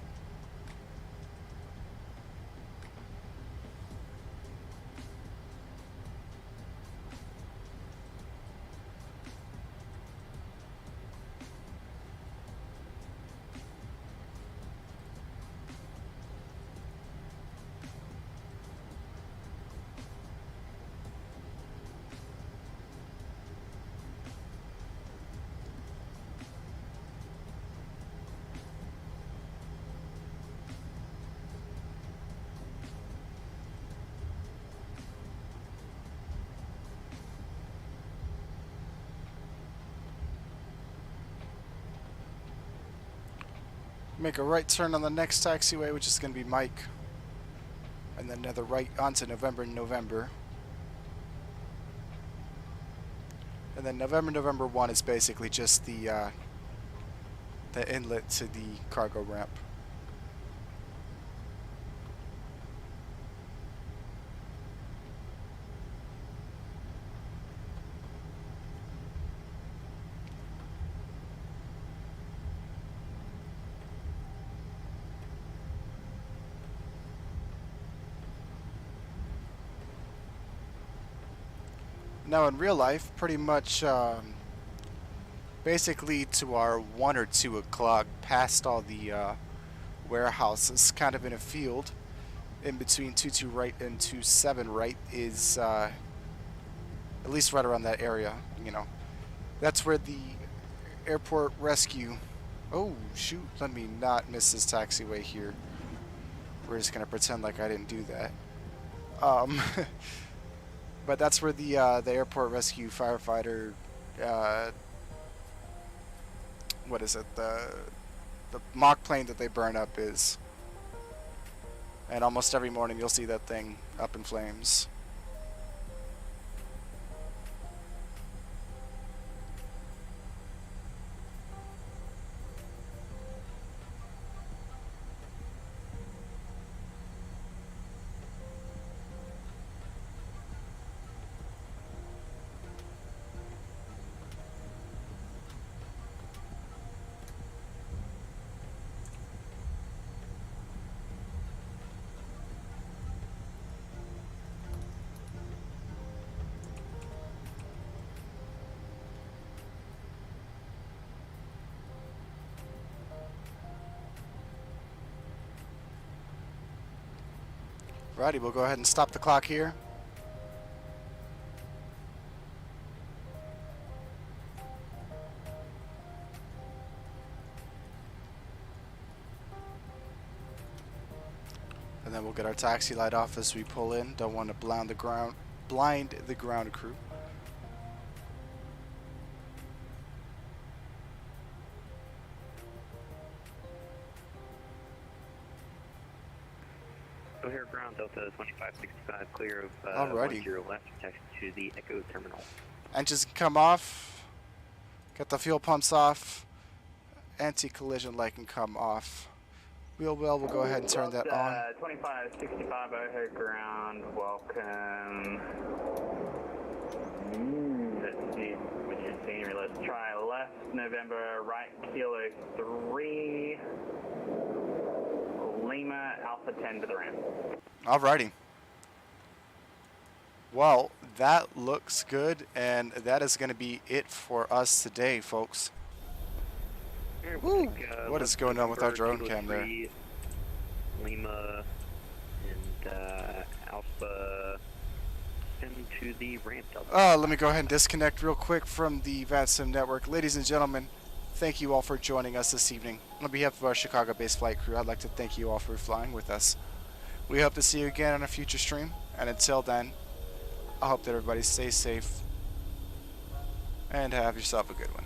Make a right turn on the next taxiway, which is going to be Mike, and then another right onto November, and then November 1 is basically just the inlet to the cargo ramp. Now in real life, pretty much basically to our 1 or 2 o'clock, past all the warehouses, kind of in a field, in between 22 right and 27 right is at least right around that area, you know. That's where the airport rescue... Oh, shoot, let me not miss this taxiway here. We're just going to pretend like I didn't do that. But that's where the airport rescue firefighter, what is it, the mock plane that they burn up is. And almost every morning you'll see that thing up in flames. Righty, we'll go ahead and stop the clock here. And then we'll get our taxi light off as we pull in. Don't want to blind the ground crew. O'Hare ground, Delta 2565, clear of Alrighty. 10 left, taxi to the Echo Terminal. Engines can come off. Get the fuel pumps off. Anti-collision light can come off. Wheel well, we'll go ahead and turn that on. 2565 O'Hare ground, welcome. Let's see what your scenery. Let's try left, November, right, Kilo 3. Lima, Alpha 10 to the ramp. Alrighty. Well, that looks good, and that is going to be it for us today, folks. Woo! What is going on with our drone cam there? Lima and Alpha 10 to the ramp. Let me go ahead and disconnect real quick from the Vatsim network. Ladies and gentlemen, thank you all for joining us this evening. On behalf of our Chicago-based flight crew, I'd like to thank you all for flying with us. We hope to see you again on a future stream, and until then, I hope that everybody stays safe and have yourself a good one.